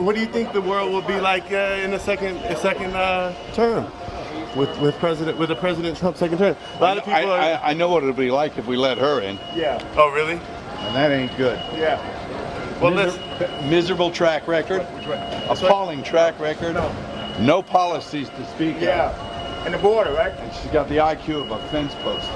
what do you think the world will be like in the second term with the President Trump's second term? A lot of people I know what it'll be like if we let her in. Yeah. Oh, really? And that ain't good. Yeah. Well, miserable track record. Appalling track record. No policies to speak of. Yeah. And the border, right? And she's got the IQ of a fence post.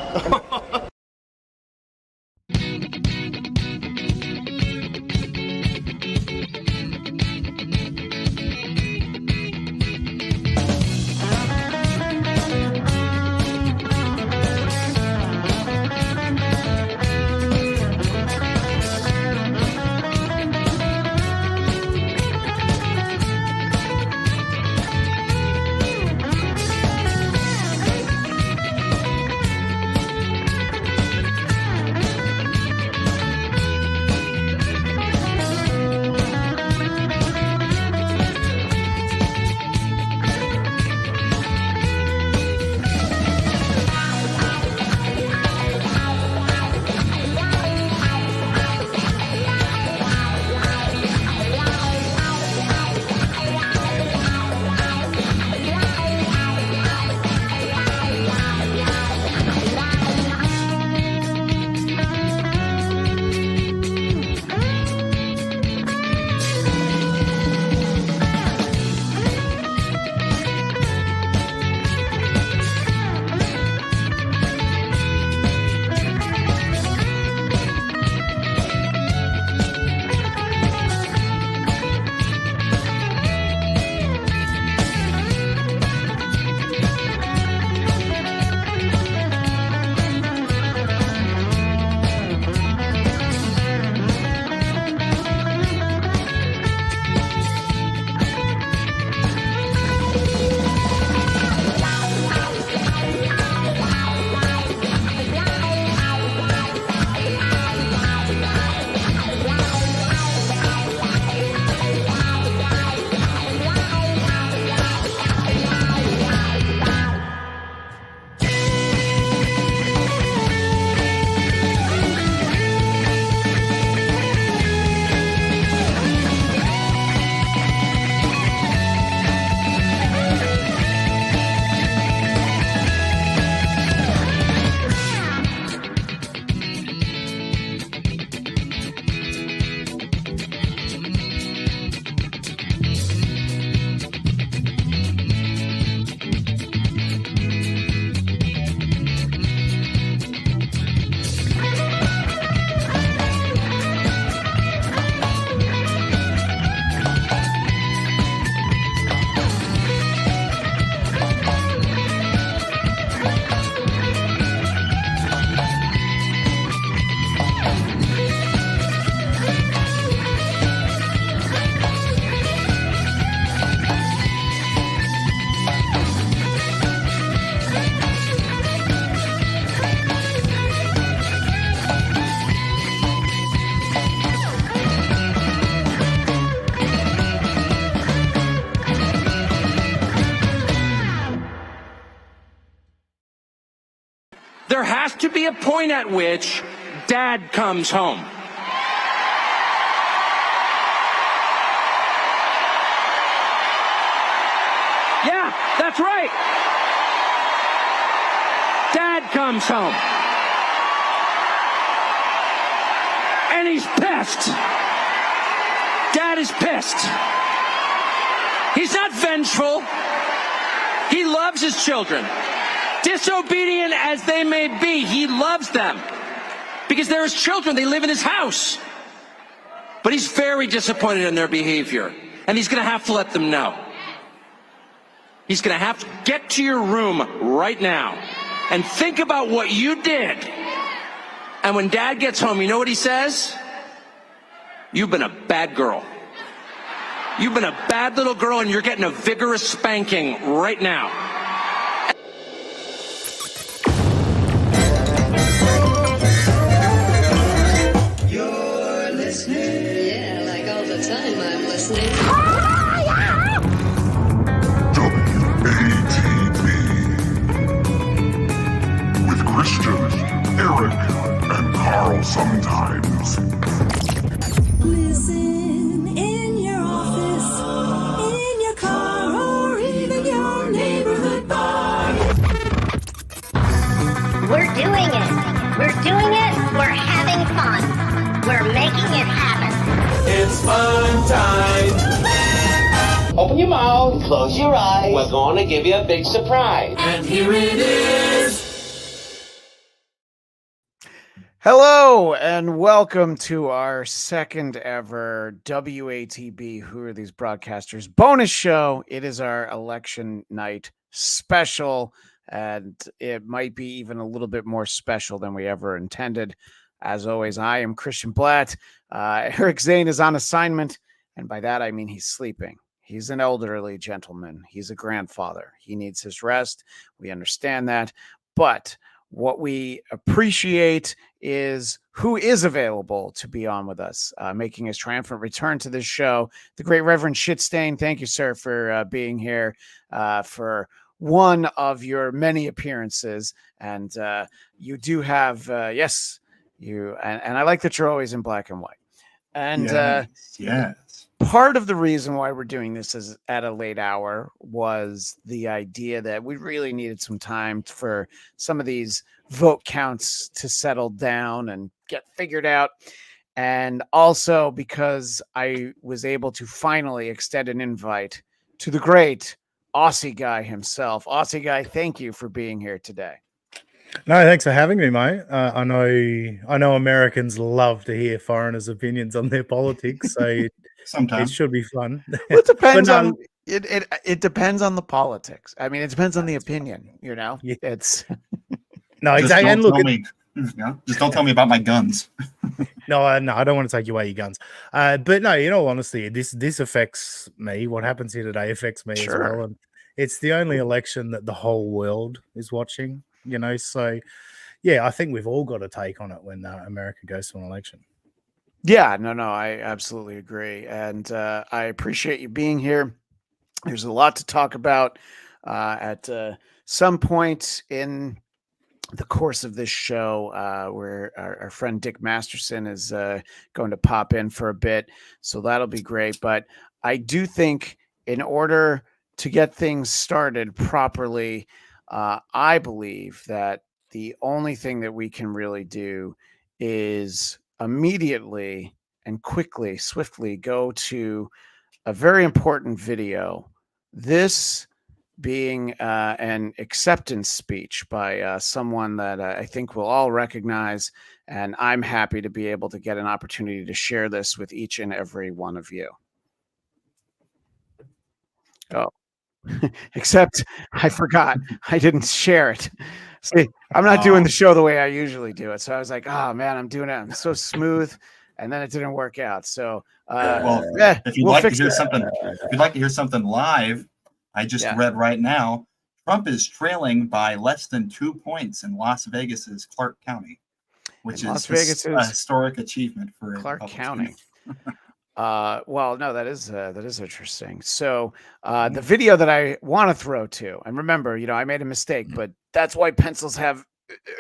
There has to be a point at which Dad comes home. Yeah, that's right. Dad comes home. And he's pissed. Dad is pissed. He's not vengeful. He loves his children. Disobedient as they may be, he loves them. Because they're his children, they live in his house. But he's very disappointed in their behavior. And he's going to have to let them know. He's going to have to get to your room right now and think about what you did. And when Dad gets home, you know what he says? You've been a bad girl. You've been a bad little girl, and you're getting a vigorous spanking right now. You're listening. Yeah, like all the time I'm listening. WATB with Christian, Eric, and Carl sometimes. Listen in your office. making it happen. It's fun time. Open your mouth, close your eyes. We're going to give you a big surprise. And here it is. Hello and welcome to our second ever WATB Who Are These Broadcasters bonus show. It is our election night special, and it might be even a little bit more special than we ever intended. As always, I am Christian Bladt. Eric Zane is on assignment, and by that I mean he's sleeping. He's an elderly gentleman. He's a grandfather. He needs his rest. We understand that. But what we appreciate is who is available to be on with us, making his triumphant return to this show, the great Reverend Shitstain. Thank you, sir, for being here for one of your many appearances. And you do have, yes, you, and I like that you're always in black and white. And yes. Part of the reason why we're doing this is at a late hour was the idea that we really needed some time for some of these vote counts to settle down and get figured out. And also because I was able to finally extend an invite to the great Aussie Guy himself. Aussie Guy, thank you for being here today. No, thanks for having me, mate. I know Americans love to hear foreigners' opinions on their politics, so sometimes it should be fun. Well, it depends on it depends on the politics. I mean, it depends on the opinion. You know, it's no, exactly. And look, just don't tell me about my guns. No, I don't want to take away your guns. But no, in all honesty, this affects me. What happens here today affects me as well, and it's the only election that the whole world is watching. You know, so yeah, I think we've all got a take on it when America goes to an election. Yeah, no, I absolutely agree. And I appreciate you being here. There's a lot to talk about at some point in the course of this show where our friend Dick Masterson is going to pop in for a bit. So that'll be great. But I do think in order to get things started properly, I believe that the only thing that we can really do is immediately and quickly, swiftly go to a very important video. This being an acceptance speech by someone that I think we'll all recognize. And I'm happy to be able to get an opportunity to share this with each and every one of you. Oh. Except I forgot. I didn't share it. See, I'm not doing the show the way I usually do it. So I was like, oh man, I'm doing it. I'm so smooth. And then it didn't work out. So if you'd like to hear something live, I just read right now, Trump is trailing by less than 2 points in Las Vegas's Clark County, which is a historic achievement for Clark County. Well, no, that is interesting. So the video that I want to throw to, and remember, I made a mistake, but that's why pencils have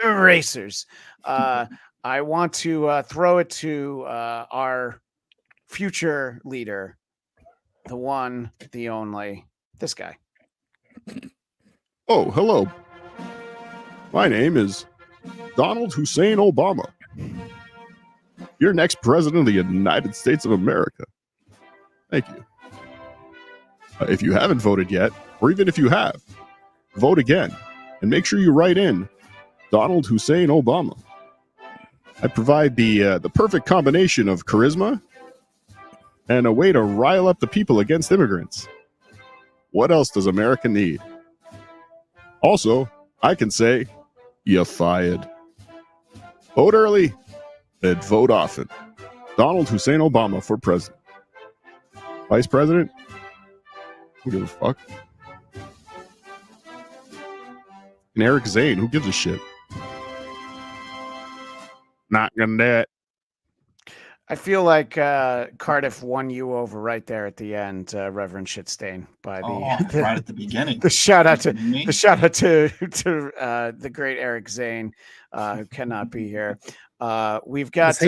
erasers. I want to throw it to our future leader, the one, the only, this guy. Oh, hello. My name is Donald Hussein Obama. Your next president of the United States of America. Thank you. If you haven't voted yet, or even if you have, vote again and make sure you write in Donald Hussein Obama. I provide the perfect combination of charisma and a way to rile up the people against immigrants. What else does America need? Also, I can say, you're fired. Vote early and vote often. Donald Hussein Obama for president. Vice president? Who gives a fuck? And Eric Zane, who gives a shit? Not gonna do it. I feel like Cardiff won you over right there at the end, Reverend Shitstain, by the right at the beginning. The shout out to the great Eric Zane, who cannot be here. We've got.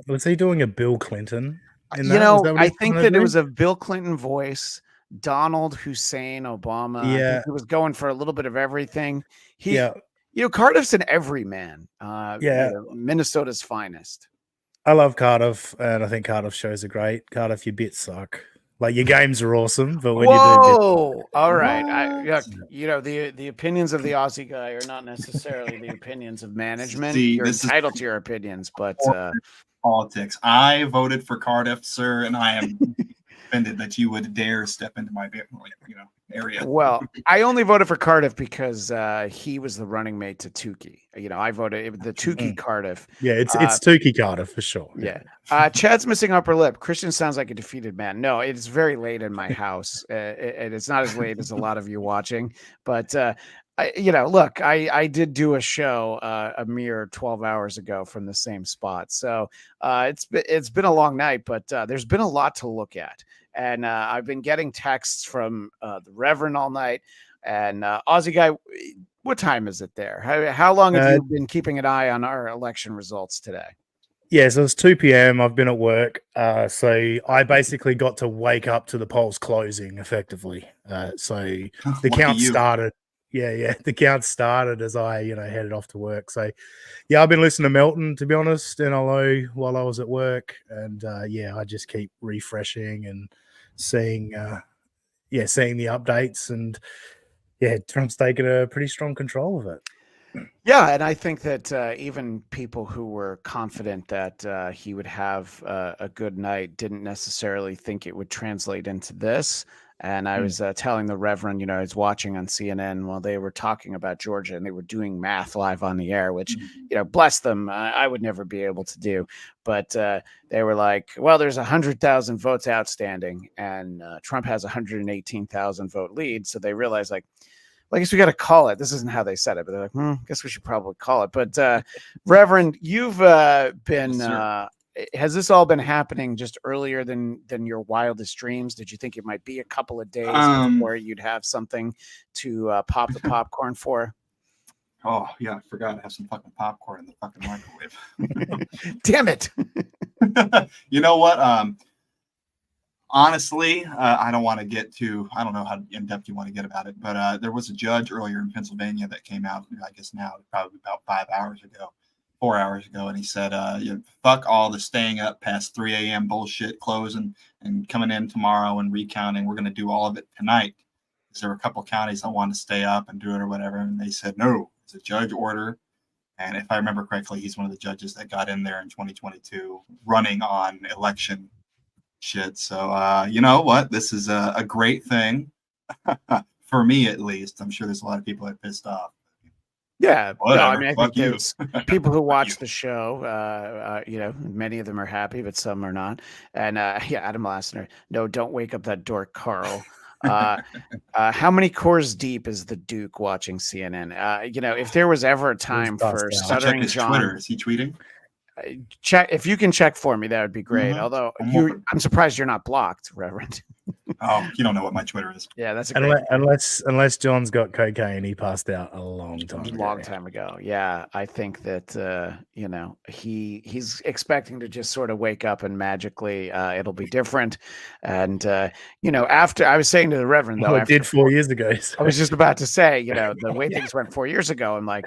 Was he doing a Bill Clinton? I think that it was a Bill Clinton voice. Donald Hussein Obama. Yeah, I think he was going for a little bit of everything. Cardiff's an everyman. Minnesota's finest. I love Cardiff, and I think Cardiff shows are great. Cardiff, your bits suck. Like, your games are awesome, but when you do bits... Whoa! All right. The opinions of the Aussie guy are not necessarily the opinions of management. See, You're this is entitled to your opinions, but politics. I voted for Cardiff, sir, and I am offended that you would dare step into my area. Well, I only voted for Cardiff because he was the running mate to Tukey. I voted the Tukey Cardiff. Yeah, it's Tukey Cardiff for sure. Yeah. Chad's missing upper lip. Christian sounds like a defeated man. No, it's very late in my house. And it's not as late as a lot of you watching. But, look, I did do a show a mere 12 hours ago from the same spot. So it's been a long night, but there's been a lot to look at. And I've been getting texts from the Reverend all night. And Aussie guy, what time is it there? How long have you been keeping an eye on our election results today? Yeah, so it's 2 p.m. I've been at work. So I basically got to wake up to the polls closing effectively. So the count started. Yeah. The count started as I, headed off to work. So, yeah, I've been listening to Melton, to be honest, in LO while I was at work. And, I just keep refreshing and seeing the updates. And, yeah, Trump's taken a pretty strong control of it. Yeah, and I think that even people who were confident that he would have a good night didn't necessarily think it would translate into this. And I was telling the Reverend, I was watching on CNN while they were talking about Georgia, and they were doing math live on the air, which, bless them, I would never be able to do. But they were like, well, there's 100,000 votes outstanding, and Trump has 118,000 vote lead. So they realized, like, well, I guess we got to call it. This isn't how they said it, but they're like, I guess we should probably call it. But Reverend, you've been... has this all been happening just earlier than your wildest dreams? Did you think it might be a couple of days before you'd have something to pop the popcorn for? Oh, yeah, I forgot to have some fucking popcorn in the fucking microwave. Damn it. You know what? Honestly, I don't want to get too, I don't know how in depth you want to get about it, but there was a judge earlier in Pennsylvania that came out, I guess now, probably about 4 hours ago, and he said, fuck all the staying up past 3 a.m. bullshit, closing and coming in tomorrow and recounting. We're going to do all of it tonight. Because there were a couple counties that wanted to stay up and do it or whatever, and they said, no, it's a judge order. And if I remember correctly, he's one of the judges that got in there in 2022 running on election shit. So, you know what? This is a great thing for me, at least. I'm sure there's a lot of people that are pissed off. Yeah, whatever. I mean, I think there's people who watch the show. Many of them are happy, but some are not. And Adam Lassner, no, don't wake up that dork, Carl. How many cores deep is the Duke watching CNN? If there was ever a time for stuttering John, Twitter. Is he tweeting? Check if you can check for me, that would be great. Although I'm surprised you're not blocked, Reverend. Oh, you don't know what my Twiir is. Yeah, that's a great unless John's got cocaine, he passed out a long time ago. Yeah, I think that he's expecting to just sort of wake up and magically it'll be different. And after I was saying to the Reverend, though, it did 4 years ago. So. I was just about to say, the way things went 4 years ago, I'm like,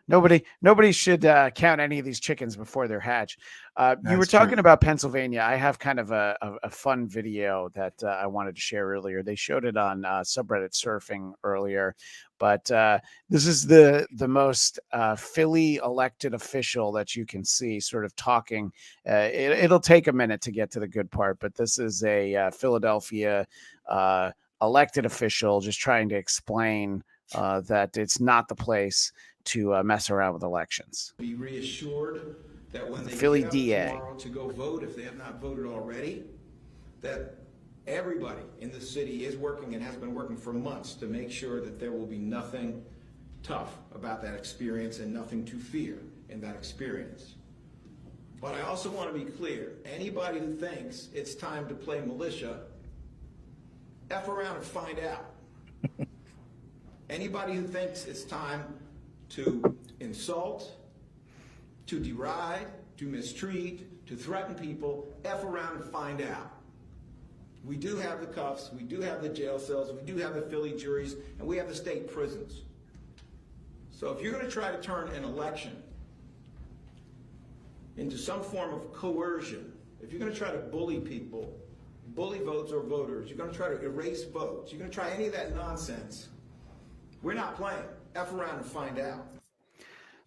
nobody should count any of these chickens before they're hatched. You were talking about Pennsylvania. I have kind of a fun video that I wanted to share earlier. They showed it on subreddit surfing earlier, but this is the most Philly elected official that you can see sort of talking. It'll take a minute to get to the good part, but this is a Philadelphia elected official just trying to explain that it's not the place to mess around with elections. Be reassured that when they Philly get up DA tomorrow to go vote, if they have not voted already, that everybody in the city is working and has been working for months to make sure that there will be nothing tough about that experience and nothing to fear in that experience. But I also want to be clear, anybody who thinks it's time to play militia, F around and find out. Anybody who thinks it's time to insult, to deride, to mistreat, to threaten people, F around and find out. We do have the cuffs, we do have the jail cells, we do have the Philly juries, and we have the state prisons. So if you're going to try to turn an election into some form of coercion, if you're going to try to bully people, bully votes or voters, you're going to try to erase votes, you're going to try any of that nonsense, we're not playing. F around and find out.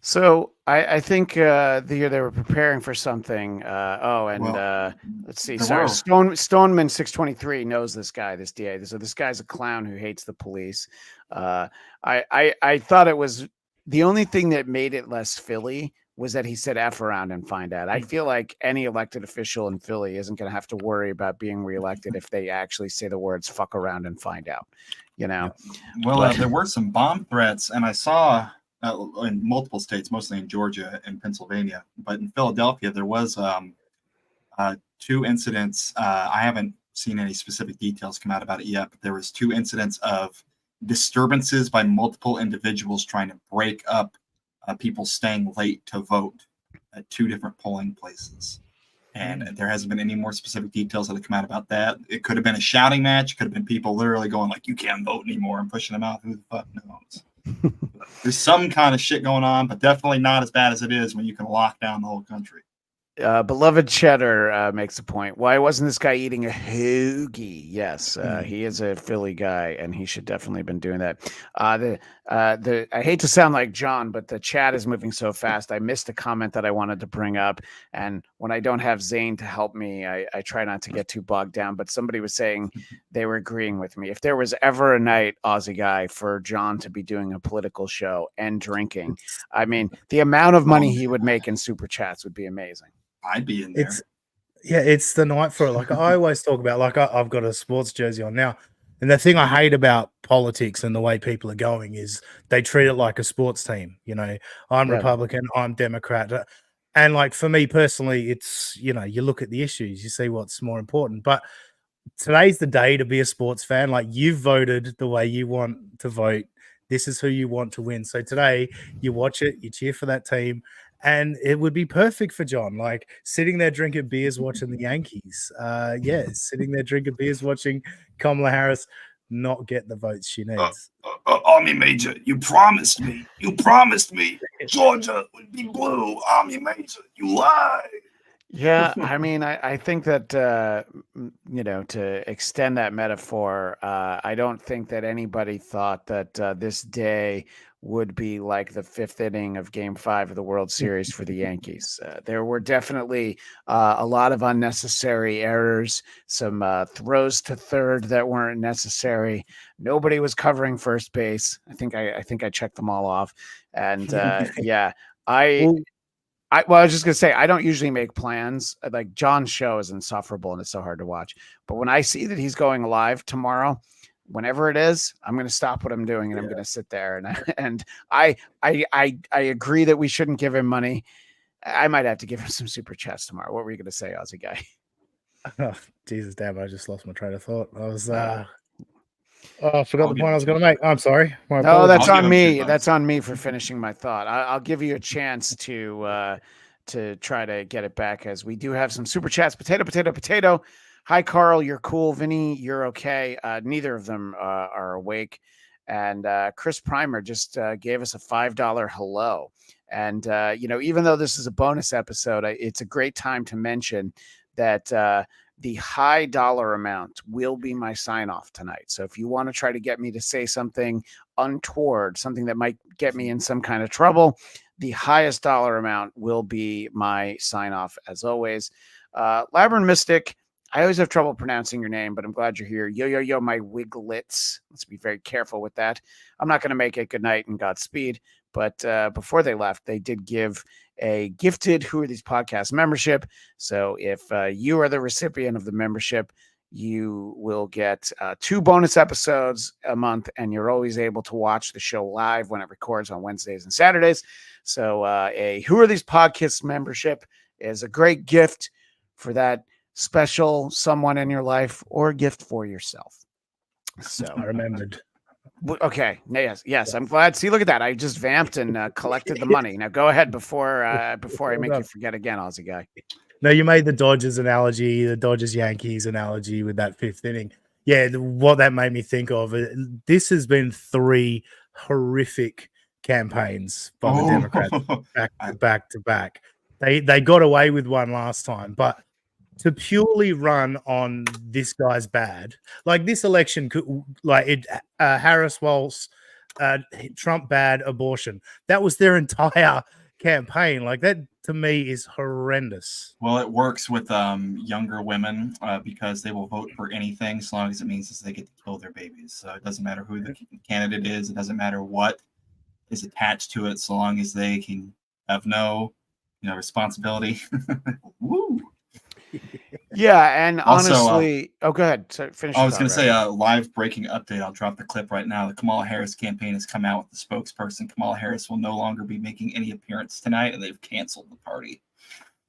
So I think they were preparing for something. Let's see. Sorry, Stoneman 623 knows this guy, this DA. So this guy's a clown who hates the police. I thought it was the only thing that made it less Philly was that he said F around and find out. I feel like any elected official in Philly isn't going to have to worry about being reelected if they actually say the words fuck around and find out, you know? Well, there were some bomb threats, and I saw in multiple states, mostly in Georgia and Pennsylvania, but in Philadelphia, there was 2 incidents. I haven't seen any specific details come out about it yet, but there was 2 incidents of disturbances by multiple individuals trying to break up people staying late to vote at 2 different polling places. And there hasn't been any more specific details that have come out about that. It could have been a shouting match. It could have been people literally going like, you can't vote anymore, and pushing them out. Who the fuck knows? There's some kind of shit going on, but definitely not as bad as it is when you can lock down the whole country. Beloved Cheddar makes a point. Why wasn't this guy eating a hoagie? Yes, he is a Philly guy, and he should definitely have been doing that. I hate to sound like John, but the chat is moving so fast. I missed a comment that I wanted to bring up, and when I don't have Zane to help me, I try not to get too bogged down. But somebody was saying they were agreeing with me. If there was ever a night, Aussie Guy, for John to be doing a political show and drinking, I mean, the amount of money he would make in super chats would be amazing. I'd be in there. It's the night for it. Like I always talk about, like I've got a sports jersey on now. And the thing I hate about politics and the way people are going is they treat it like a sports team. You know, I'm Republican, I'm Democrat. And like for me personally, it's, you know, you look at the issues, you see what's more important. But today's the day to be a sports fan. Like you've voted the way you want to vote. This is who you want to win. So today you watch it, you cheer for that team. And it would be perfect for John, like sitting there drinking beers, watching the Yankees. Sitting there drinking beers, watching Kamala Harris not get the votes she needs. Army Major, you promised me. Georgia would be blue. Army Major, you lied. Yeah, I mean, I think that, you know, to extend that metaphor, I don't think that anybody thought that this day would be like the 5th inning of Game 5 of the World Series for the Yankees. There were definitely a lot of unnecessary errors, some throws to third that weren't necessary. Nobody was covering first base. I think I checked them all off. And I was just going to say, I don't usually make plans. Like John's show is insufferable and it's so hard to watch. But when I see that he's going live tomorrow, whenever it is, I'm going to stop what I'm doing and I'm going to sit there. And I agree that we shouldn't give him money. I might have to give him some super chats tomorrow. What were you going to say, Aussie Guy? Oh, Jesus, damn, I just lost my train of thought. I was... I forgot the point I was going to make. I'm sorry. No, that's on me. That's on me for finishing my thought. I'll give you a chance to try to get it back, as we do have some super chats. Potato. Hi, Carl. You're cool. Vinny, you're okay. Neither of them are awake. And Chris Primer just gave us a $5 hello. And, you know, even though this is a bonus episode, it's a great time to mention that the high dollar amount will be my sign off tonight. So if you want to try to get me to say something untoward, something that might get me in some kind of trouble, the highest dollar amount will be my sign off, as always. Labyrinth Mystic, I always have trouble pronouncing your name, but I'm glad you're here. Yo, my wiglets. Let's be very careful with that. I'm not going to make it good night and Godspeed. But before they left, they did give a gifted Who Are These Podcasts membership. So if you are the recipient of the membership, you will get 2 bonus episodes a month, and you're always able to watch the show live when it records on Wednesdays and Saturdays. So a Who Are These Podcasts membership is a great gift for that special someone in your life, or a gift for yourself. So I remembered. Okay. Yes. I'm glad. See, look at that. I just vamped and collected the money. Now go ahead before I make you forget again, Aussie Guy. No, you made the Dodgers analogy, the Dodgers Yankees analogy with that 5th inning. Yeah, what that made me think of, this has been 3 horrific campaigns by the Democrats back to back. They got away with one last time, but to purely run on this guy's bad, like this election could, like it, Harris Walsh, Trump bad, abortion. That was their entire campaign. Like that to me is horrendous. Well, it works with younger women because they will vote for anything as long as it means that they get to kill their babies. So it doesn't matter who the candidate is. It doesn't matter what is attached to it, so long as they can have no, responsibility. Woo. Yeah, and Also, honestly, go ahead. So finish. I was going to say a live breaking update. I'll drop the clip right now. The Kamala Harris campaign has come out with the spokesperson. Kamala Harris will no longer be making any appearance tonight, and they've canceled the party.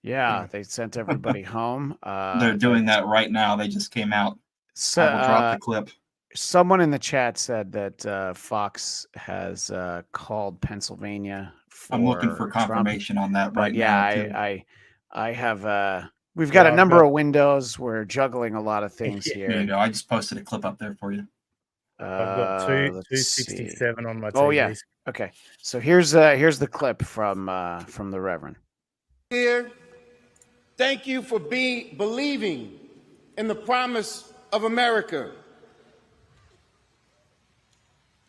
Yeah, they sent everybody home. They're doing that right now. They just came out. So, I will drop the clip. Someone in the chat said that Fox has called Pennsylvania. I'm looking for confirmation on that right now. I have. We've got a number of windows. We're juggling a lot of things here. There you go. I just posted a clip up there for you. I've got 267 on my TV. Oh yeah. Okay. So here's the clip from the Reverend. Here, thank you for believing in the promise of America.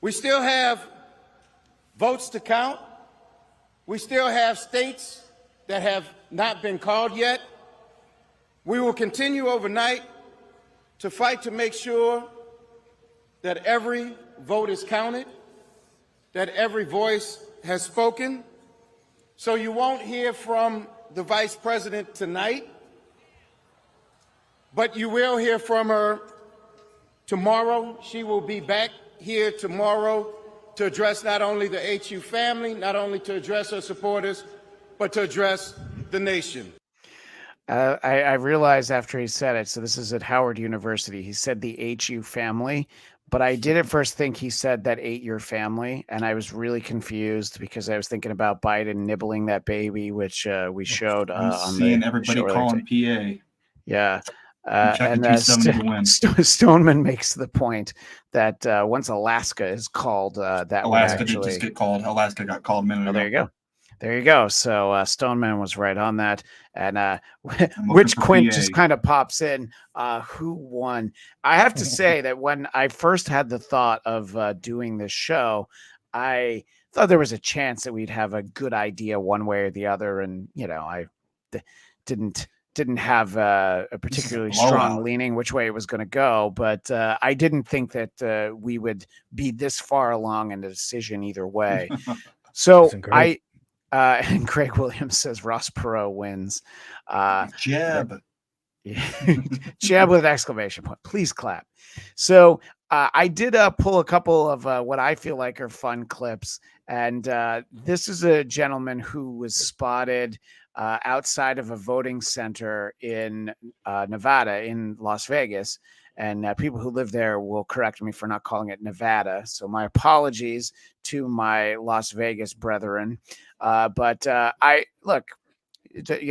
We still have votes to count. We still have states that have not been called yet. We will continue overnight to fight to make sure that every vote is counted, that every voice has spoken. So you won't hear from the Vice President tonight, but you will hear from her tomorrow. She will be back here tomorrow to address not only the HU family, not only to address her supporters, but to address the nation. I realized after he said it, so this is at Howard University, he said the HU family, but I did at first think he said that 8-year family, and I was really confused because I was thinking about Biden nibbling that baby, which we showed on seeing the everybody show calling PA. Yeah. And Stoneman makes the point that once Alaska is called, that Alaska did just get called. Alaska got called a minute ago. There you go. There you go. So Stoneman was right on that. And which Quint PA. just kind of pops in. Who won? I have to say that when I first had the thought of doing this show, I thought there was a chance that we'd have a good idea one way or the other. And, I didn't have a particularly strong leaning which way it was going to go. But I didn't think that we would be this far along in the decision either way. So and Craig Williams says Ross Perot wins. Jab. Jab with an exclamation point. Please clap. So I did pull a couple of what I feel like are fun clips. And this is a gentleman who was spotted outside of a voting center in Nevada, in Las Vegas. And people who live there will correct me for not calling it Nevada. So my apologies to my Las Vegas brethren. But I look,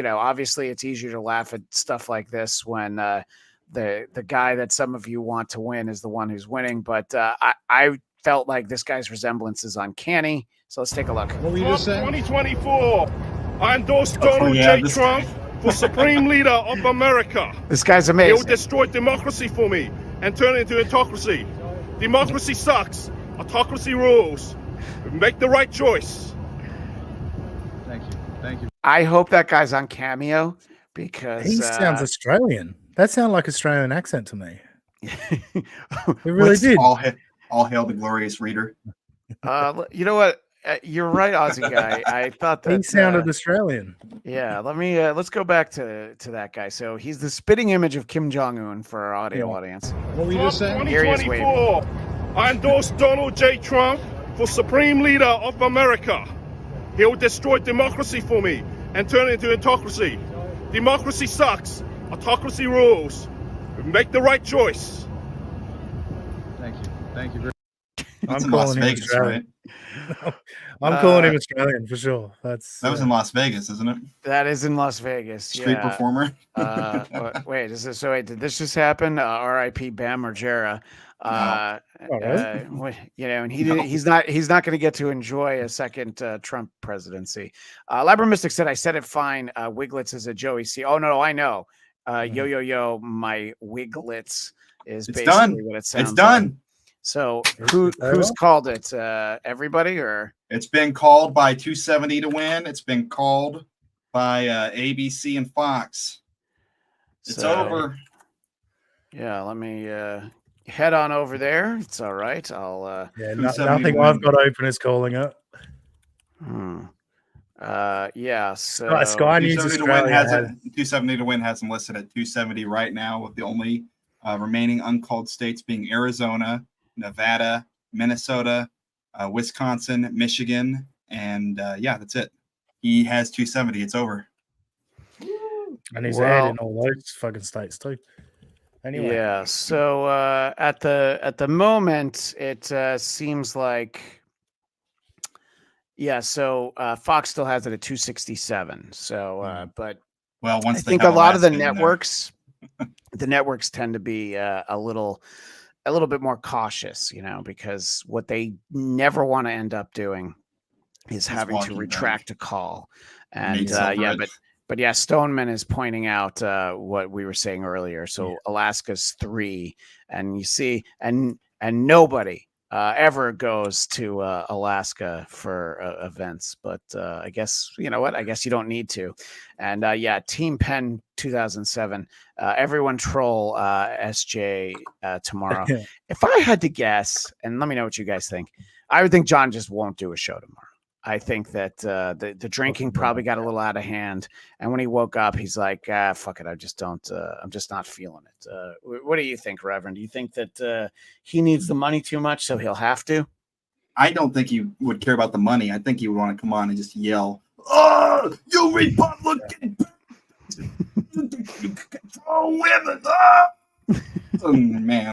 obviously it's easier to laugh at stuff like this when the guy that some of you want to win is the one who's winning. But I felt like this guy's resemblance is uncanny. So let's take a look. What were you just saying? 2024, I endorse Donald J. Trump for Supreme Leader of America. This guy's amazing. He'll destroy democracy for me and turn it into autocracy. Democracy sucks. Autocracy rules. Make the right choice. Thank you. Thank you. I hope that guy's on Cameo because he sounds Australian. That sounded like Australian accent to me. It really did. All hail the glorious reader. You know what? You're right, Aussie Guy. I thought that he sounded Australian. Yeah, let's go back to that guy. So he's the spitting image of Kim Jong-un for our audio audience. What were you just saying? 2024, I endorse Donald J. Trump for Supreme Leader of America. He'll destroy democracy for me and turn it into autocracy. Democracy sucks. Autocracy rules. Make the right choice. Thank you. Thank you very That's I'm in Las calling him Vegas, Australian. right? I'm calling him Australian for sure. That was in Las Vegas, isn't it? That is in Las Vegas. Street performer. Wait, is this so? Wait, did this just happen? R.I.P. Bam Margera. And he's not going to get to enjoy a second Trump presidency. Labra Mystic said, "I said it fine. Wiglets is a Joey C. Oh no, I know. Yo, my Wiglets is It's basically done. what it sounds. It's done. Like. So who's called it? Everybody or? It's been called by 270 to win. It's been called by ABC and Fox. It's over. Yeah, let me head on over there. It's all right. I'll nothing I've got open is calling it. So Sky News 270 to win has it. 270 to win has them listed at 270 right now, with the only remaining uncalled states being Arizona, Nevada, Minnesota, Wisconsin, Michigan, and that's it. He has 270. It's over. And he's adding all those fucking states too. Anyway. Yeah. So at the moment, it seems like. Yeah. So Fox still has it at 267. So, but once I think a lot of the networks, the networks tend to be a little bit more cautious, because what they never want to end up doing is having to retract a call. And but Stoneman is pointing out what we were saying earlier. So Alaska's 3, and you see, and nobody ever goes to Alaska for events. But I guess, you know what? I guess you don't need to. And Team Penn 2007, everyone troll SJ tomorrow. If I had to guess, and let me know what you guys think, I would think John just won't do a show tomorrow. I think that the drinking probably got a little out of hand, and when he woke up, he's like, "Fuck it, I just don't. I'm just not feeling it." What do you think, Reverend? Do you think that he needs the money too much, so he'll have to? I don't think he would care about the money. I think he would want to come on and just yell, "Oh, you Republican! You think you can control women? Oh man."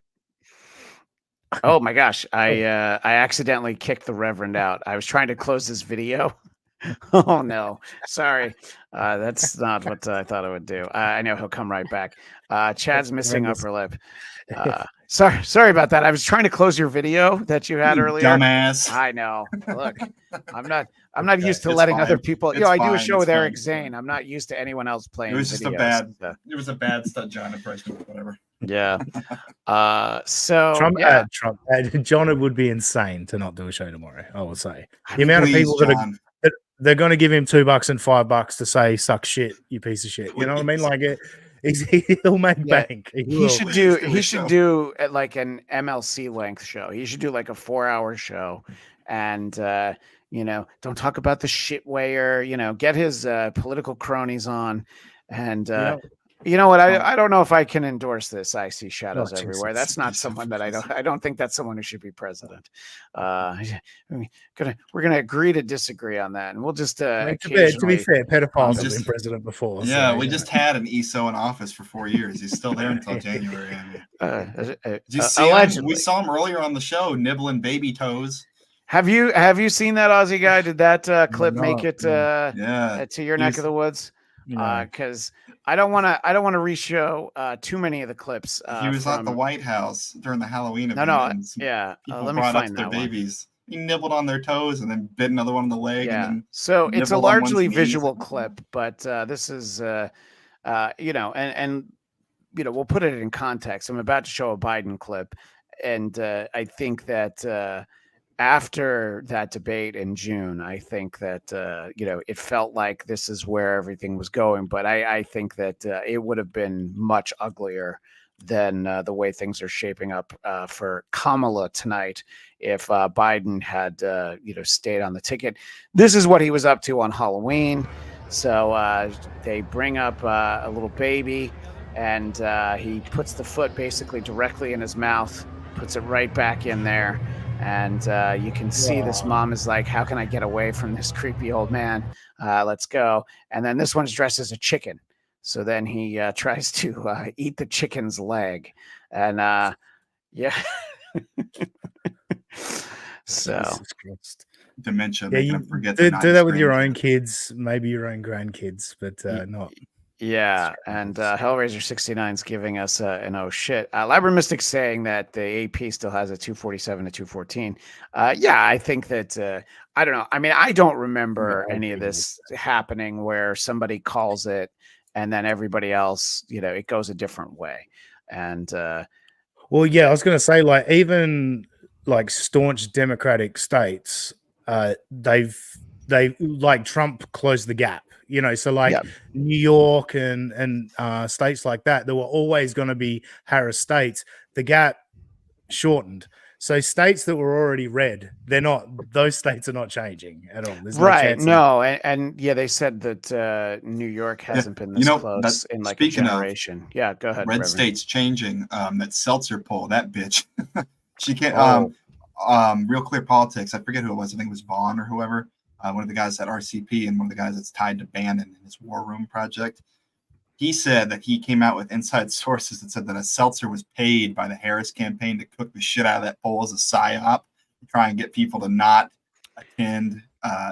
Oh my gosh, I accidentally kicked the Reverend out. I was trying to close this video. Oh no, sorry. That's not what I thought I would do. I know he'll come right back. Chad's missing upper lip. Sorry about that. I was trying to close your video that you had earlier. Dumbass. I know. Look, I'm not used to letting other people. I do a show with Eric Zane. I'm not used to anyone else playing. It was just videos. It was a bad Stud John impression, whatever. Yeah. So Trump. John, it would be insane to not do a show tomorrow. I will say the amount of people that they're going to give him $2 and $5 to say "suck shit, you piece of shit." You know what I mean? Like he'll make bank. He should do like an MLC length show. He should do like a 4-hour show, and don't talk about the shit wayer. Get his political cronies on, and. You know what? I don't know if I can endorse this. I see shadows everywhere. That's not someone that I don't think that's someone who should be president. We're gonna agree to disagree on that, and we'll just to be fair, pedophiles have been president before. Yeah, we just had an ESO in office for 4 years. He's still there until January. Did you see him? We saw him earlier on the show nibbling baby toes. Have you seen that Aussie guy? Did that clip make it to your neck of the woods? Because I don't want to re-show too many of the clips. He was at the White House during the Halloween event. Let me find their babies. He nibbled on their toes and then bit another one on the leg. Yeah. And So it's a largely visual clip, but this is and we'll put it in context. I'm about to show a Biden clip, and I think that. After that debate in June, I think that, it felt like this is where everything was going. But I think that it would have been much uglier than the way things are shaping up for Kamala tonight if Biden had, stayed on the ticket. This is what he was up to on Halloween. So they bring up a little baby, and he puts the foot basically directly in his mouth, puts it right back in there. And you can see this mom is like, how can I get away from this creepy old man? Let's go. And then this one's dressed as a chicken. So then he tries to eat the chicken's leg. And So Jesus Christ. Dementia Yeah, making you them forget. do they're not that with his your grandkids. own kids, maybe your own grandkids, but not. Yeah, and Hellraiser 69 is giving us an oh shit. Labra Mystic saying that the AP still has a 247 to 214. Yeah, I think that I don't know. I mean, I don't remember any of this happening where somebody calls it and then everybody else, it goes a different way. And well, yeah, I was going to say, like, even like staunch Democratic states, they like Trump closed the gap. So like New York and states like that, there were always going to be Harris states. The gap shortened. So states that were already red, those states are not changing at all. There's no chance. No, and yeah, they said that New York hasn't been this close in like a generation. Yeah, go ahead. Red Reverend. states changing. That Seltzer poll, that bitch. She can't. Real Clear Politics. I forget who it was. I think it was Vaughn or whoever. One of the guys at RCP and one of the guys that's tied to Bannon in his War Room project. He said that he came out with inside sources that said that a Seltzer was paid by the Harris campaign to cook the shit out of that poll as a psyop to try and get people to not attend,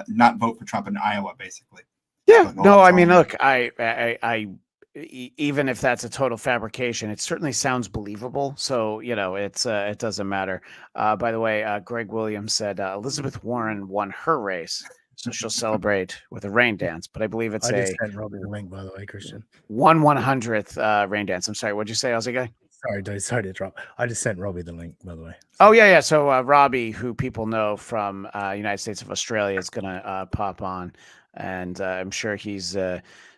not vote for Trump in Iowa, basically. Yeah. No, I mean, look, I even if that's a total fabrication, it certainly sounds believable. So, it doesn't matter. By the way, Greg Williams said Elizabeth Warren won her race. So she'll celebrate with a rain dance, but I believe it's I just sent Robbie the link, by the way, Christian. 1/100th rain dance. I'm sorry. What'd you say, Aussie guy? Sorry, dude. Sorry to interrupt. I just sent Robbie the link, by the way. Oh yeah. So Robbie, who people know from United States of Australia, is gonna pop on, and I'm sure he's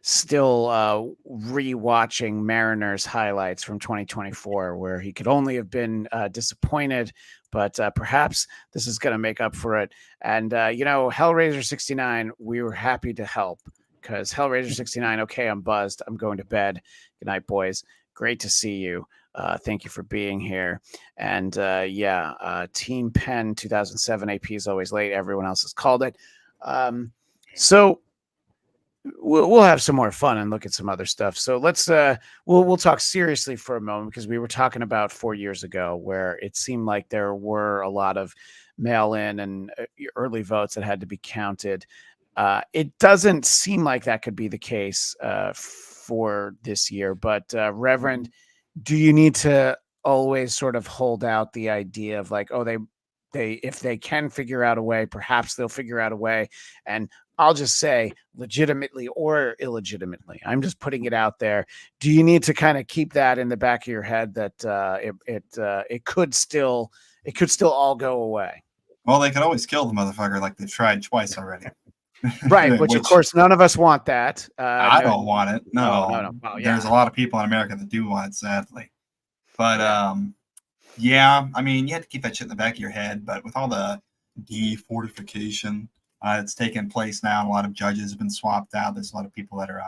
still rewatching Mariners highlights from 2024, where he could only have been disappointed. But perhaps this is going to make up for it. And, Hellraiser 69, we were happy to help because Hellraiser 69, okay, I'm buzzed. I'm going to bed. Good night, boys. Great to see you. Thank you for being here. And, Team Penn 2007 AP is always late. Everyone else has called it. So we'll have some more fun and look at some other stuff. So let's we'll talk seriously for a moment because we were talking about 4 years ago where it seemed like there were a lot of mail-in and early votes that had to be counted. It doesn't seem like that could be the case for this year. But Reverend, do you need to always sort of hold out the idea of like, oh, they if they can figure out a way, perhaps they'll figure out a way. And I'll just say legitimately or illegitimately, I'm just putting it out there. Do you need to kind of keep that in the back of your head that it could still all go away? Well, they could always kill the motherfucker like they've tried twice already. Right, which of course none of us want that. I don't want it. No. Well, There's a lot of people in America that do want it, sadly. But yeah, I mean, you have to keep that shit in the back of your head. But with all the defortification that's taken place now, and a lot of judges have been swapped out. There's a lot of people that are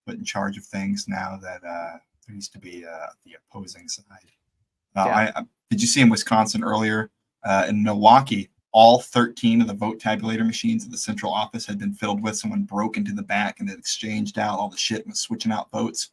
put in charge of things now that there used to be the opposing side. Did you see in Wisconsin earlier? In Milwaukee, all 13 of the vote tabulator machines at the central office had been filled with. Someone broke into the back and it exchanged out all the shit and was switching out votes.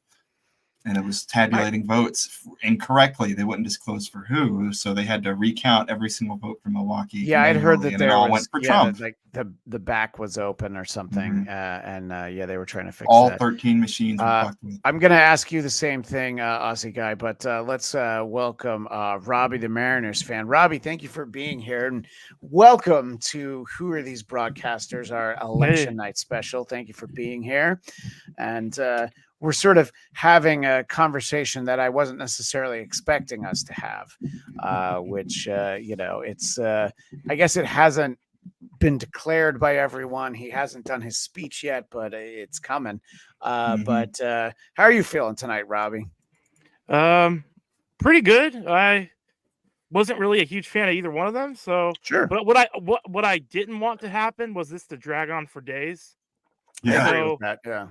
And it was tabulating votes incorrectly. They wouldn't disclose for who, so they had to recount every single vote from Milwaukee. Yeah, I'd heard that there all went for Trump. Like the back was open or something, and they were trying to fix all that. 13 machines. I'm going to ask you the same thing, Aussie guy, but let's welcome Robbie, the Mariners fan. Robbie, thank you for being here, and welcome to Who Are These Broadcasters, our election night special. Thank you for being here, and we're sort of having a conversation that I wasn't necessarily expecting us to have, which, it's, I guess it hasn't been declared by everyone. He hasn't done his speech yet, but it's coming. But how are you feeling tonight, Robbie? Pretty good. I wasn't really a huge fan of either one of them. So sure. But what I didn't want to happen was this to drag on for days. Yeah. So,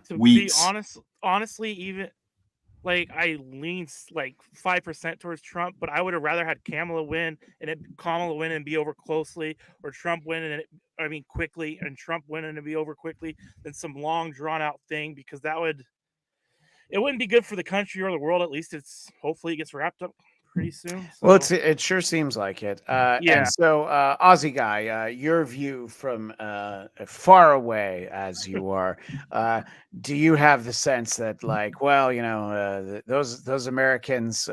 to Weeks. be honestly, even like I lean like 5% towards Trump, but I would have rather had Kamala win and be over closely, or Trump win quickly and Trump win and be over quickly than some long drawn out thing, because it wouldn't be good for the country or the world. At least hopefully it gets wrapped up pretty soon. So. Well, it sure seems like it. Yeah. And so, Aussie Guy, your view from far away as you are, do you have the sense that, like, well, you know, those Americans,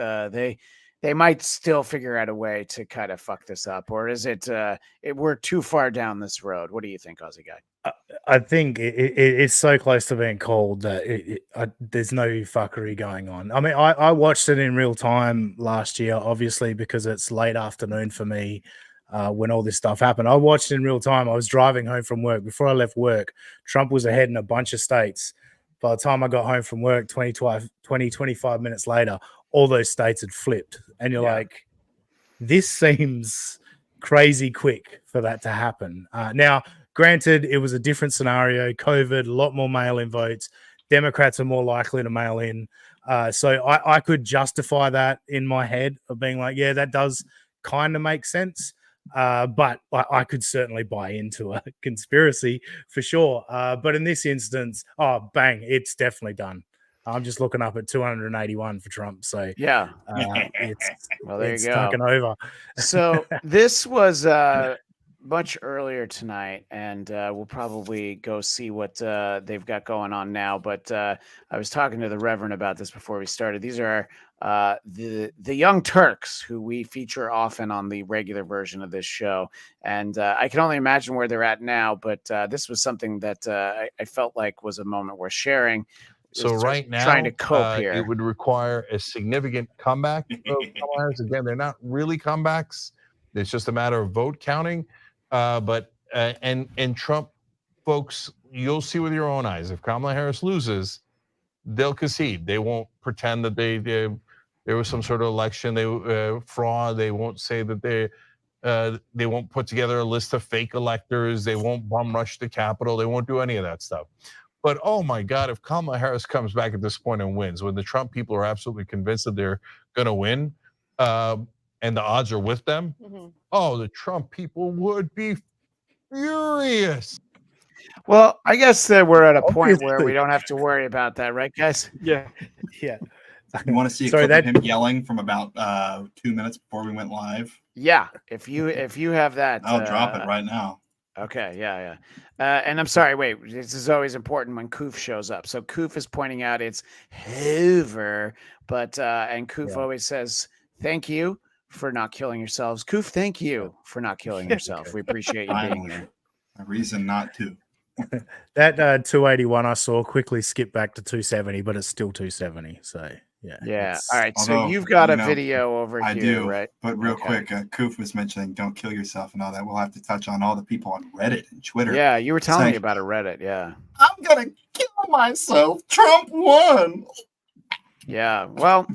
they might still figure out a way to kind of fuck this up, or is it we're too far down this road? What do you think, Aussie Guy? I think it's so close to being called that there's no fuckery going on. I mean, I watched it in real time last year, obviously, because it's late afternoon for me when all this stuff happened. I watched it in real time. I was driving home from work. Before I left work, Trump was ahead in a bunch of states. By the time I got home from work, 25 minutes later, all those states had flipped. And you're like, this seems crazy quick for that to happen. Now, granted, it was a different scenario. COVID, a lot more mail-in votes. Democrats are more likely to mail in. So I could justify that in my head of being like, yeah, that does kind of make sense. But I could certainly buy into a conspiracy for sure. But in this instance, oh, bang, it's definitely done. I'm just looking up at 281 for Trump. So yeah, it's well, there it's you go. fucking over. So this was much earlier tonight, and we'll probably go see what they've got going on now. But I was talking to the Reverend about this before we started. These are the Young Turks, who we feature often on the regular version of this show, and I can only imagine where they're at now. But this was something that I felt like was a moment worth sharing. So right now, trying to cope here, it would require a significant comeback of Kamala Harris. Again, they're not really comebacks. It's just a matter of vote counting. But Trump folks, you'll see with your own eyes. If Kamala Harris loses, they'll concede. They won't pretend that there was some sort of election fraud. They won't say that they won't put together a list of fake electors. They won't bum rush the Capitol. They won't do any of that stuff. But oh my God, if Kamala Harris comes back at this point and wins, when the Trump people are absolutely convinced that they're going to win, and the odds are with them, oh, the Trump people would be furious. Well, I guess we're at a point where we don't have to worry about that, right, guys? Yeah. Yeah. You want to see a clip of him yelling from about 2 minutes before we went live? Yeah, if you have that, I'll drop it right now. Okay, yeah. And I'm sorry, wait, this is always important when Koof shows up. So Koof is pointing out it's Hoover, but and Koof always says, thank you for not killing yourselves. Koof, thank you for not killing yourself. We appreciate you being there. A reason not to. That 281 I saw quickly skip back to 270, but it's still 270. So yeah. All right. So you've got a video over here, I do, right? But real quick, Koof was mentioning don't kill yourself and all that. We'll have to touch on all the people on Reddit and Twitter. Yeah, you were telling me about a Reddit. Yeah. I'm gonna kill myself. Trump won. Yeah. Well,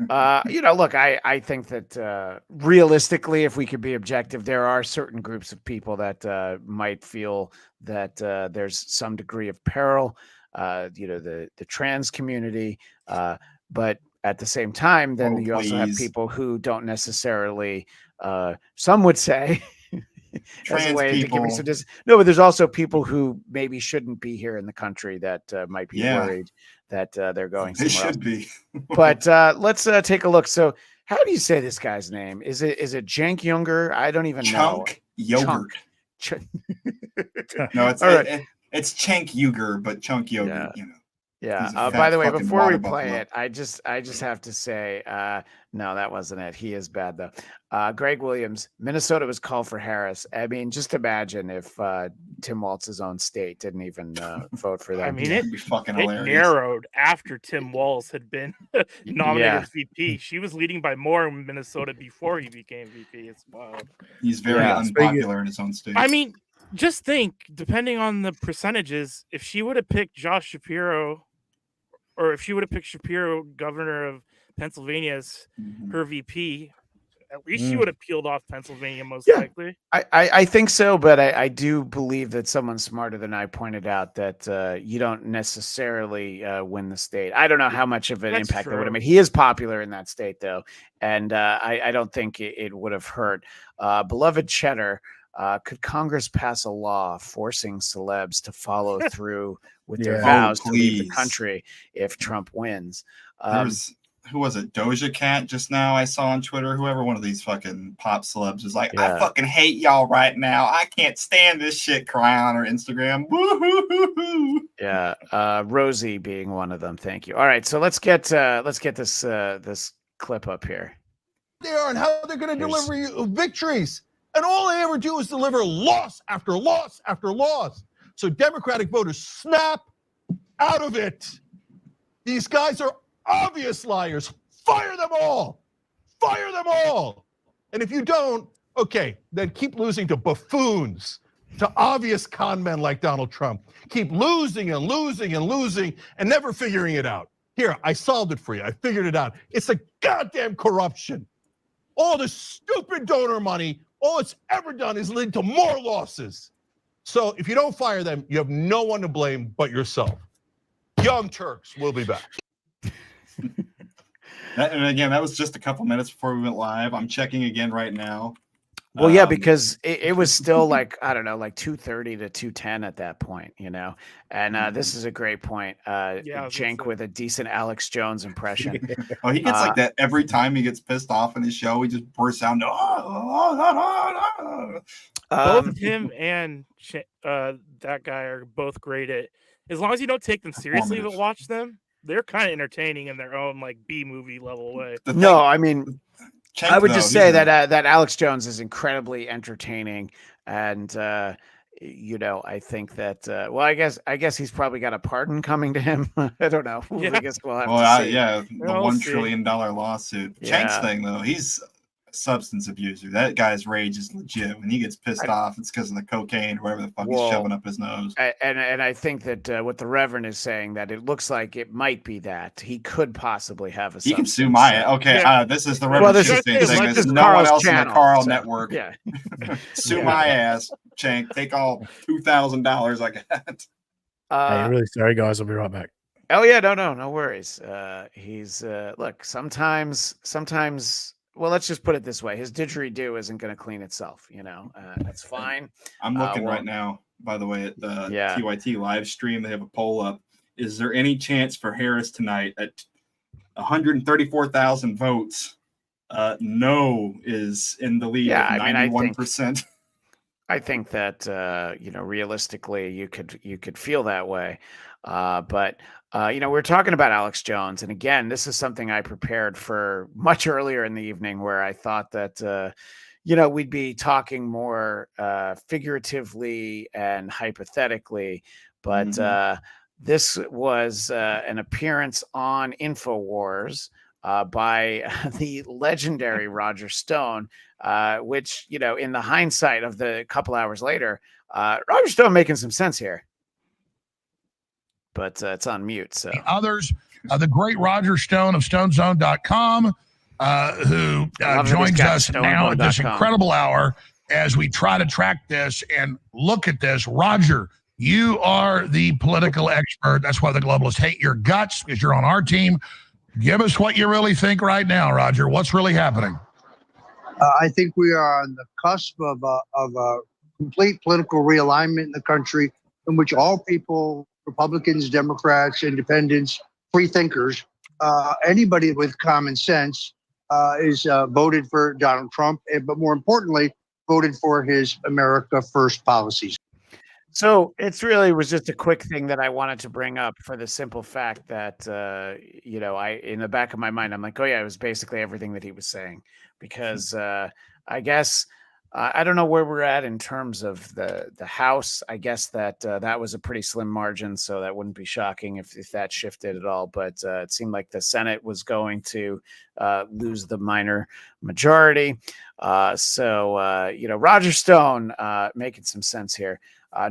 look, I think that realistically, if we could be objective, there are certain groups of people that might feel that there's some degree of peril. The trans community. But at the same time, then you also have people who don't necessarily, some would say, as a way to give me some no, but there's also people who maybe shouldn't be here in the country that might be worried that they're going somewhere else. Should be. But let's take a look. So how do you say this guy's name? Is it Cenk Younger? I don't even know. Yogurt. No, it's Cenk Uygur, but Chunk Yogurt, Yeah. By the way, before we play it, I just have to say, no, that wasn't it. He is bad though. Greg Williams, Minnesota was called for Harris. I mean, just imagine if Tim Walz's own state didn't even vote for that. I mean, It'd be fucking hilarious. Narrowed after Tim Walz had been nominated as VP. She was leading by more in Minnesota before he became VP. It's wild. He's very unpopular in his own state. I mean, just think, depending on the percentages, if she would have picked Josh Shapiro, or if she would have picked Shapiro, governor of Pennsylvania, as her VP, at least she would have peeled off Pennsylvania most likely. I think so, but I do believe that someone smarter than I pointed out that you don't necessarily win the state. I don't know how much of an impact that would have made. He is popular in that state, though, and I don't think it would have hurt. Beloved Cheddar, could Congress pass a law forcing celebs to follow through with their vows to leave the country if Trump wins? who was it? Doja Cat just now I saw on Twitter. Whoever one of these fucking pop celebs was like, Yeah. I fucking hate y'all right now. I can't stand this shit. Crying on her Instagram. Woo-hoo-hoo-hoo. Yeah, Rosie being one of them. Thank you. All right, so let's get this this clip up here. They are and how they're going to deliver you victories. And all they ever do is deliver loss after loss after loss. So Democratic voters, snap out of it. These guys are obvious liars. Fire them all. Fire them all. And if you don't, okay, then keep losing to buffoons, to obvious con men like Donald Trump. Keep losing and losing and losing and never figuring it out. Here, I solved it for you. I figured it out. It's a goddamn corruption. All the stupid donor money, all it's ever done is lead to more losses. So if you don't fire them, you have no one to blame but yourself. Young Turks will be back. And again, that was just a couple minutes before we went live. I'm checking again right now. Well, yeah, because it was still like, I don't know, like 2:30 to 2:10 at that point, you know. And this is a great point. Cenk with a decent Alex Jones impression. Oh, he gets like that every time he gets pissed off in his show. He just bursts out into both him and that guy are both great at, as long as you don't take them seriously but watch them, they're kind of entertaining in their own like B movie level way. No, I mean, I would just say that that Alex Jones is incredibly entertaining, and you know, I think that well, I guess he's probably got a pardon coming to him. I don't know. I guess we'll have to see. Yeah, the $1 trillion lawsuit. Cenk's thing though, he's a substance abuser. That guy's rage is legit. When he gets pissed off, it's because of the cocaine or whatever the fuck he's shoving up his nose. And I think that what the Reverend is saying, that it looks like it might be that he could possibly have a. He can sue my. Okay, this is the Reverend Shitstain thing. There's no Carl's one else channel, in the Carl so, network. Yeah. Sue my ass, Cenk. Take all $2,000 I got. Hey, really sorry, guys. I'll be right back. Oh yeah, no worries. He's look. Sometimes. Well, let's just put it this way: his didgeridoo isn't going to clean itself. You know, that's fine. I'm looking right now, by the way, at the TYT live stream. They have a poll up. Is there any chance for Harris tonight at 134,000 votes? No is in the lead at 91%. I think that you know, realistically, you could feel that way, but you know, we're talking about Alex Jones, and again, this is something I prepared for much earlier in the evening, where I thought that you know, we'd be talking more figuratively and hypothetically, but this was an appearance on InfoWars by the legendary Roger Stone, which, you know, in the hindsight of the couple hours later, Roger Stone making some sense here. But it's on mute. So others, the great Roger Stone of StoneZone.com, who joins us now at this incredible hour as we try to track this and look at this. Roger, you are the political expert. That's why the globalists hate your guts, because you're on our team. Give us what you really think right now, Roger. What's really happening? I think we are on the cusp of a complete political realignment in the country, in which all people, Republicans, Democrats, independents, free thinkers, anybody with common sense is voted for Donald Trump, but more importantly, voted for his America First policies. So it's really was just a quick thing that I wanted to bring up for the simple fact that, you know, in the back of my mind, I'm like, oh yeah, it was basically everything that he was saying, because I guess I don't know where we're at in terms of the House. I guess that that was a pretty slim margin, so that wouldn't be shocking if that shifted at all. But it seemed like the Senate was going to lose the minor majority. So, you know, Roger Stone making some sense here.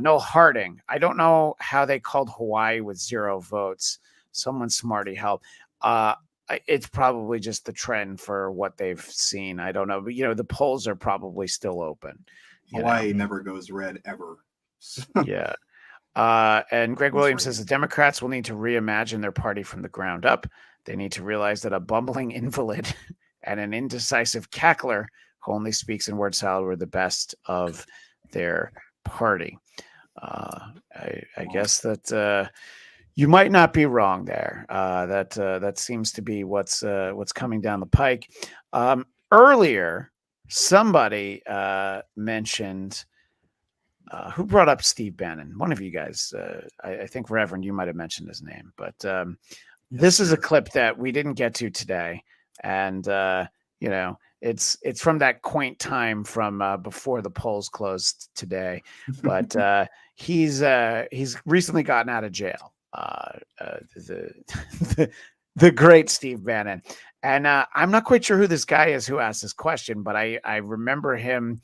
Noel Harding, I don't know how they called Hawaii with 0 votes. Someone smarty help. It's probably just the trend for what they've seen. I don't know. But, you know, the polls are probably still open. Hawaii never goes red ever. Yeah. And Greg Williams says the Democrats will need to reimagine their party from the ground up. They need to realize that a bumbling invalid and an indecisive cackler who only speaks in word salad were the best of their party. I guess that, You might not be wrong there. That seems to be what's coming down the pike. Earlier, somebody mentioned who brought up Steve Bannon. One of you guys, I think Reverend, you might have mentioned his name, but this is a clip that we didn't get to today, and it's from that quaint time from before the polls closed today. But he's recently gotten out of jail. The great Steve Bannon. And I'm not quite sure who this guy is who asked this question, but I remember him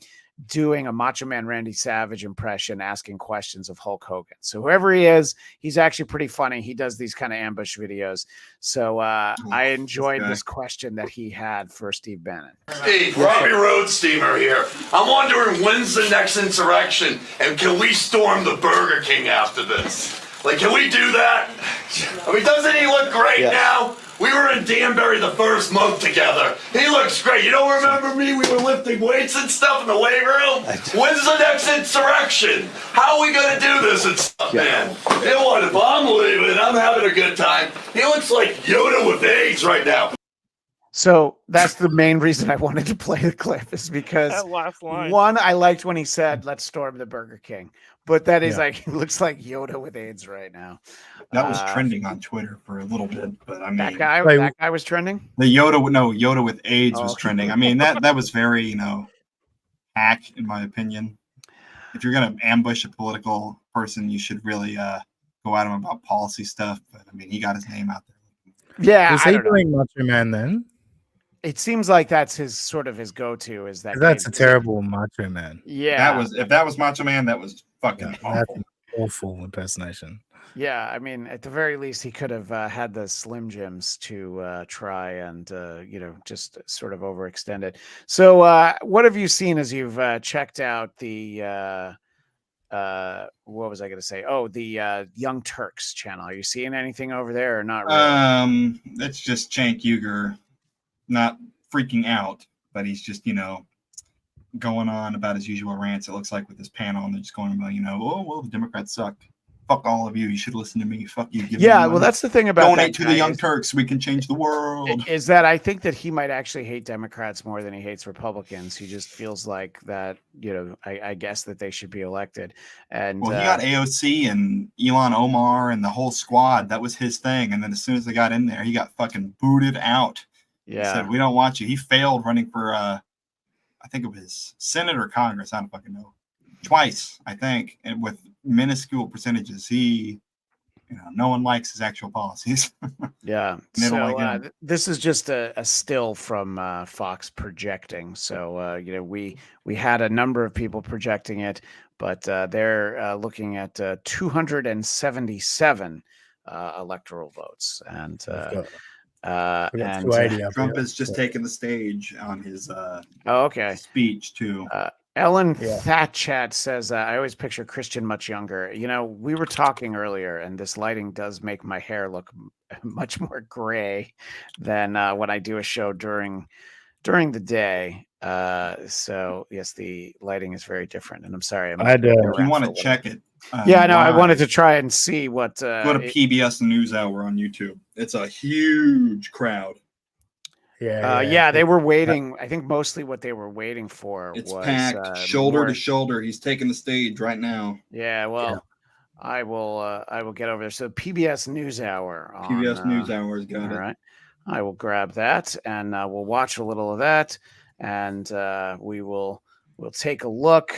doing a Macho Man Randy Savage impression, asking questions of Hulk Hogan. So whoever he is, he's actually pretty funny. He does these kind of ambush videos. So I enjoyed this question that he had for Steve Bannon. Steve, Robbie Road Steamer here. I'm wondering, when's the next insurrection, and can we storm the Burger King after this? Like, can we do that? I mean, doesn't he look great now? We were in Danbury the first month together. He looks great. You don't remember me? We were lifting weights and stuff in the weight room. When's the next insurrection? How are we going to do this and stuff, man? You know what? If I'm leaving, I'm having a good time. He looks like Yoda with AIDS right now. So that's the main reason I wanted to play the clip, is because That last line. one, I liked when he said, "Let's storm the Burger King," but that is like, he looks like Yoda with AIDS right now. That was trending on Twitter for a little bit, but I mean, that guy was trending. The Yoda with AIDS was trending. I mean, that was very, hack in my opinion. If you're gonna ambush a political person, you should really go at him about policy stuff. But I mean, he got his name out there. Yeah, was he doing Macho Man then? It seems like that's his go-to. Is that that's a terrible Macho Man? Yeah, if that was Macho Man, that was fucking awful. That's an awful impersonation. Yeah, I mean, at the very least, he could have had the Slim Jims to try and just sort of overextend it. So, what have you seen as you've checked out the what was I going to say? Oh, the Young Turks channel. Are you seeing anything over there or not really? That's just Cenk Uygur not freaking out, but he's just going on about his usual rants. It looks like with this panel, and they're just going about oh well, the Democrats suck. Fuck all of you. You should listen to me. Fuck you. Yeah, well, that's the thing about donate to the Young Turks. We can change the world. Is that I think that he might actually hate Democrats more than he hates Republicans. He just feels like that, I guess that they should be elected. And well, he got AOC and Elon Omar and the whole squad. That was his thing. And then as soon as they got in there, he got fucking booted out. Yeah, he said, we don't want you. He failed running for I think it was Senate or Congress. I don't fucking know. Twice, I think, and with minuscule percentages. He, no one likes his actual policies. Yeah. So this is just a still from Fox projecting. So we had a number of people projecting it, but they're looking at 277 electoral votes, and Trump has just taken the stage on his speech too. Ellen Thatchat says, I always picture Christian much younger. We were talking earlier, and this lighting does make my hair look much more gray than when I do a show during the day. So yes, the lighting is very different, and I'm sorry. If you want to check it. I wanted to try and see what. Go to PBS NewsHour on YouTube. It's a huge crowd. They were waiting. I think mostly what they were waiting for was packed, shoulder to shoulder. He's taking the stage right now. Yeah, well, I will get over there. So PBS NewsHour. PBS NewsHour has got it. All right, I will grab that, and we'll watch a little of that, and we'll take a look.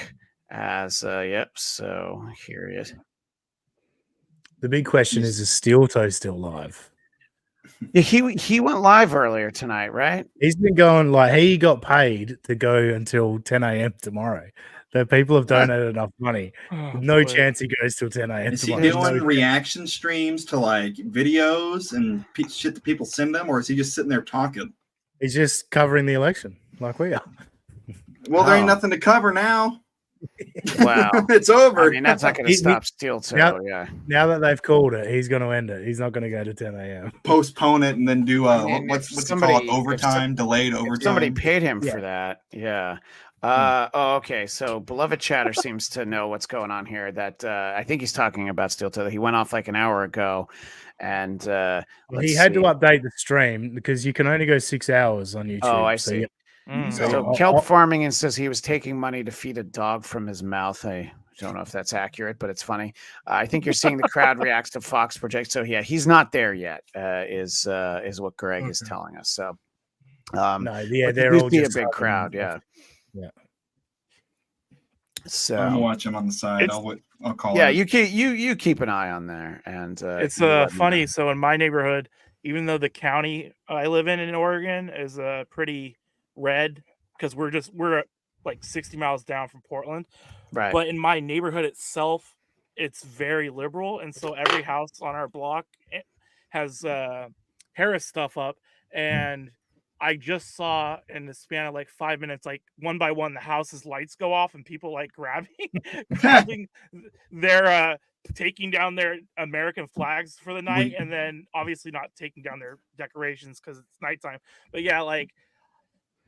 So here it is. The big question is Steel Toe still live? Yeah, he went live earlier tonight, right? He's been going he got paid to go until 10 a.m. tomorrow. The people have donated enough money. No chance he goes till 10 a.m. Is he doing reaction streams to videos and shit that people send him, or is he just sitting there talking? He's just covering the election like we are. Well, there ain't nothing to cover now. Wow, it's over. I mean, that's not going to stop Steel Toe. Now that they've called it, he's going to end it. He's not going to go to 10 a.m. Postpone it and then do what's it called? Overtime, delayed overtime. Somebody paid him for that. Yeah. Okay. So beloved chatter seems to know what's going on here. That I think he's talking about Steel Tether. He went off like an hour ago, and he had to update the stream because you can only go 6 hours on YouTube. Oh, I so see. yeah. So kelp farming, and says he was taking money to feed a dog from his mouth. I don't know if that's accurate, but it's funny. I think you're seeing the crowd reacts to Fox project. So yeah, he's not there yet. Is what Greg is telling us. So no, yeah, but they're you all see a just big crowd. Yeah. Yeah. So I'm gonna watch him on the side. I'll call. Yeah, him. you keep an eye on there, and It's you let me funny. know. So in my neighborhood, even though the county I live in Oregon is pretty red because we're like 60 miles down from Portland, Right. but in my neighborhood itself, it's very liberal, and so every house on our block has Harris stuff up, and I just saw in the span of like 5 minutes, like one by one, the house's lights go off and people like grabbing their taking down their American flags for the night, and then obviously not taking down their decorations because it's nighttime. But yeah, like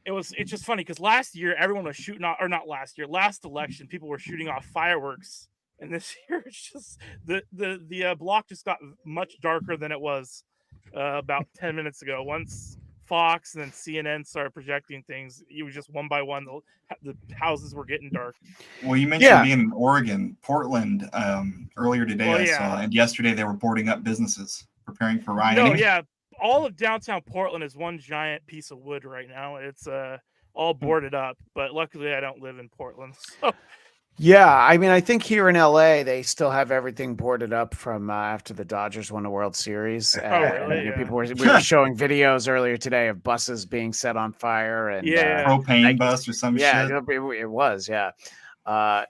it's just funny because last year everyone was shooting off, or not last year, last election people were shooting off fireworks, and this year it's just the block just got much darker than it was about 10 minutes ago. Once Fox and then CNN started projecting things, it was just one by one the houses were getting dark. Well, you mentioned being in Oregon, Portland earlier today. Well, I yeah. saw, and yesterday they were boarding up businesses, preparing for rioting. No, yeah, all of downtown Portland is one giant piece of wood right now. It's all boarded up, but luckily I don't live in Portland. So. Yeah, I mean, I think here in LA they still have everything boarded up from after the Dodgers won the World Series. Really? Yeah. We were showing videos earlier today of buses being set on fire and propane bus or some shit. It was, yeah.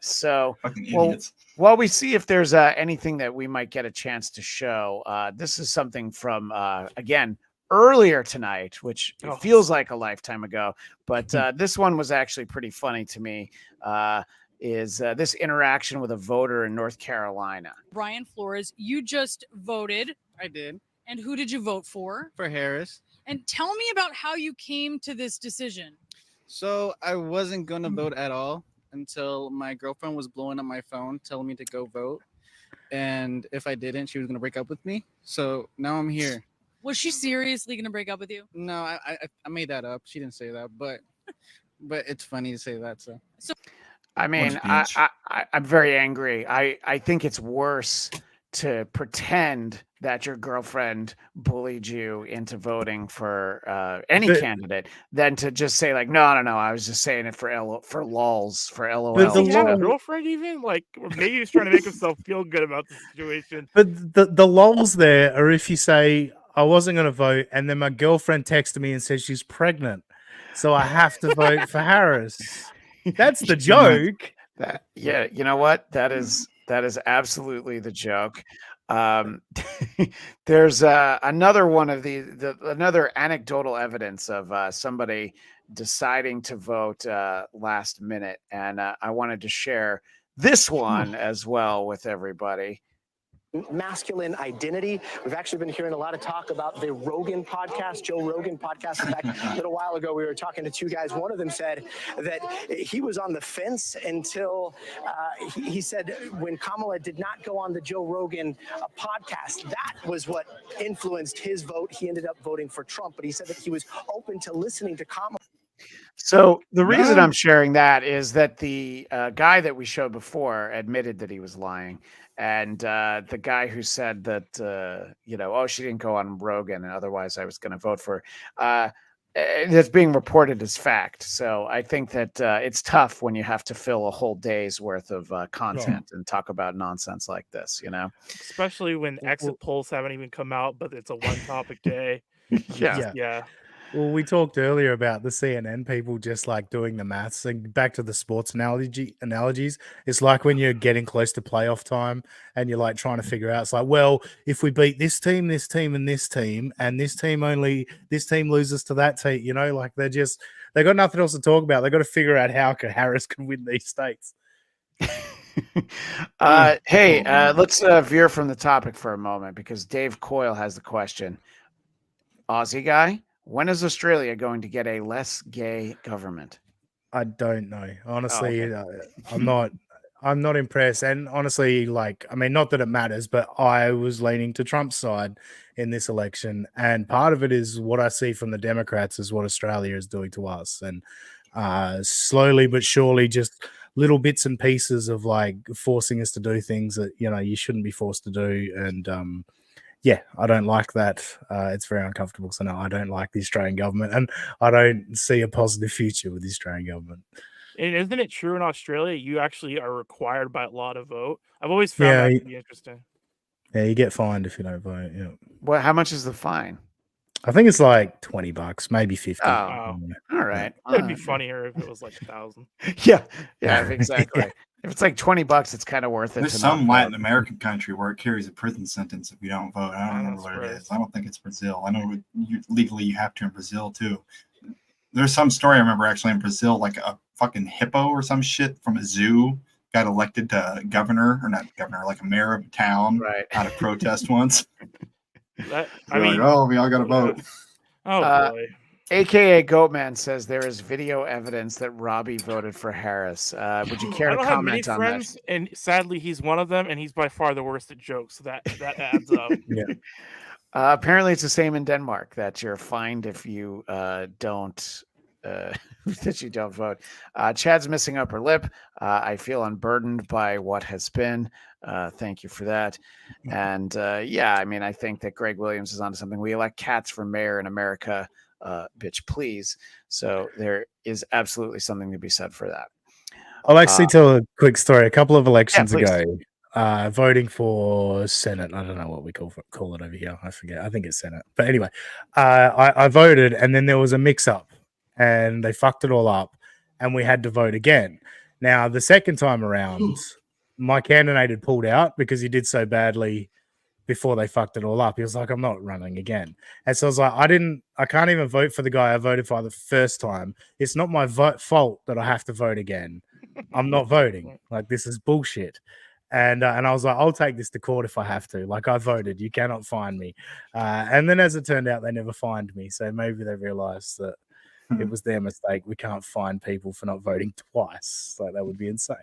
So fucking idiots. While we see if there's anything that we might get a chance to show, this is something from again earlier tonight, which feels like a lifetime ago, but this one was actually pretty funny to me. Is this interaction with a voter in North Carolina. Brian Flores, you just voted. I did. And who did you vote for? For Harris. And tell me about how you came to this decision. So I wasn't going to vote at all until my girlfriend was blowing up my phone telling me to go vote. And if I didn't, she was going to break up with me. So now I'm here. Was she seriously going to break up with you? No, I made that up. She didn't say that, but it's funny to say that. So I mean, I'm very angry. I think it's worse to pretend that your girlfriend bullied you into voting for any candidate than to just say like, no, I was just saying it for lulz, for LOL. Does he have a girlfriend even? Like, or maybe he's trying to make himself feel good about the situation. But the lulz there are if you say, I wasn't going to vote, and then my girlfriend texted me and said she's pregnant, so I have to vote for Harris. That's the joke. Yeah, you know what? That is absolutely the joke. There's another one of another anecdotal evidence of somebody deciding to vote last minute, and I wanted to share this one as well with everybody. Masculine identity. We've actually been hearing a lot of talk about the Rogan podcast, Joe Rogan podcast. In fact, a little while ago, we were talking to two guys. One of them said that he was on the fence until he said when Kamala did not go on the Joe Rogan podcast, that was what influenced his vote. He ended up voting for Trump, but he said that he was open to listening to Kamala. So the reason I'm sharing that is that the guy that we showed before admitted that he was lying. And the guy who said that, she didn't go on Rogan and otherwise I was going to vote for her, it's being reported as fact. So I think that it's tough when you have to fill a whole day's worth of content and talk about nonsense like this, Especially when exit polls haven't even come out, but it's a one topic day. Yeah. Well, we talked earlier about the CNN people just like doing the maths. And back to the sports analogies, it's like when you're getting close to playoff time and you're like trying to figure out. It's like, well, if we beat this team, and this team, and this team loses to that team, like they got nothing else to talk about. They got to figure out how Harris can win these states. Let's veer from the topic for a moment because Dave Coyle has the question. Aussie guy. When is Australia going to get a less gay government? I don't know. Oh, Honestly, okay. I'm not impressed. And honestly, like, I mean, not that it matters, but I was leaning to Trump's side in this election. And part of it is what I see from the Democrats is what Australia is doing to us. And slowly but surely, just little bits and pieces of like forcing us to do things that, you know, you shouldn't be forced to do. And yeah, I don't like that. It's very uncomfortable. So no, I don't like the Australian government, and I don't see a positive future with the Australian government. And isn't it true in Australia you actually are required by law to vote? I've always found that to be interesting. Yeah, you get fined if you don't vote. Yeah. Well, how much is the fine? I think it's like $20, maybe 50. Oh, Oh. all right. It'd be funnier if it was like 1,000. Yeah, exactly. If it's like $20, it's kind of worth it. There's to some not Latin vote. American country where it carries a prison sentence if you don't vote. I don't remember what it is. I don't think it's Brazil. I know legally you have to in Brazil too. There's some story I remember actually in Brazil, like a fucking hippo or some shit from a zoo got elected to governor, or not governor, like a mayor of a town out of protest once. I mean, like, oh, we all got to vote. Oh boy. AKA Goatman says there is video evidence that Robbie voted for Harris. Would you care I to don't have many comment on friends, that? and sadly, he's one of them, and he's by far the worst at jokes. So that adds up. Yeah. Apparently, it's the same in Denmark that you're fined if you don't that you don't vote. Chad's missing upper lip. I feel unburdened by what has been. Thank you for that. And yeah, I mean, I think that Greg Williams is onto something. We elect cats for mayor in America. Bitch, please. So there is absolutely something to be said for that. I'll actually tell a quick story. A couple of elections please. ago, voting for Senate. I don't know what we call it over here. I forget. I think it's Senate. But anyway, I voted, and then there was a mix-up, and they fucked it all up, and we had to vote again. Now, the second time around, my candidate had pulled out because he did so badly before they fucked it all up. He was like, I'm not running again. And so I was like, I can't even vote for the guy I voted for the first time. It's not my fault that I have to vote again. I'm not voting. Like, this is bullshit. And I was like, I'll take this to court if I have to. Like, I voted. You cannot fine me. And then as it turned out, they never fined me. So maybe they realized that it was their mistake. We can't fine people for not voting twice. Like, that would be insane.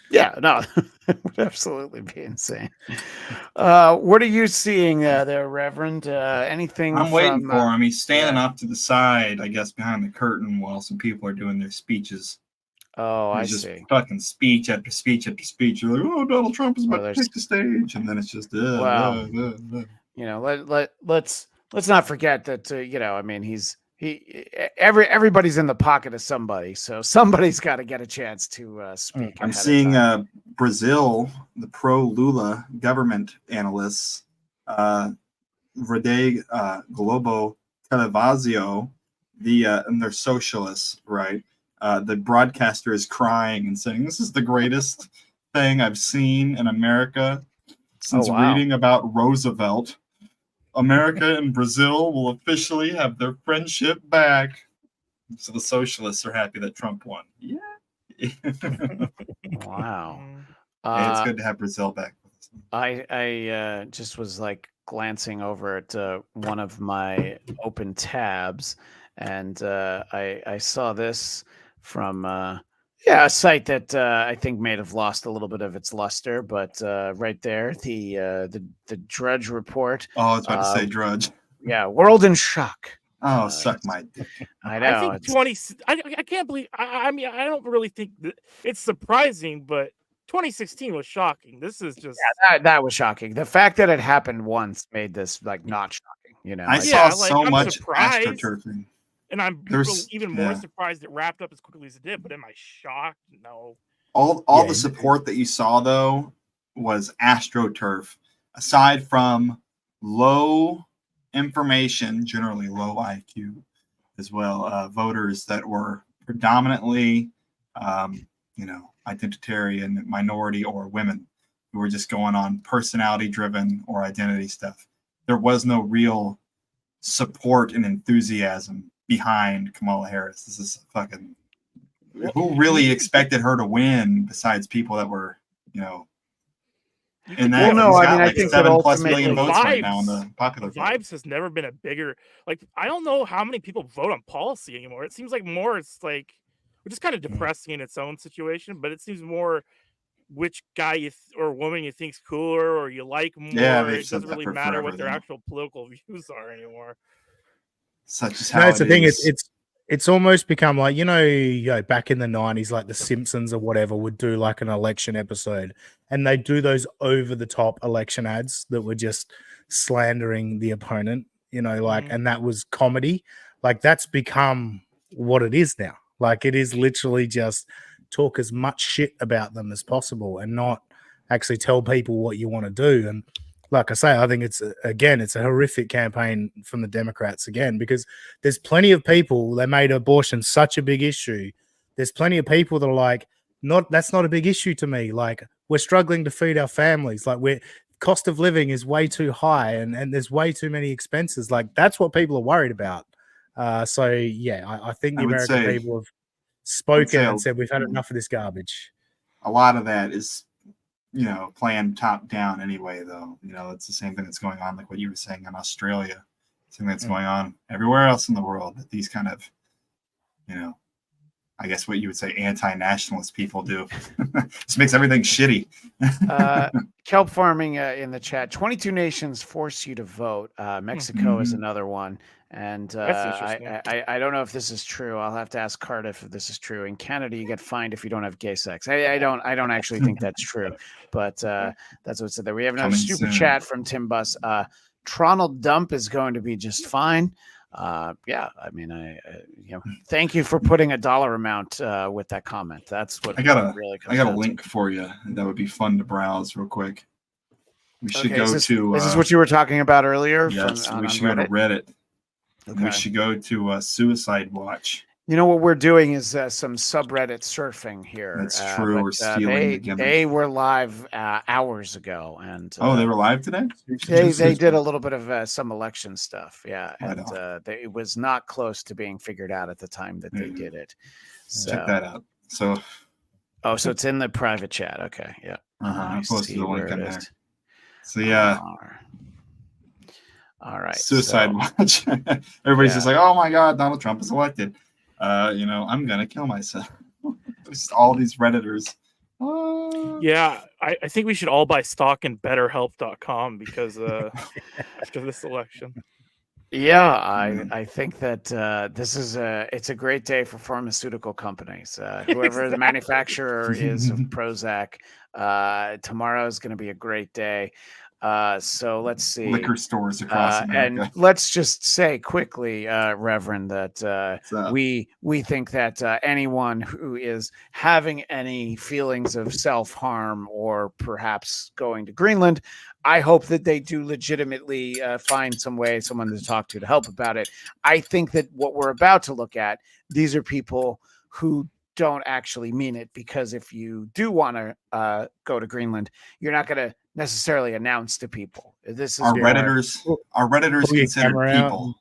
Yeah, no, it would absolutely be insane. What are you seeing there, Reverend? Anything? I'm waiting for him. He's standing off to the side, I guess, behind the curtain while some people are doing their speeches. Oh, I just see. Fucking speech after speech after speech. You're like, oh, Donald Trump is about to take the stage, and then it's just, wow. You know, let's not forget that. You know, I mean, everybody's in the pocket of somebody, so somebody's got to get a chance to speak. I'm seeing Brazil, the pro Lula government analysts, Rede Globo Televisão, and they're socialists, right? The broadcaster is crying and saying, "This is the greatest thing I've seen in America since reading about Roosevelt. America and Brazil will officially have their friendship back." So the socialists are happy that Trump won. Yeah. Wow. Hey, it's good to have Brazil back. I just was like glancing over at one of my open tabs, and I saw this from a site that I think may have lost a little bit of its luster, but right there, the Drudge report. Oh, I was about to say Drudge. Yeah, world in shock. Oh, suck my dick. I know. I think I can't believe. I mean, I don't really think that it's surprising, but 2016 was shocking. This is just that was shocking. The fact that it happened once made this like not shocking. You know, I saw so much astroturfing. And I'm even more surprised it wrapped up as quickly as it did. But am I shocked? No. All the support that you saw though was astroturf. Aside from low information, generally low IQ as well, voters that were predominantly, identitarian, minority, or women who were just going on personality-driven or identity stuff. There was no real support and enthusiasm behind Kamala Harris. This is fucking. Who really expected her to win besides people that were, in that? Well, no, I mean, I think that 7+ million votes right now in the popular vote. Vibes has never been a bigger. Like, I don't know how many people vote on policy anymore. It seems like more. It's like which is kind of depressing in its own situation. But it seems more which guy or woman you think's cooler or you like more. Yeah, it doesn't really matter what their actual political views are anymore. Such as how That's the thing. is. It's almost become like, back in the 90s, like the Simpsons or whatever would do like an election episode, and they do those over the top election ads that were just slandering the opponent, and that was comedy. Like that's become what it is now. Like it is literally just talk as much shit about them as possible and not actually tell people what you want to do. And like I say, I think it's a horrific campaign from the Democrats again, because there's plenty of people that made abortion such a big issue. There's plenty of people that are like, that's not a big issue to me. Like we're struggling to feed our families. Like cost of living is way too high and there's way too many expenses. Like that's what people are worried about. I think the American people have spoken and said, we've had enough of this garbage. A lot of that is planned top down anyway, though. It's the same thing that's going on, like what you were saying in Australia, something that's going on everywhere else in the world, that these kind of, I guess what you would say anti-nationalist people do. Just makes everything shitty. Kelp farming in the chat. 22 nations force you to vote. Mexico is another one. And I don't know if this is true. I'll have to ask Cardiff if this is true. In Canada, you get fined if you don't have gay sex. I don't actually think that's true, but that's what's there. We have another super chat from Tim Buss. Tronald Dump is going to be just fine. Thank you for putting a dollar amount with that comment. That's what I got really I got a link for you that would be fun to browse real quick. We should go to. This is what you were talking about earlier. Yes, we should go to Reddit. Okay. We should go to Suicide Watch. You know what we're doing is some subreddit surfing here. That's true. We're stealing the gimmick. They were live hours ago, and they were live today. They did a little bit of some election stuff, and it was not close to being figured out at the time that they did it. So, check that out. So it's in the private chat. Okay, yeah. I posted the link in there. So yeah. All right. Suicide Watch. Everybody's just like, oh my God, Donald Trump is elected. I'm going to kill myself. Just all these Redditors. Yeah, I think we should all buy stock in betterhelp.com because after this election. Yeah, I think that this is it's a great day for pharmaceutical companies. Whoever the manufacturer is of Prozac, tomorrow is going to be a great day. So let's see. Liquor stores across America. And let's just say quickly, Reverend, that we think that anyone who is having any feelings of self-harm or perhaps going to Greenland, I hope that they do legitimately find someone to talk to help about it. I think that what we're about to look at, these are people who don't actually mean it, because if you do want to go to Greenland, you're not going to necessarily announce to people. This is our Redditors considered people.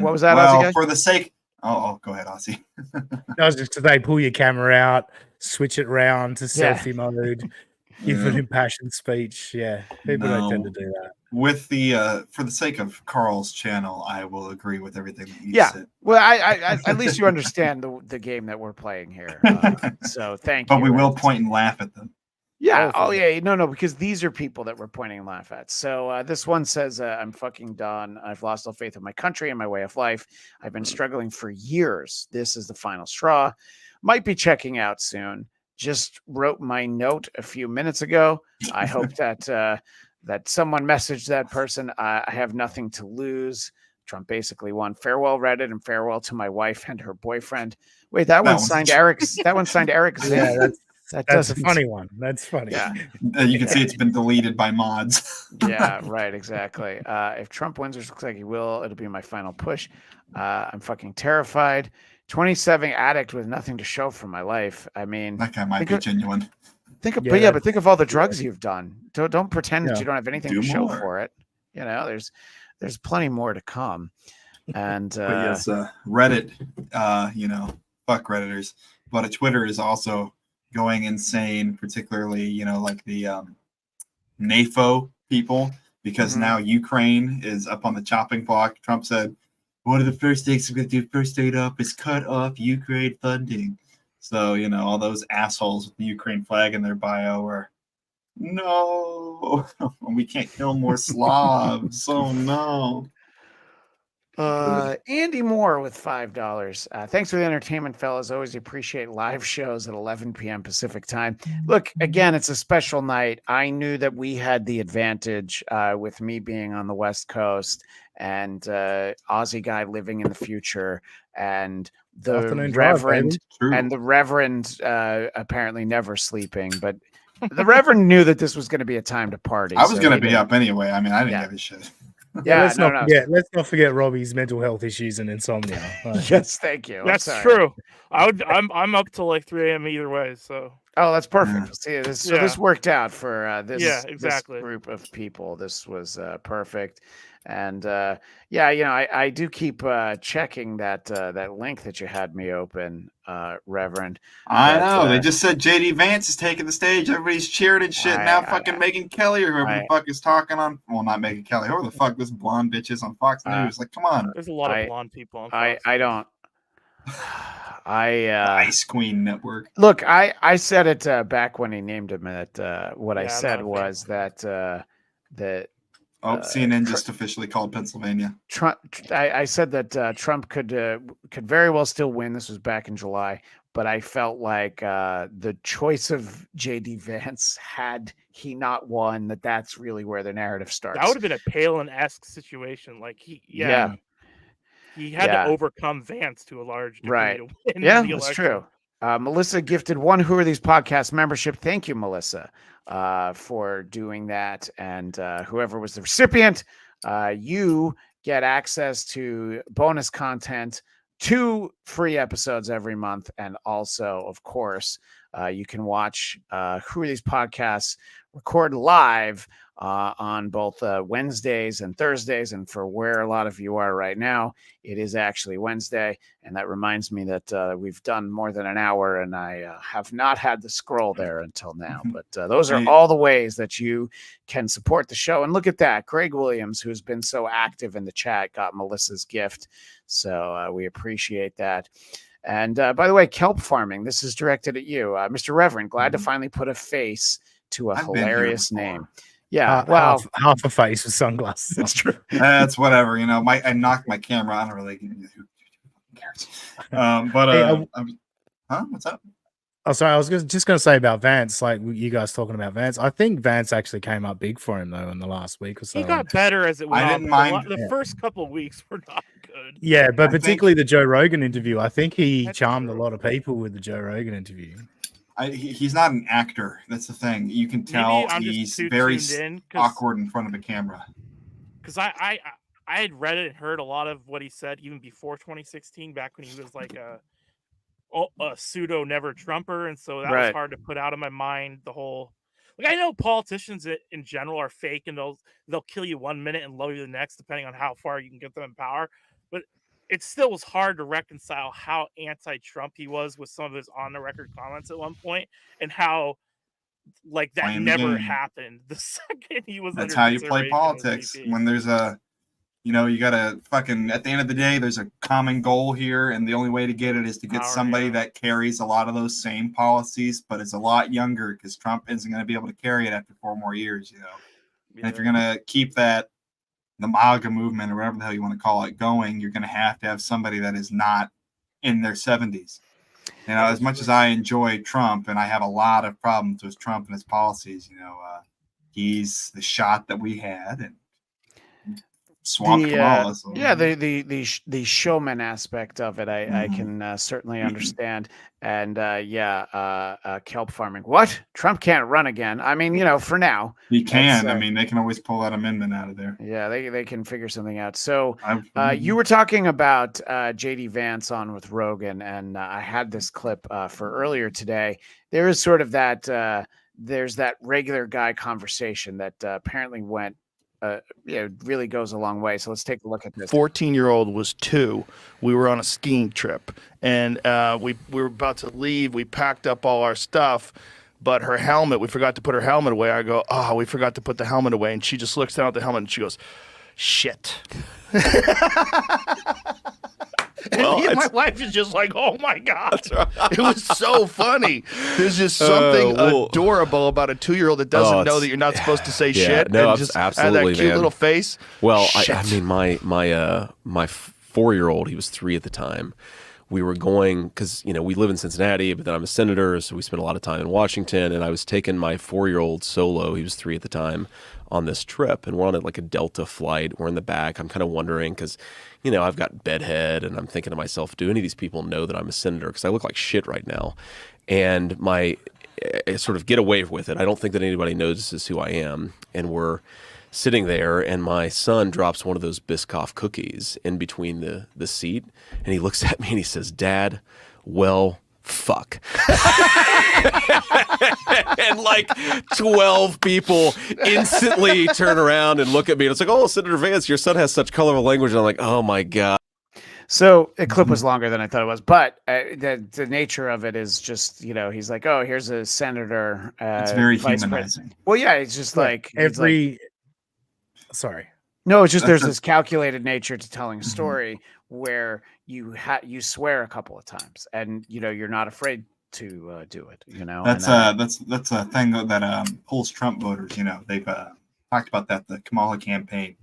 What was that? Well, Aussie for the sake. Oh, go ahead, Aussie. That was just because they pull your camera out, switch it round to selfie mode, give an impassioned speech. Yeah, people don't tend to do that. With the for the sake of Carl's channel, I will agree with everything that you said. Well, I at least you understand the game that we're playing here. So thank you. But we will point and laugh at them. Yeah. Oh, yeah. No, because these are people that we're pointing and laugh at. So this one says, I'm fucking done. I've lost all faith in my country and my way of life. I've been struggling for years. This is the final straw. Might be checking out soon. Just wrote my note a few minutes ago. I hope that that someone messaged that person. I have nothing to lose. Trump basically won. Farewell, Reddit, and farewell to my wife and her boyfriend. Wait, that one signed Eric. That one signed Eric. Yeah, that's a funny one. That's funny. Yeah. You can see it's been deleted by mods. Yeah, right. Exactly. If Trump wins, which looks like he will, it'll be my final push. I'm fucking terrified. 27 addict with nothing to show for my life. I mean, that guy might be genuine. But think of all the drugs you've done. Don't pretend that you don't have anything to show for it. There's plenty more to come. And but yes, Reddit, fuck Redditors. But Twitter is also going insane, particularly, like the NAFO people, because now Ukraine is up on the chopping block. Trump said, one of the first things I'm going to do first aid up is cut off Ukraine funding. So, you know, all those assholes with the Ukraine flag in their bio are, no, we can't kill more Slavs. Oh, no. Andy Moore with $5. Thanks for the entertainment, fellas. Always appreciate live shows at 11 p.m. Pacific time. Look, again, it's a special night. I knew that we had the advantage with me being on the West Coast and Aussie Guy living in the future, and the Reverend apparently never sleeping, but the Reverend knew that this was going to be a time to party. I was going to be up anyway. I mean, I didn't give a shit. Yeah, let's not forget Robbie's mental health issues and insomnia. Yes, thank you. That's true. I'm up till like 3 a.m. either way. So. Oh, that's perfect. See, this worked out for this exactly. this group of people. This was perfect. And I do keep checking that link that you had me open, Reverend. I know. They just said JD Vance is taking the stage. Everybody's cheering and shit. Now fucking Megyn Kelly or whoever the fuck is talking on. Well, not Megyn Kelly. Whoever the fuck this blonde bitch is on Fox News. Like, come on. There's a lot of blonde people on Fox. I don't. Ice Queen Network. Look, I said it back when he named him. What I said was that CNN just officially called Pennsylvania. Trump. I said that Trump could very well still win. This was back in July, but I felt like the choice of JD Vance, had he not won, that's really where the narrative starts. That would have been a Palin-esque situation. Like he had to overcome Vance to a large degree to win Yeah, the that's election. true. Melissa gifted one Who Are These Podcast membership. Thank you, Melissa, for doing that. And whoever was the recipient, you get access to bonus content, 2 free episodes every month. And also, of course, you can watch Who Are These Podcasts record live on both Wednesdays and Thursdays. And for where a lot of you are right now, it is actually Wednesday. And that reminds me that we've done more than an hour, and I have not had the scroll there until now. But those are all the ways that you can support the show. And look at that. Greg Williams, who's been so active in the chat, got Melissa's gift. So we appreciate that. And by the way, kelp farming, this is directed at you. Mr. Reverend, glad to finally put a face to a hilarious name. Yeah, well, half a face with sunglasses. That's true. That's whatever. You know, I knocked my camera. I don't really who cares. What's up? Oh, sorry. I was just going to say about Vance. Like you guys talking about Vance, I think Vance actually came up big for him though in the last week or so. He got better as it went on. I didn't mind the first couple of weeks were not good. Yeah, but particularly the Joe Rogan interview. I think he charmed a lot of people with the Joe Rogan interview. He's not an actor. That's the thing. You can tell he's very awkward in front of a camera. Because I had read it and heard a lot of what he said even before 2016, back when he was like a pseudo never Trumper, and so that was hard to put out of my mind. The whole, like, I know politicians in general are fake, and they'll kill you 1 minute and love you the next, depending on how far you can get them in power. But it still was hard to reconcile how anti-Trump he was with some of his on-the-record comments at one point, and how like that never happened the second he was. That's how you play politics. When there's you gotta fucking, at the end of the day, there's a common goal here, and the only way to get it is to get somebody that carries a lot of those same policies, but is a lot younger, because Trump isn't going to be able to carry it after 4 more years. And if you're gonna keep the MAGA movement, or whatever the hell you want to call it, going, you're going to have somebody that is not in their 70s. As much as I enjoy Trump, and I have a lot of problems with Trump and his policies, he's the shot that we had, and swamped Kamala. So. Yeah, the showman aspect of it, I can certainly understand. And kelp farming. What? Trump can't run again. I mean, for now. He can. I mean, they can always pull that amendment out of there. Yeah, they can figure something out. So you were talking about JD Vance on with Rogan, and I had this clip for earlier today. There is sort of that, there's that regular guy conversation that apparently went, really goes a long way. So let's take a look at this. 14-year-old was 2. We were on a skiing trip, and we were about to leave. We packed up all our stuff, but her helmet, we forgot to put her helmet away. I go, we forgot to put the helmet away. And she just looks down at the helmet and she goes, shit. Well, And my wife is just like, oh my God. It was so funny. There's just something adorable about a 2-year-old that doesn't know that you're not supposed to say shit. No, and just absolutely, have that cute man. little face. Well, I mean, my 4-year-old, he was 3 at the time. We were going, because, you know, we live in Cincinnati, but then I'm a senator, so we spent a lot of time in Washington, and I was taking my 4-year-old solo, he was 3 at the time, on this trip, and we're on like a Delta flight. We're in the back. I'm kind of wondering, because, you know, I've got bedhead, and I'm thinking to myself, do any of these people know that I'm a senator? Because I look like shit right now. And I sort of get away with it. I don't think that anybody notices who I am. And we're sitting there, and my son drops one of those Biscoff cookies in between the seat, and he looks at me and he says, "Dad, well, fuck." And like 12 people instantly turn around and look at me, and it's like, "Oh, Senator Vance, your son has such colorful language." And I'm like, "Oh my God." So the clip was longer than I thought it was, but the nature of it is just, you know, he's like, "Oh, here's a senator." It's very vice humanizing. president. Well, yeah, it's just like Sorry. No, it's just there's this calculated nature to telling a story where you swear a couple of times, and you know you're not afraid to do it. You know, That's a thing that pulls Trump voters. You know, they've talked about that. The Kamala campaign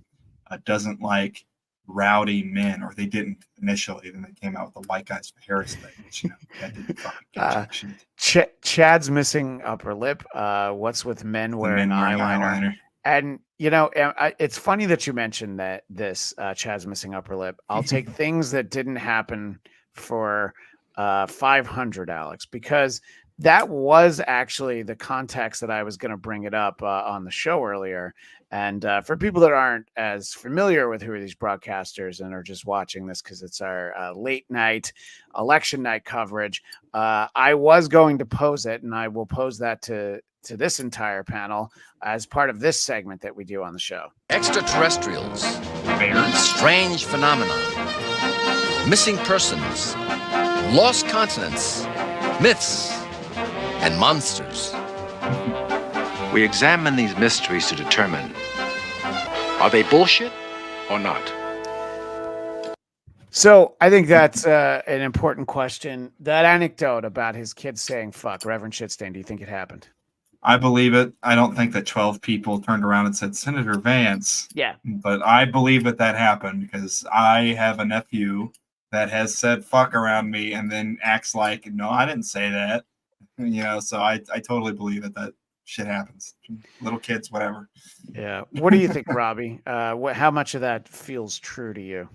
doesn't like rowdy men, or they didn't initially. Then they came out with the white guys for Harris thing, which, you know, that didn't fucking get Chad's missing upper lip. What's with men wearing eyeliner? And, you know, it's funny that you mentioned that Chad's missing upper lip. I'll take things that didn't happen for 500, Alex, because that was actually the context that I was going to bring it up on the show earlier. And for people that aren't as familiar with who are these broadcasters and are just watching this because it's our late night election night coverage, I was going to pose it, and I will pose that to this entire panel as part of this segment that we do on the show. Extraterrestrials, strange phenomena, missing persons, lost continents, myths, and monsters. We examine these mysteries to determine, are they bullshit or not? So I think that's an important question. That anecdote about his kids saying fuck, Reverend Shitstain, do you think it happened? I believe it. I don't think that 12 people turned around and said, "Senator Vance." Yeah. But I believe that happened because I have a nephew that has said fuck around me and then acts like, "No, I didn't say that." You know, so I totally believe that shit happens. Little kids, whatever. Yeah. What do you think, Robbie? How much of that feels true to you?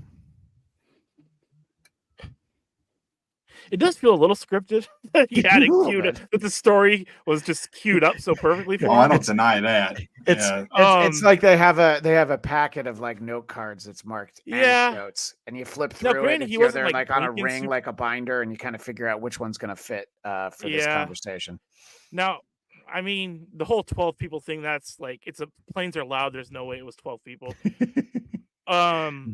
It does feel a little scripted. He had it queued up, that the story was just queued up so perfectly for him. I don't deny that. It's like they have a packet of like note cards that's marked anecdotes, and you flip through granted, it. he They're wasn't, like on a blinking ring, like a binder, and you kind of figure out which one's going to fit for this conversation. Now, I mean, the whole 12 people thing, that's like, planes are loud. There's no way it was 12 people. I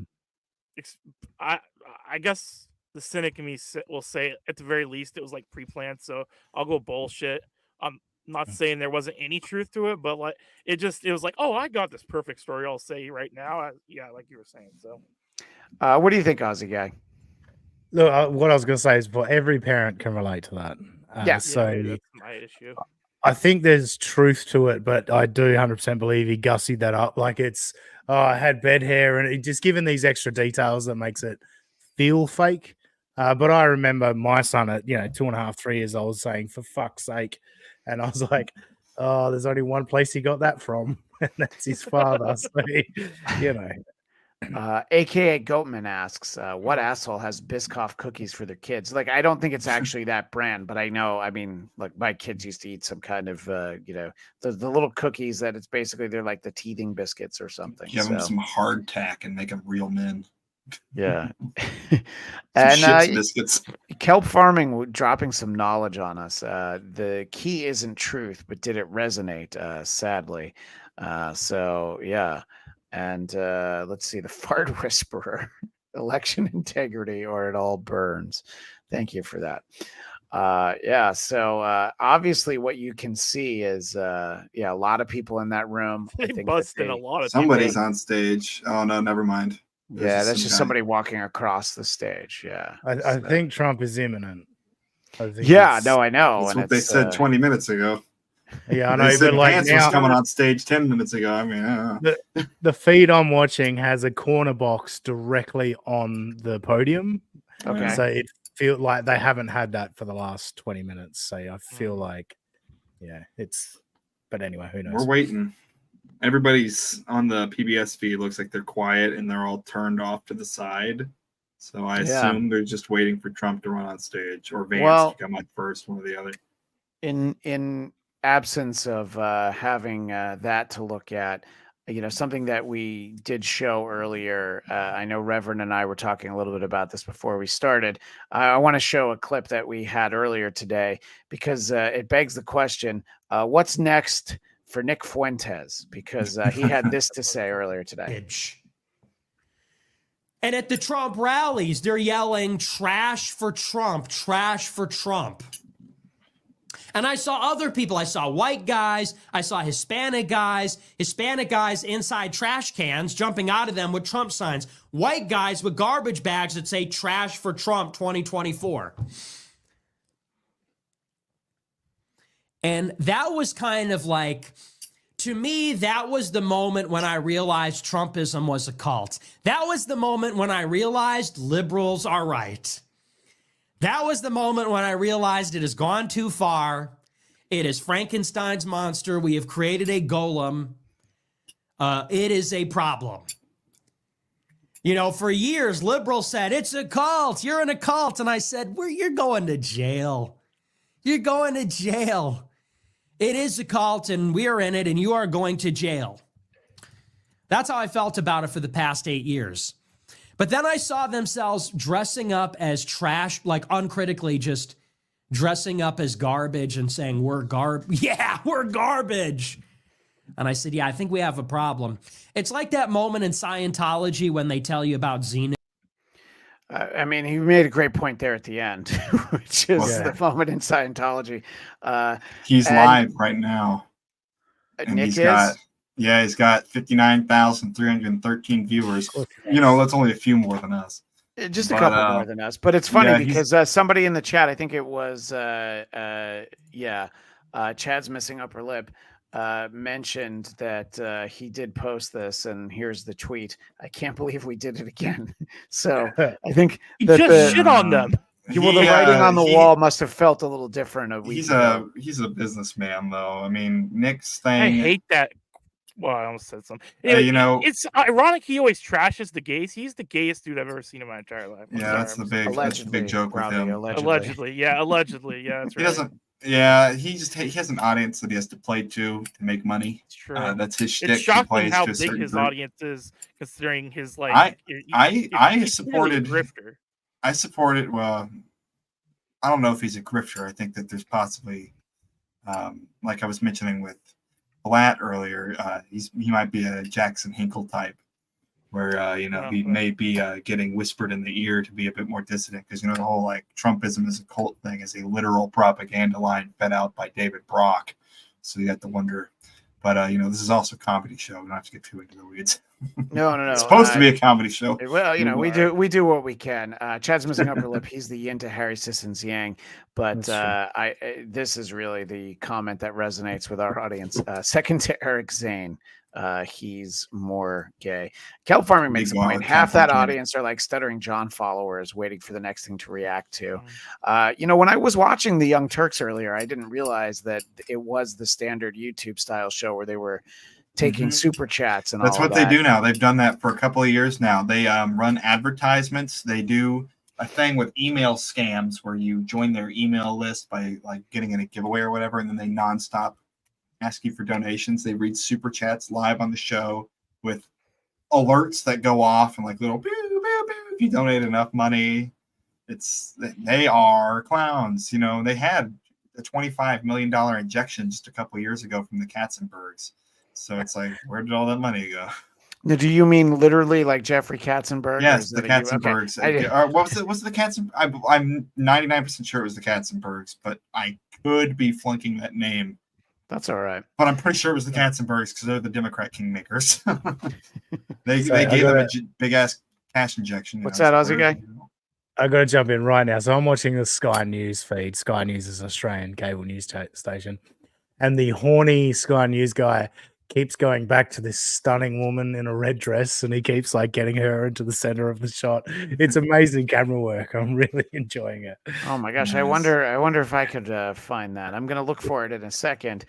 guess the cynic in me will say at the very least it was like pre-planned, so I'll go bullshit. I'm not saying there wasn't any truth to it, but like it was like, oh, I got this perfect story, I'll say right now. Like you were saying. So what do you think, Aussie Guy? Look, what I was going to say is, well, every parent can relate to that. So that's my issue. I think there's truth to it, but I do 100% believe he gussied that up. Like I had bed hair, and it just given these extra details that makes it feel fake. But I remember my son at 2.5, 3 years old saying, "For fuck's sake," and I was like, "Oh, there's only one place he got that from, and that's his father." So, AKA Goatman asks, "What asshole has Biscoff cookies for their kids?" Like, I don't think it's actually that brand, but I know. I mean, like my kids used to eat some kind of, the little cookies that they're like the teething biscuits or something. Give them some hardtack and make them real men. Yeah. And biscuits. Kelp farming dropping some knowledge on us. The key isn't truth, but did it resonate? Sadly. So yeah. And let's see, the fart whisperer, election integrity, or it all burns. Thank you for that. Yeah. So obviously, what you can see is, a lot of people in that room. I think busted a lot of somebody's on stage. Oh no, never mind. Yeah, that's just somebody walking across the stage. Yeah, I think Trump is imminent. I think yeah, no, I know. That's and what they said 20 minutes ago. Yeah, I They know, said but like Vance was now, coming on stage 10 minutes ago. I mean, I don't know. the feed I'm watching has a corner box directly on the podium. Okay. So it feels like they haven't had that for the last 20 minutes. So I feel like, but anyway, who knows? We're waiting. Everybody's on the PBS feed. Looks like they're quiet and they're all turned off to the side. So I assume they're just waiting for Trump to run on stage or Vance to come up first, one or the other. In absence of having that to look at, something that we did show earlier, I know Reverend and I were talking a little bit about this before we started. I want to show a clip that we had earlier today because it begs the question, what's next for Nick Fuentes? Because he had this to say earlier today. And at the Trump rallies, they're yelling, trash for Trump, trash for Trump. And I saw other people. I saw white guys. I saw Hispanic guys inside trash cans, jumping out of them with Trump signs. White guys with garbage bags that say trash for Trump 2024. And that was kind of like, to me, that was the moment when I realized Trumpism was a cult. That was the moment when I realized liberals are right. That was the moment when I realized it has gone too far. It is Frankenstein's monster. We have created a golem. It is a problem. For years, liberals said, it's a cult. You're in a cult. And I said, you're going to jail. You're going to jail. It is a cult, and we are in it, and you are going to jail. That's how I felt about it for the past 8 years. But then I saw themselves dressing up as trash, like uncritically just dressing up as garbage and saying, we're garbage. Yeah, we're garbage. And I said, I think we have a problem. It's like that moment in Scientology when they tell you about Xena. I mean, he made a great point there at the end, which is the moment in Scientology. He's live right now. And Nick he's got 59,313 viewers. That's only a few more than us. Just a couple more than us. But it's funny because somebody in the chat, I think it was, Chad's missing upper lip, mentioned that he did post this, and here's the tweet. I can't believe we did it again. So I think that just shit on them. The writing on the wall must have felt a little different a week ago. He's a businessman, though. I mean, Nick's thing. I hate that. Well, I almost said something. It's ironic he always trashes the gays. He's the gayest dude I've ever seen in my entire life. That's the big joke with him. Allegedly. Yeah, that's right. He doesn't. Yeah, he has an audience that he has to play to make money. It's true. That's his shtick. It's shocking how big his audience is, considering his I supported grifter. I supported. Well, I don't know if he's a grifter. I think that there's possibly, like I was mentioning with Bladt earlier, he might be a Jackson Hinkle type, where he may be getting whispered in the ear to be a bit more dissident, because the whole like Trumpism is a cult thing is a literal propaganda line fed out by David Brock. So you got to wonder, but this is also a comedy show. We don't have to get too into the weeds. No. It's supposed to be a comedy show. Well, we do what we can. Chad's missing upper lip. He's the yin to Harry Sissons Yang, but this is really the comment that resonates with our audience. Second to Eric Zane. He's more gay. Kelp Farming makes a point. Half that audience are like Stuttering John followers waiting for the next thing to react to. When I was watching the Young Turks earlier, I didn't realize that it was the standard YouTube style show where they were taking super chats and that's all what that. They do now. They've done that for a couple of years now. They run advertisements. They do a thing with email scams where you join their email list by like getting in a giveaway or whatever, and then they nonstop ask you for donations. They read super chats live on the show with alerts that go off and like little boo, boo, boo, if you donate enough money. They are clowns. They had a $25 million injection just a couple of years ago from the Katzenbergs. So it's like, where did all that money go? Now, do you mean literally like Jeffrey Katzenberg? Yes, the Katzenbergs. Okay. What was it the Katzenberg? I'm 99% sure it was the Katzenbergs, but I could be flunking that name. That's all right. But I'm pretty sure it was the Katzenbergs because they're the Democrat kingmakers. they gave them a big ass cash injection. What's that, Aussie guy? I got to jump in right now. So I'm watching the Sky News feed. Sky News is an Australian cable news station. And the horny Sky News guy keeps going back to this stunning woman in a red dress, and he keeps like getting her into the center of the shot. It's amazing camera work. I'm really enjoying it. Oh my gosh. Nice. I wonder if I could find that. I'm going to look for it in a second.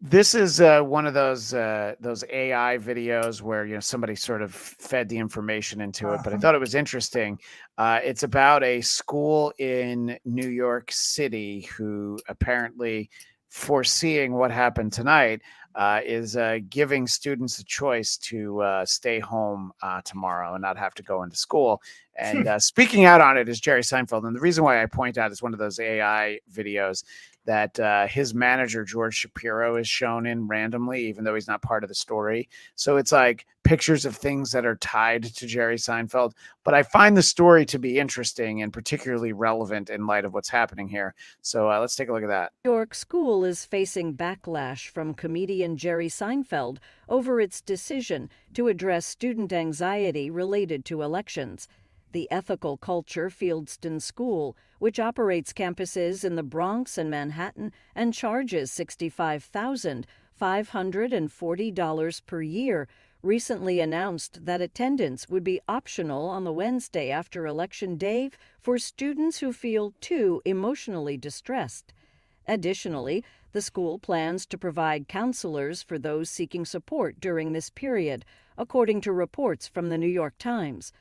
This is one of those AI videos where somebody sort of fed the information into it, but I thought it was interesting. It's about a school in New York City who apparently, foreseeing what happened tonight, is giving students a choice to stay home tomorrow and not have to go into school. And speaking out on it is Jerry Seinfeld. And the reason why I point out is one of those AI videos that his manager, George Shapiro, is shown in randomly, even though he's not part of the story. So it's like pictures of things that are tied to Jerry Seinfeld. But I find the story to be interesting and particularly relevant in light of what's happening here. So let's take a look at that. New York school is facing backlash from comedian Jerry Seinfeld over its decision to address student anxiety related to elections. The ethical culture Fieldston School, which operates campuses in the Bronx and Manhattan and charges $65,540 per year, recently announced that attendance would be optional on the Wednesday after Election Day for students who feel too emotionally distressed. Additionally, the school plans to provide counselors for those seeking support during this period, according to reports from the New York Times.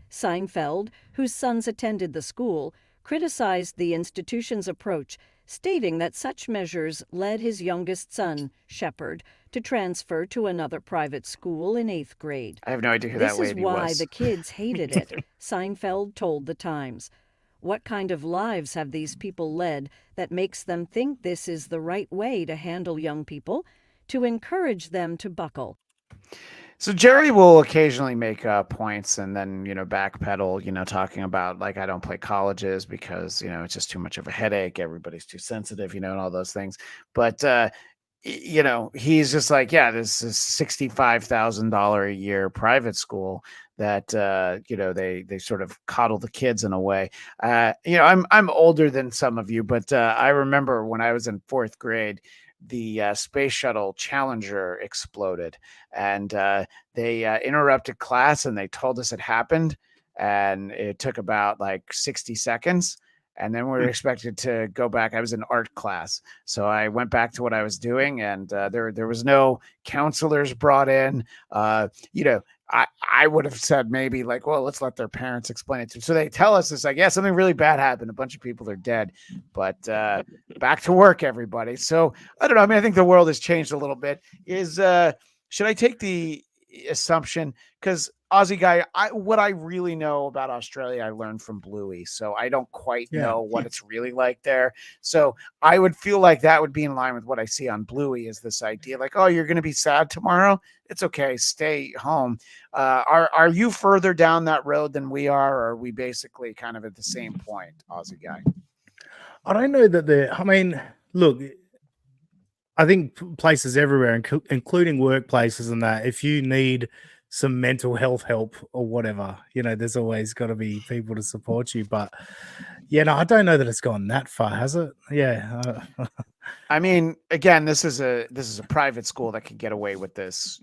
Seinfeld, whose sons attended the school, criticized the institution's approach, stating that such measures led his youngest son, Shepard, to transfer to another private school in 8th grade. I have no idea who that lady was. This is why the kids hated it, Seinfeld told the Times. What kind of lives have these people led that makes them think this is the right way to handle young people, to encourage them to buckle? So Jerry will occasionally make points and then, backpedal, talking about like, I don't play colleges because, it's just too much of a headache. Everybody's too sensitive, and all those things. But, he's just like, yeah, this is $65,000 a year private school that, they sort of coddle the kids in a way. I'm older than some of you, but I remember when I was in 4th grade, the space shuttle Challenger exploded, and they interrupted class and they told us it happened, and it took about like 60 seconds. And then we were expected to go back. I was in art class, so I went back to what I was doing, and there was no counselors brought in. I would have said maybe like, well, let's let their parents explain it to them. So they tell us it's like, yeah, something really bad happened. A bunch of people are dead, but back to work, everybody. So I don't know. I mean, I think the world has changed a little bit. Should I take the assumption? Because Aussie guy, what I really know about Australia, I learned from Bluey. So I don't quite know what it's really like there. So I would feel like that would be in line with what I see on Bluey, is this idea like, oh, you're going to be sad tomorrow. It's okay. Stay home. Are you further down that road than we are? Or are we basically kind of at the same point, Aussie guy? I don't know that look, I think places everywhere, including workplaces and that, if you need some mental health help or whatever, there's always got to be people to support you. But I don't know that it's gone that far, has it? Yeah. I mean, again, this is a private school that could get away with this,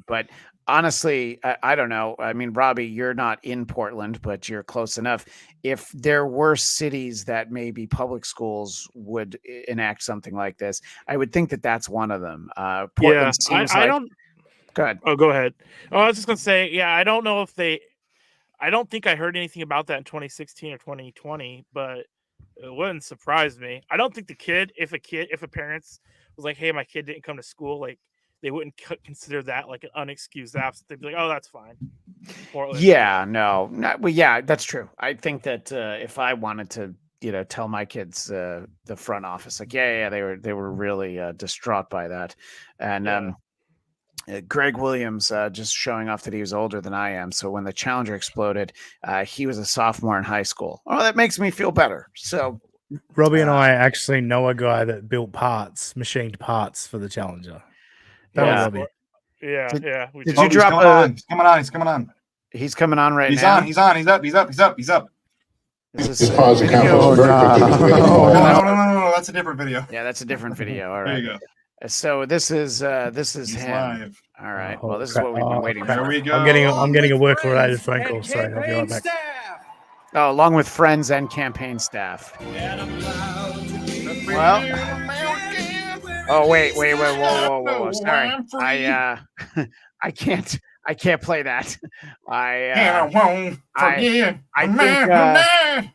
but honestly, I don't know. I mean, Robbie, you're not in Portland, but you're close enough. If there were cities that maybe public schools would enact something like this, I would think that that's one of them. Portland seems I don't. Go ahead. Oh, go ahead. Oh, I was just gonna say, I don't know if I don't think I heard anything about that in 2016 or 2020, but it wouldn't surprise me. I don't think if a parents was like, hey, my kid didn't come to school, like they wouldn't consider that like an unexcused absence. They'd be like, oh, that's fine. Portland. That's true. I think that if I wanted to, tell my kids, the front office, like, they were really distraught by that. And Greg Williams just showing off that he was older than I am. So when the Challenger exploded, he was a sophomore in high school. Oh, that makes me feel better. So Robbie and I actually know a guy that built machined parts for the Challenger. Robbie. Yeah, Did we you did. drop he's coming on. He's coming on. He's coming on. He's coming on right He's now. on. He's on. He's up. He's up. He's up. He's up. He's up. Is this Pause the video? convo very quickly. Oh, No. That's a different video. Yeah, that's a different video. All There right. you go. So this is He's him. live. All right. Oh, Well, this is what we've been waiting There for. we go. I'm getting a work-related phone call. Sorry, I'll be right back. Oh, along with friends and campaign staff. Well. Oh wait, whoa. Sorry. I can't play that. I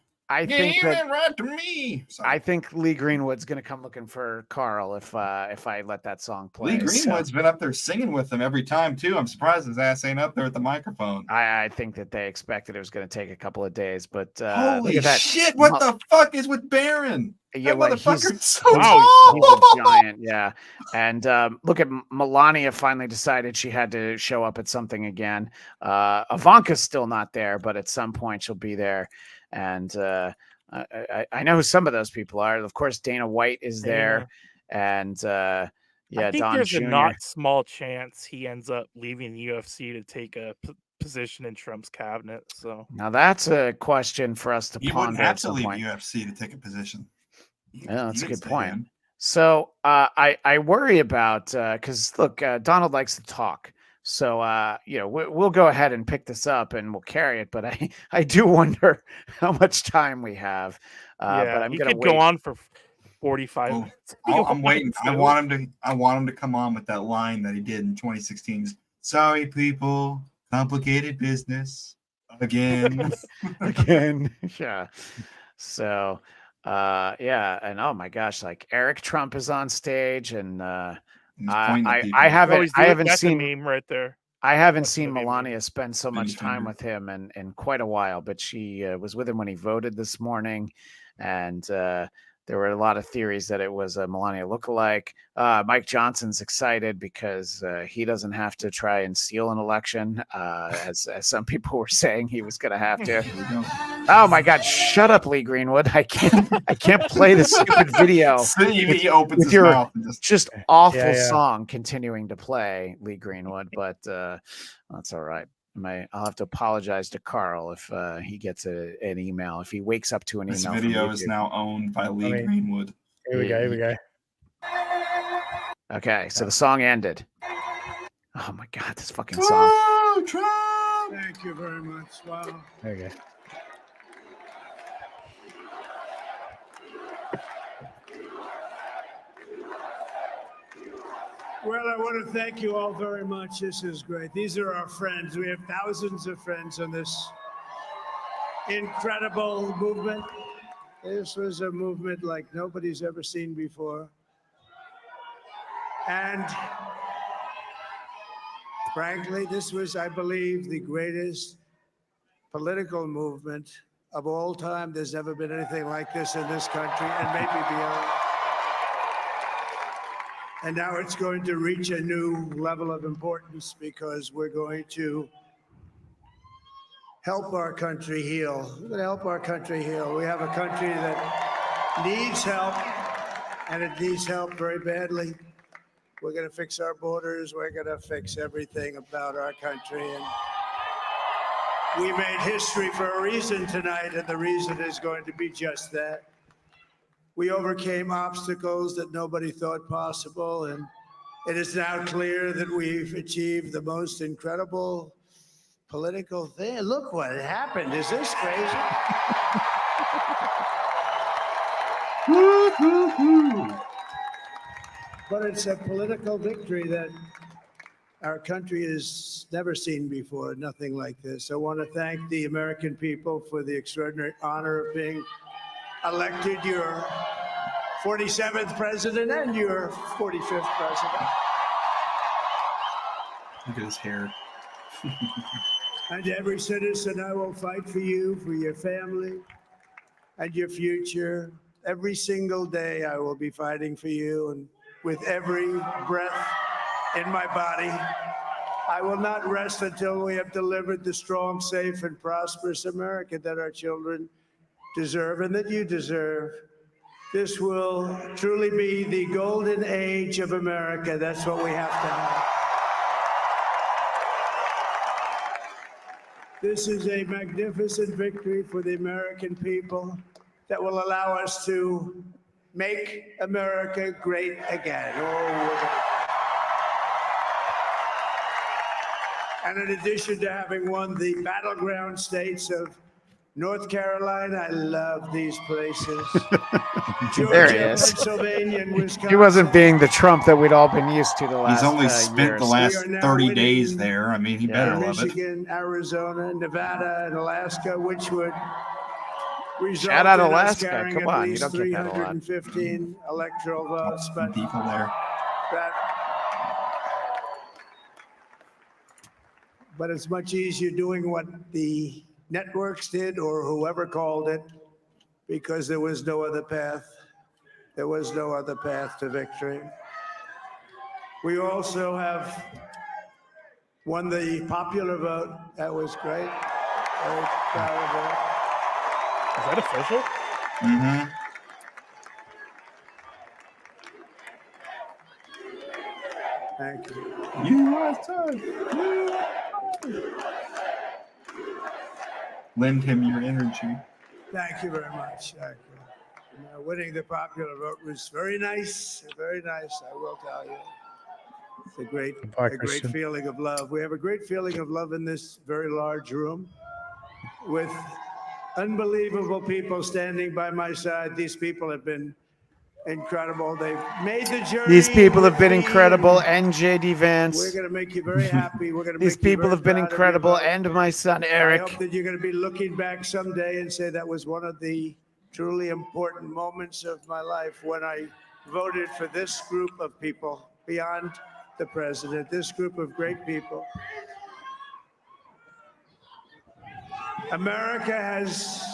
think Lee Greenwood's gonna come looking for Carl if I let that song play. Lee Greenwood's been up there singing with them every time too. I'm surprised his ass ain't up there at the microphone. I think that they expected it was going to take a couple of days, but holy look at that. shit! What the fuck is with Barron? Yeah, that well, motherfucker's so he's tall. a giant, yeah. And look at Melania finally decided she had to show up at something again. Ivanka's still not there, but at some point she'll be there. And I know who some of those people are. Of course, Dana White is there, and I think Don there's Jr. a not small chance he ends up leaving the UFC to take a position in Trump's cabinet. So Now that's a question for us to You ponder wouldn't have at to some leave point. UFC to take a position. Yeah, that's a You good could stay point. in. So I worry about because look, Donald likes to talk. So we'll go ahead and pick this up and we'll carry it. But I do wonder how much time we have. But I'm he gonna could wait. go on for 45 minutes. I'm waiting. I want him to come on with that line that he did in 2016. Sorry, people. Complicated business again. Again. Yeah. So and oh my gosh, like Eric Trump is on stage and I haven't that's seen a meme right there. I haven't seen Melania spend so much time with him in quite a while, but she was with him when he voted this morning, and there were a lot of theories that it was a Melania lookalike. Mike Johnson's excited because he doesn't have to try and steal an election, as some people were saying he was going to have to. Oh my God! Shut up, Lee Greenwood! I can't play this stupid video. He opens with his your mouth and just awful Yeah. song continuing to play, Lee Greenwood, but that's all right. I'll have to apologize to Carl if he gets an email. If he wakes up to an This email. from video is YouTube. now owned by Lee Greenwood. Here we go. Okay, so the song ended. Oh my God, this fucking song. Oh, Trump! Thank you very much. Wow. There we go. Well, I want to thank you all very much. This is great. These are our friends. We have thousands of friends on this incredible movement. This was a movement like nobody's ever seen before. And frankly, this was, I believe, the greatest political movement of all time. There's never been anything like this in this country and maybe beyond. And now it's going to reach a new level of importance because we're going to help our country heal. We're going to help our country heal. We have a country that needs help, and it needs help very badly. We're going to fix our borders. We're going to fix everything about our country. And we made history for a reason tonight, and the reason is going to be just that. We overcame obstacles that nobody thought possible, and it is now clear that we've achieved the most incredible political thing. Look what happened. Is this crazy? But it's a political victory that our country has never seen before, nothing like this. I want to thank the American people for the extraordinary honor of being elected your 47th president and your 45th president. Look at his hair. And every citizen, I will fight for you, for your family, and your future. Every single day, I will be fighting for you. And with every breath in my body. I will not rest until we have delivered the strong, safe, and prosperous America that our children deserve and that you deserve. This will truly be the golden age of America. That's what we have to have. This is a magnificent victory for the American people that will allow us to make America great again. And in addition to having won the battleground states of North Carolina, I love these places. There he Georgia, is. Pennsylvania, and Wisconsin. He wasn't being the Trump that we'd all been used to the last He's only years. spent the last 30 days there. I mean, he better love it. Michigan, Arizona, Nevada, and Alaska, which would result Shout out in us Alaska. carrying Come at on, you least don't get that a lot. 315 electoral votes. But people there. But it's much easier doing what the networks did or whoever called it, because there was no other path. There was no other path to victory. We also have won the popular vote. That was great. Very proud of it. Is that official? Mm-hmm. Thank you. Lend him your energy. Thank you very much. Thank you. Winning the popular vote was very nice. Very nice, I will tell you. It's a great feeling of love. We have a great feeling of love in this very large room with unbelievable people standing by my side. These people have been incredible. They've made the journey. These people have been with me. incredible, and JD Vance. We're going to make you very happy. We're going to These make you people very have been proud of incredible, your vote. and my son I Eric. hope that you're going to be looking back someday and say that was one of the truly important moments of my life when I voted for this group of people beyond the president, this group of great people. America has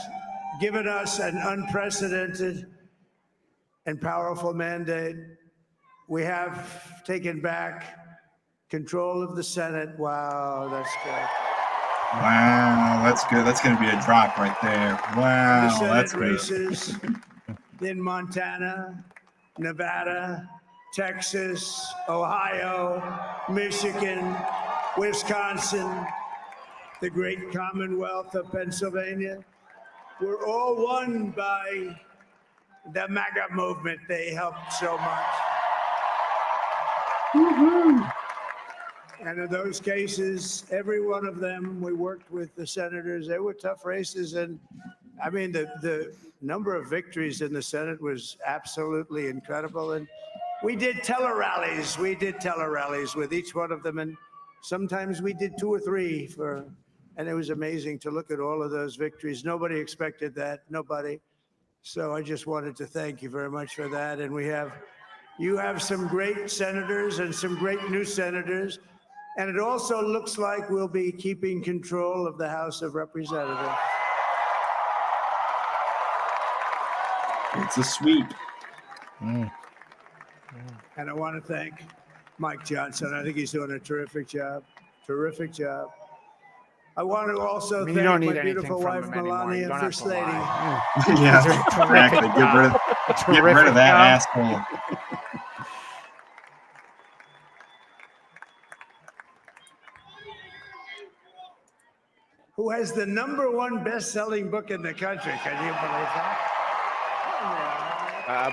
given us an unprecedented and powerful mandate. We have taken back control of the Senate. Wow, that's good. Wow, that's good. That's going to be a drop right there. Wow, The Senate that's good. races in Montana, Nevada, Texas, Ohio, Michigan, Wisconsin, the great Commonwealth of Pennsylvania, were all won by the MAGA movement. They helped so much. And in those cases, every one of them, we worked with the senators. They were tough races. And I mean, the number of victories in the Senate was absolutely incredible. And we did tele-rallies. We did tele-rallies with each one of them. And sometimes we did 2 or 3 and it was amazing to look at all of those victories. Nobody expected that, nobody. So I just wanted to thank you very much for that. And you have some great senators and some great new senators. And it also looks like we'll be keeping control of the House of Representatives. It's a sweep. And I want to thank Mike Johnson. I think he's doing a terrific job. Terrific job. I want to also you thank don't need my anything beautiful from wife, him anymore. You Melania, don't and have First to Lady. lie. Yeah, These are terrific exactly. Get rid of that asshole. Who has the #1 best-selling book in the country. Can you believe that?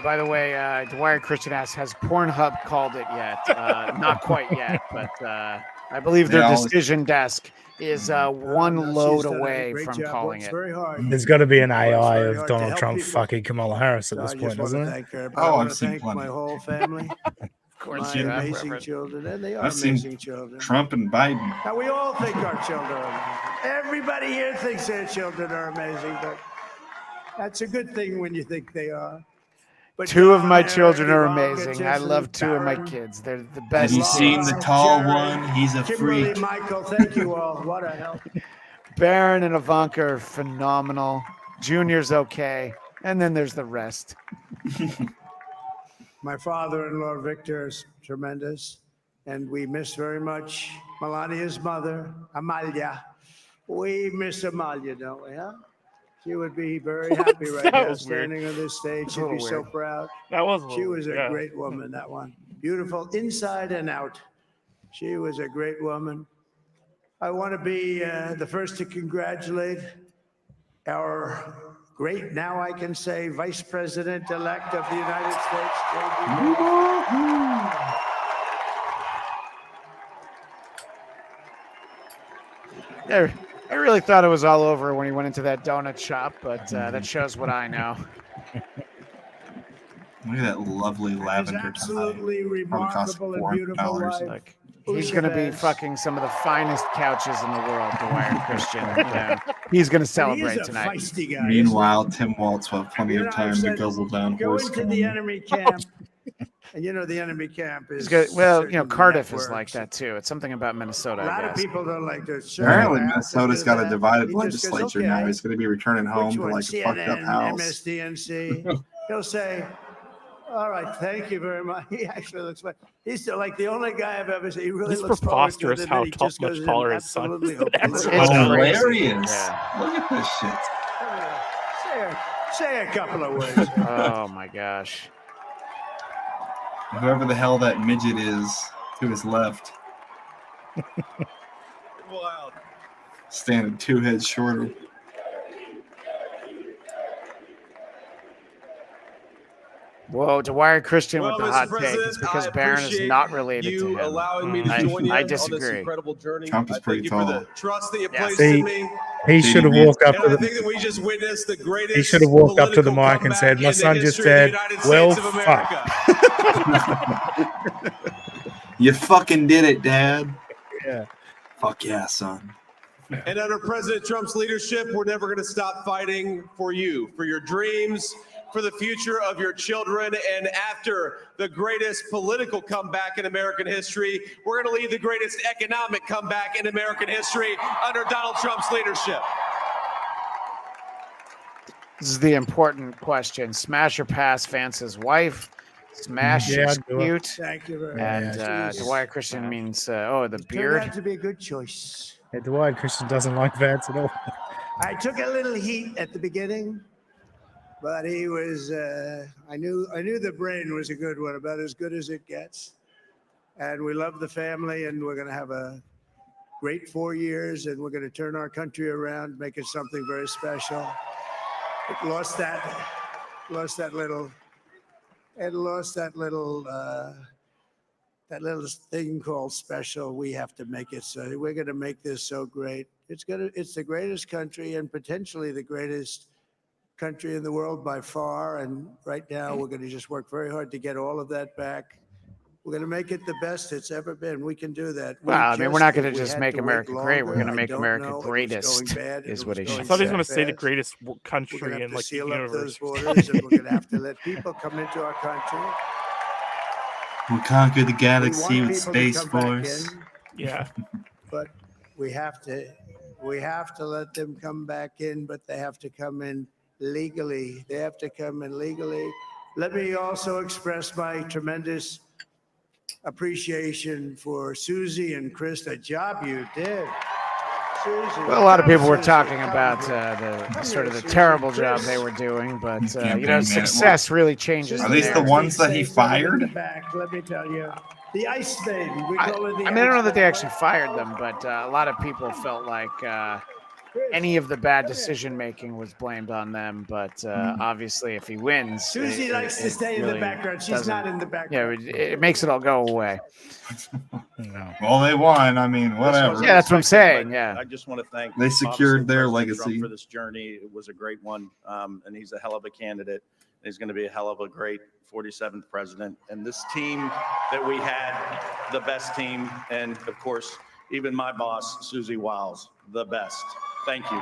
By the way, Dwyer Christian asks, has Pornhub called it yet? Not quite yet, but I believe their decision desk is one load away from calling it. Very hard. There's got to be an AI very of hard to Donald help Trump people. fucking Kamala Harris at So this I point, just want isn't to it? thank her. But I want to thank my whole family. Of course, my you have, amazing Reverend. children, and they are I've amazing seen children. Trump and Biden. Now, we all think our children are amazing. Everybody here thinks their children are amazing, but that's a good thing when you think they are. But 2 of my Eric, children are Ivanka, amazing. I Tiffany, love 2 of my Barron, kids. They're the Have best. you seen the tall Jared, one? He's a Kimberly, freak. Michael, thank you all. What a help. Barron and Ivanka are phenomenal. Junior's okay. And then there's the rest. My father-in-law, Victor, is tremendous. and we miss very much Melania's mother, Amalia. We miss Amalia, don't we, huh? She would be very happy right That now was weird. standing on this stage. That's a She'd be little so weird. proud. That was a She little was a weird, yeah. great woman, that one. Beautiful inside and out. She was a great woman. I want to be the first to congratulate our great, now I can say, Vice President-elect of the United States, Yeah, I really thought it was all over when he went into that donut shop, but that shows what I know. Look at that lovely lavender tie. absolutely Probably cost remarkable and beautiful $400. wife. Like, he's going to be fucking some of the finest couches in the world, Dwyer Christian. He's going to celebrate tonight. Feisty guy, Meanwhile, Tim Waltz will have plenty You know, of time I've to said, guzzle down go horse into the enemy camp, and you know the enemy camp is. Well, certain Cardiff is networks. like that too. It's something about Minnesota. A lot I of guess. people don't like to. Apparently, Sure, Minnesota's to got do a that. divided He just goes, legislature now. okay. He's going to be returning home Which to one? like a fucked up CNN, house. MSDNC. He'll say, "All right, thank you very much." He actually looks like he's like the only guy I've ever seen. He really It's looks forward to it, preposterous and how then he just much goes in taller his son is absolutely than hopeless. It's crazy. hilarious. Yeah. Look at this shit. Say a couple of words. Oh my gosh. Whoever the hell that midget is to his left. Wild. Standing 2 heads shorter. Whoa, Dwyer Christian Well, with the Mr. hot take. President, It's because I Barron is appreciate not related to you him. allowing me to join you I on this disagree. incredible journey. Trump is I pretty thank you for tall. the trust that you placed See, in me. he should have walked up And to I think the. that we just witnessed the greatest. He should have walked up to the political mic and said, comeback "My in the son just history of the said, United well, States of America." You fucking did it, Dad. Yeah. Fuck yeah, son. And under President Trump's leadership, we're never going to stop fighting for you, for your dreams, for the future of your children. And after the greatest political comeback in American history, we're going to lead the greatest economic comeback in American history under Donald Trump's leadership. This is the important question. Smash or pass Vance's wife? Smash Yeah, is I'd do it. cute. Thank you very And much. Dwyer Christian means, the Turned beard. out to be a good choice. Yeah, Dwyer Christian doesn't like Vance at all. I took a little heat at the beginning, but he was. I knew the brain was a good one, about as good as it gets. And we love the family, and we're going to have a great 4 years, and we're going to turn our country around, make it something very special. It lost that little thing called special. We have to make it so. We're going to make this so great. It's the greatest country and potentially the greatest country in the world by far. And right now we're going to just work very hard to get all of that back. We're going to make it the best it's ever been. We can do that. Well, I mean, we're not going to if we just had make wait America great. We're longer, going to I make don't America know. It was greatest, going bad. is It what was he I going thought he was so going to say the fast. greatest We're country going to have in to like the seal up universe. those borders, and we're going to have to let people come into our country. We'll conquer the We galaxy want with people to Space come back Force. in, Yeah. but we have to let them come back in, but they have to come in legally. They have to come in legally. Let me also express my tremendous appreciation for Susie and Chris, the job you did. Susie, Well, a lot of people were Susie, talking come about here. the Come sort of here, the Susie. terrible job Chris. they were doing, but Can't you be know, mad at success really changes. Are these the narrative. ones that he Say something in fired? the back, let me tell you. The Ice Maiden. We I call her the mean, I don't know Ice that they Maiden. actually fired them, but a lot of people felt like any of the bad decision making was blamed on them. But obviously, if he wins, Susie likes to stay in the background. She's not in the background. Yeah, it makes it all go away. Well, they won. I mean, whatever. Yeah, that's what I'm saying. Yeah. I just want to thank. They secured obviously, their President Trump legacy. for this journey. It was a great one, and he's a hell of a candidate. He's going to be a hell of a great 47th president. And this team that we had, the best team, and of course, even my boss, Susie Wiles, the best. Thank you.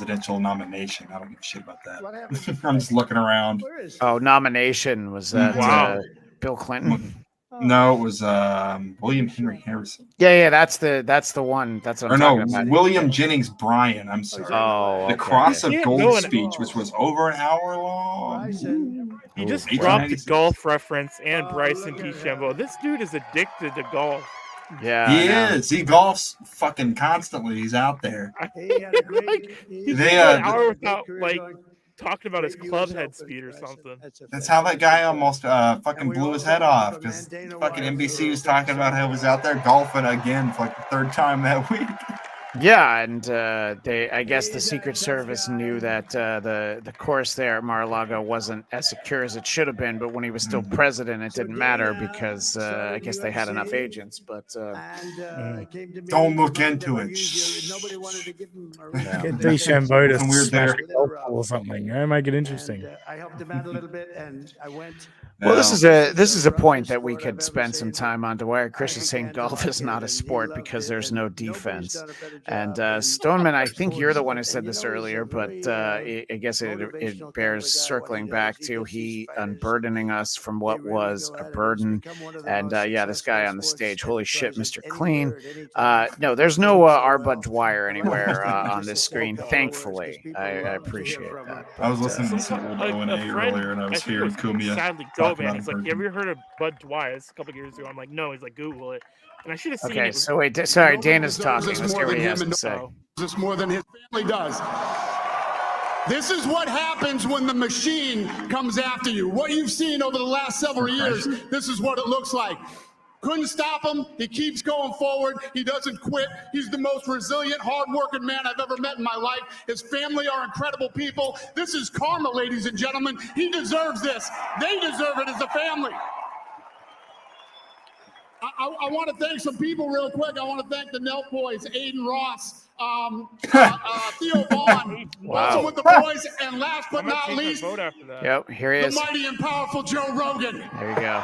presidential nomination. I don't give a shit about that. I'm just looking around. Oh, nomination was that Bill Clinton? No, it was William Henry Harrison. Yeah, that's the one. That's what I'm talking about. William Jennings Bryan. I'm sorry. Oh, the Cross of Gold speech, which was over an hour long. He just dropped a golf reference and Bryson DeChambeau. This dude is addicted to golf. Yeah, he is. He golfs fucking constantly. He's out there. He had a great. He's They, an hour without talking about his Great club US head Open speed or something. That's how that guy almost fucking blew his head off, because fucking NBC was talking about how he was out there golfing again for like the third time that week. Yeah, and I guess the Secret Service knew that the course there at Mar-a-Lago wasn't as secure as it should have been, but when he was still president, it didn't matter because I guess they had enough agents. But don't look into it. Nobody wanted to give him a Get DeChambeau to Some weird smash there. a golf ball or something. Make it interesting. I helped him out a little bit, and I went. Well, this is a point that we could spend some time on. Dwyer Chris is saying golf is not a sport because there's no defense. And Stoneman, I think you're the one who said this earlier, but I guess it bears circling back to he unburdening us from what was a burden. And yeah, this guy on the stage, holy shit, Mr. Clean. No, there's no R. Bud Dwyer anywhere on this screen, thankfully. I appreciate that. I was listening to some old O&A earlier, and I was hearing Kumia. Sadly, go man. He's like, "You ever heard of Bud Dwyer?" It's a couple years ago. I'm like, "No." He's like, "Google it." And I should have seen it. Okay, so wait, sorry, Dana's talking. Let's hear what he has to say. This more than his family does. This is what happens when the machine comes after you. What you've seen over the last several years, this is what it looks like. Couldn't stop him. He keeps going forward. He doesn't quit. He's the most resilient, hardworking man I've ever met in my life. His family are incredible people. This is karma, ladies and gentlemen. He deserves this. They deserve it as a family. I want to thank some people real quick. I want to thank the Nelk boys, Aiden Ross, Theo Vaughn, also with the boys, and last but not least, Yep, here he is. the mighty and powerful Joe Rogan. There you go.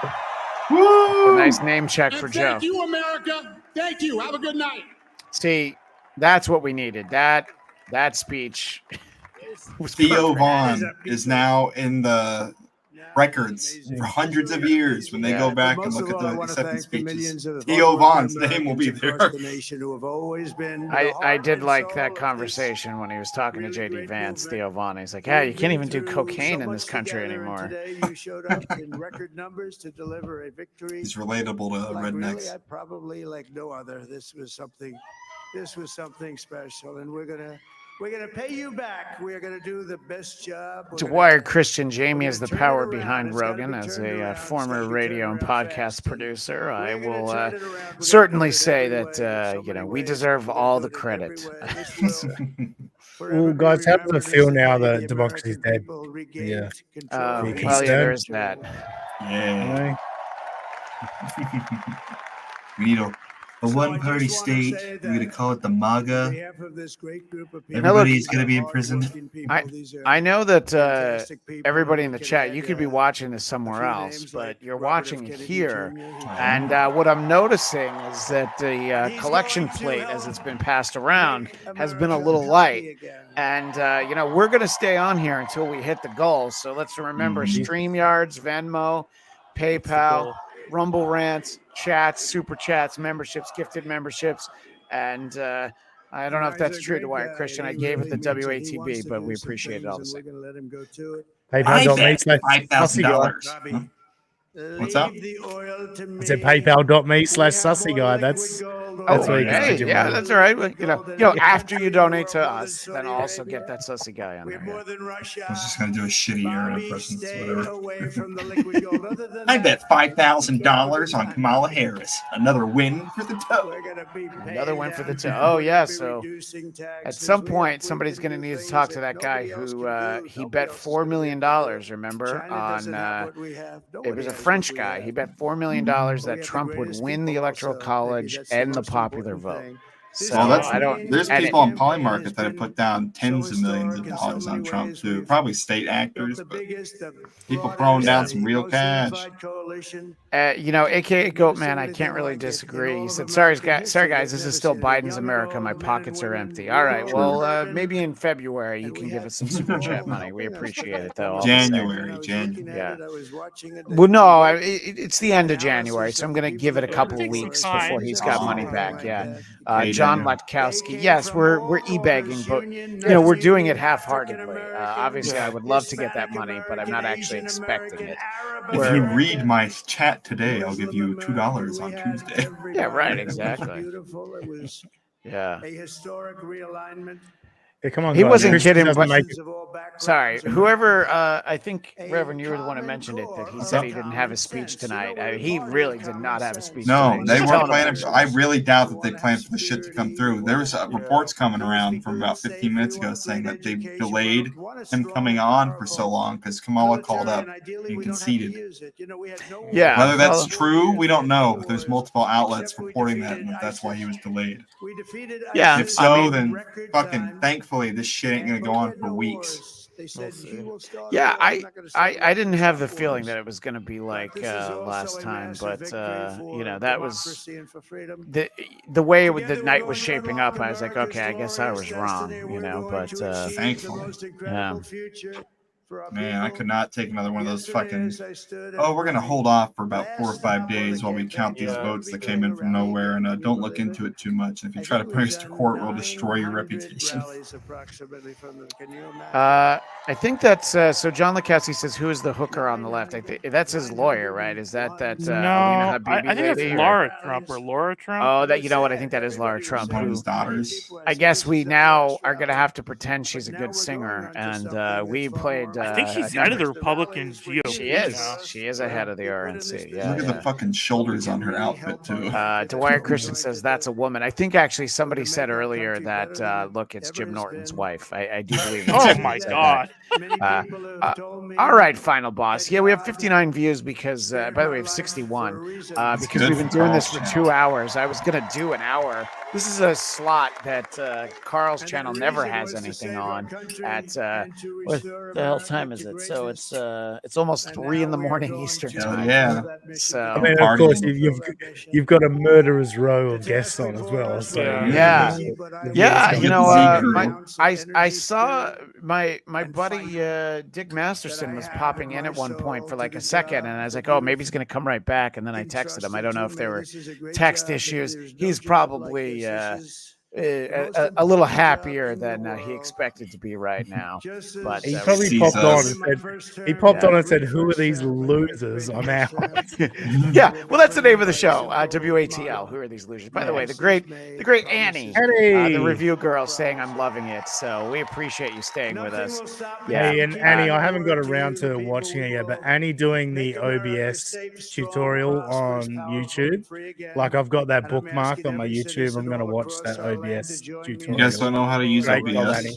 Woo! Nice name check for Joe. Thank you, America. Thank you. Have a good night. See, that's what we needed. That speech. Theo Vaughn is now in the records for hundreds of years when they go back and look at the acceptance speeches. Theo Vaughn's name will be there. I did like that conversation when he was talking to JD Vance, Theo Vaughn. He's like, yeah, you can't even do cocaine in this country anymore. Today you showed up in record numbers to deliver a victory. He's relatable to rednecks. Really, probably like no other. This was something special, and we're gonna pay you back. We're gonna do the best job. Dwyer Christian Jamie is the power behind Rogan. As a former radio and podcast producer, I will certainly say that we deserve all the credit. Oh, guys, how does it feel now that democracy's dead? Yeah. Well, yeah, there is that. Yeah. We need a one-party state. We're going to call it the MAGA. Everybody's going to be imprisoned. I know that everybody in the chat, you could be watching this somewhere else, but you're watching it here. And what I'm noticing is that the collection plate, as it's been passed around, has been a little light. And, we're going to stay on here until we hit the goal. So let's remember StreamYards, Venmo, PayPal, Rumble Rants, chats, super chats, memberships, gifted memberships, and I don't know if that's true to Dwyer Christian. I gave it the WATB, but we appreciate it all the same. $5,000. What's up? I said PayPal.me/sussy guy. That's where you can get yeah, that's all right. After you donate to us, then also get that sussy guy on there. I was just going to do a shitty Aaron impression. Whatever. I bet $5,000 on Kamala Harris. Another win for the toe. Another win for the toe. Oh, yeah. So at some point, somebody's going to need to talk to that guy who he bet $4 million, remember, on it was a French guy. He bet $4 million that Trump would win the Electoral College and the popular vote. So there's people on Polymarket that have put down tens of millions of dollars on Trump too. Probably state actors, but people throwing down some real cash. AKA Goatman, I can't really disagree. He said, sorry guys, this is still Biden's America. My pockets are empty. All right, well, maybe in February you can give us some super chat money. We appreciate it, though. January. Yeah. Well, no, it's the end of January, so I'm going to give it a couple of weeks before he's got money back. Yeah. John Latkowski. Yes, we're e-begging, but we're doing it half-heartedly. Obviously, I would love to get that money, but I'm not actually expecting it. If you read my chat today, I'll give you $2 on Tuesday. Yeah, right. Exactly. Beautiful. It was Yeah. a historic realignment. Yeah, come on, He guys. wasn't Christian kidding. doesn't But, make it. sorry, whoever. I think Reverend, you were the one who mentioned it. That he said he didn't have a speech tonight. He really did not have a speech. No, tonight. they He's weren't telling planning. I really doubt that they planned for the shit to come through. There was reports coming around from about 15 minutes ago saying that they delayed him coming on for so long because Kamala called up and conceded. Yeah. Whether that's true, we don't know. But there's multiple outlets reporting that, and that's why he was delayed. Yeah. If so, then fucking thankfully this shit ain't gonna go on for weeks. Yeah, I didn't have the feeling that it was going to be like last time, but that was the way the night was shaping up. I was like, okay, I guess I was wrong, but thankfully, yeah. Man, I could not take another one of those fucking. Oh, we're gonna hold off for about 4 or 5 days while we count these votes that came in from nowhere, and don't look into it too much. If you try to bring us to court, we'll destroy your reputation. I think that's so. John Lakowski says, "Who is the hooker on the left?" I think that's his lawyer, right? Is that No, Alina Habibi I think it's lady, Laura Trump or Laura Trump. Oh, that what? I think that is Laura Trump. One of his daughters. I guess we now are going to have to pretend she's a good singer, and we played. I think she's head of the Republican GOP. She is. now. She is ahead of the RNC. Yeah. Look at the fucking shoulders on her outfit too. Dwyer Christian says that's a woman. I think actually somebody said earlier that look, it's Jim Norton's wife. I do believe. Oh my God. All right, final boss. Yeah, we have 59 views because, by the way, we have 61 because we've been doing this for 2 hours. I was gonna do an hour. This is a slot that Carl's channel never has anything on. At what the hell time is it? So it's almost 3 in the morning Eastern time. Yeah. So I mean, of course, you've got a murderer's row of guests on as well. So yeah. I saw my buddy Dick Masterson was popping in at one point for like a second, and I was like, oh, maybe he's gonna come right back, and then I texted him. I don't know if there were text issues. He's probably a little happier than he expected to be right now. But he probably popped on and said, on and said, "Who are these losers? I'm out." Yeah, well, that's the name of the show. WATL. Who are these losers? By the way, the great Annie, the review girl, saying I'm loving it. So we appreciate you staying with us. Yeah, and Annie, I haven't got around to watching it yet, but Annie doing the OBS tutorial on YouTube. Like I've got that bookmarked on my YouTube. I'm going to watch that OBS tutorial. You guys don't know how to use OBS?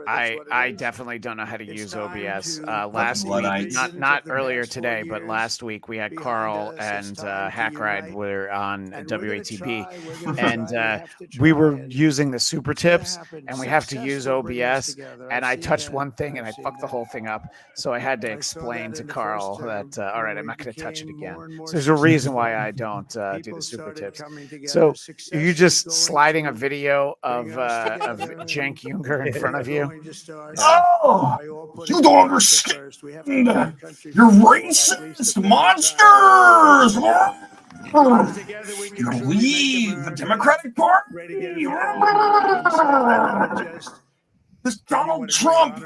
I definitely don't know how to use OBS. Last week, not earlier today, but last week we had Carl and Hackride were on WATB, and we were using the super tips, and we have to use OBS. And I touched one thing, and I fucked the whole thing up. So I had to explain to Carl that all right, I'm not going to touch it again. So there's a reason why I don't do the super tips. So are you just sliding a video of Cenk Uygur in front of you? Oh, you don't understand. You're racist monsters. You leave the Democratic Party. This Donald Trump,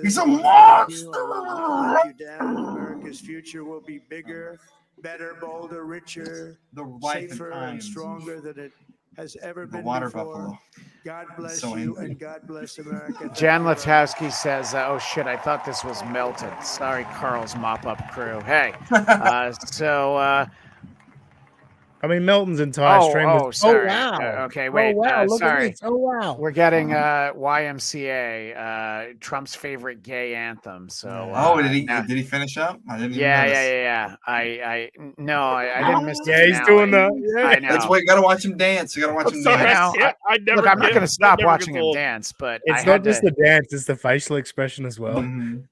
he's a monster. America's future will be bigger, better, bolder, richer, safer, and stronger than it has ever been water before. buffalo. God bless So you angry. and God bless America. Jan Latowski says, oh shit, I thought this was melted. Sorry, Carl's mop-up crew. Hey, I mean, Melton's entire stream was. Sorry. Oh wow. Okay, wait. Oh wow. Look sorry. at this. Oh wow. We're getting YMCA, Trump's favorite gay anthem. So. Did he finish up? I didn't. Yeah. I didn't miss. Yeah, he's doing that. I know. That's why you gotta watch him dance. You gotta watch him dance. Look, I'm not going to stop watching him dance, but it's not just the dance; it's the facial expression as well.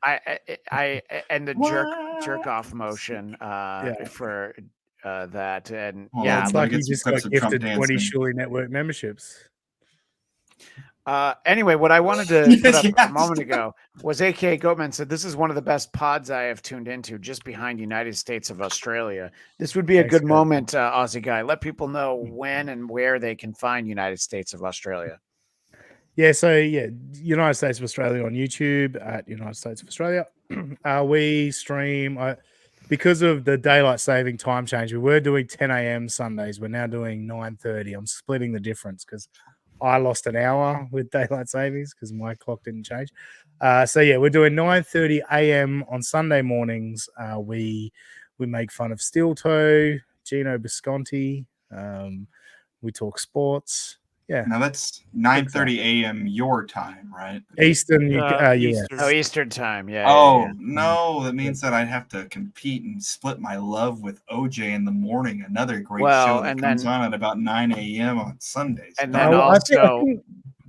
I and the jerk off motion for. That and it's like he just got gifted 20 Shuli Network memberships. Anyway, what I wanted to put up a moment ago was AKA Goatman said, this is one of the best pods I have tuned into, just behind United States of Australia. This would be a good moment, Aussie Guy. Let people know when and where they can find United States of Australia. Yeah, so United States of Australia on YouTube at United States of Australia. We stream because of the daylight saving time change. We were doing 10 a.m. Sundays. We're now doing 9:30. I'm splitting the difference because I lost an hour with daylight savings because my clock didn't change. So yeah, we're doing 9:30 a.m. on Sunday mornings. We make fun of Steel Toe, Gino Bisconti. We talk sports. Yeah. Now that's 9:30 a.m. your time, right? Eastern. Eastern time. Yeah. Oh yeah. no, that means that I'd have to compete and split my love with OJ in the morning. Another great Well, show that and comes then- on at about 9 a.m. on Sundays. And then I also,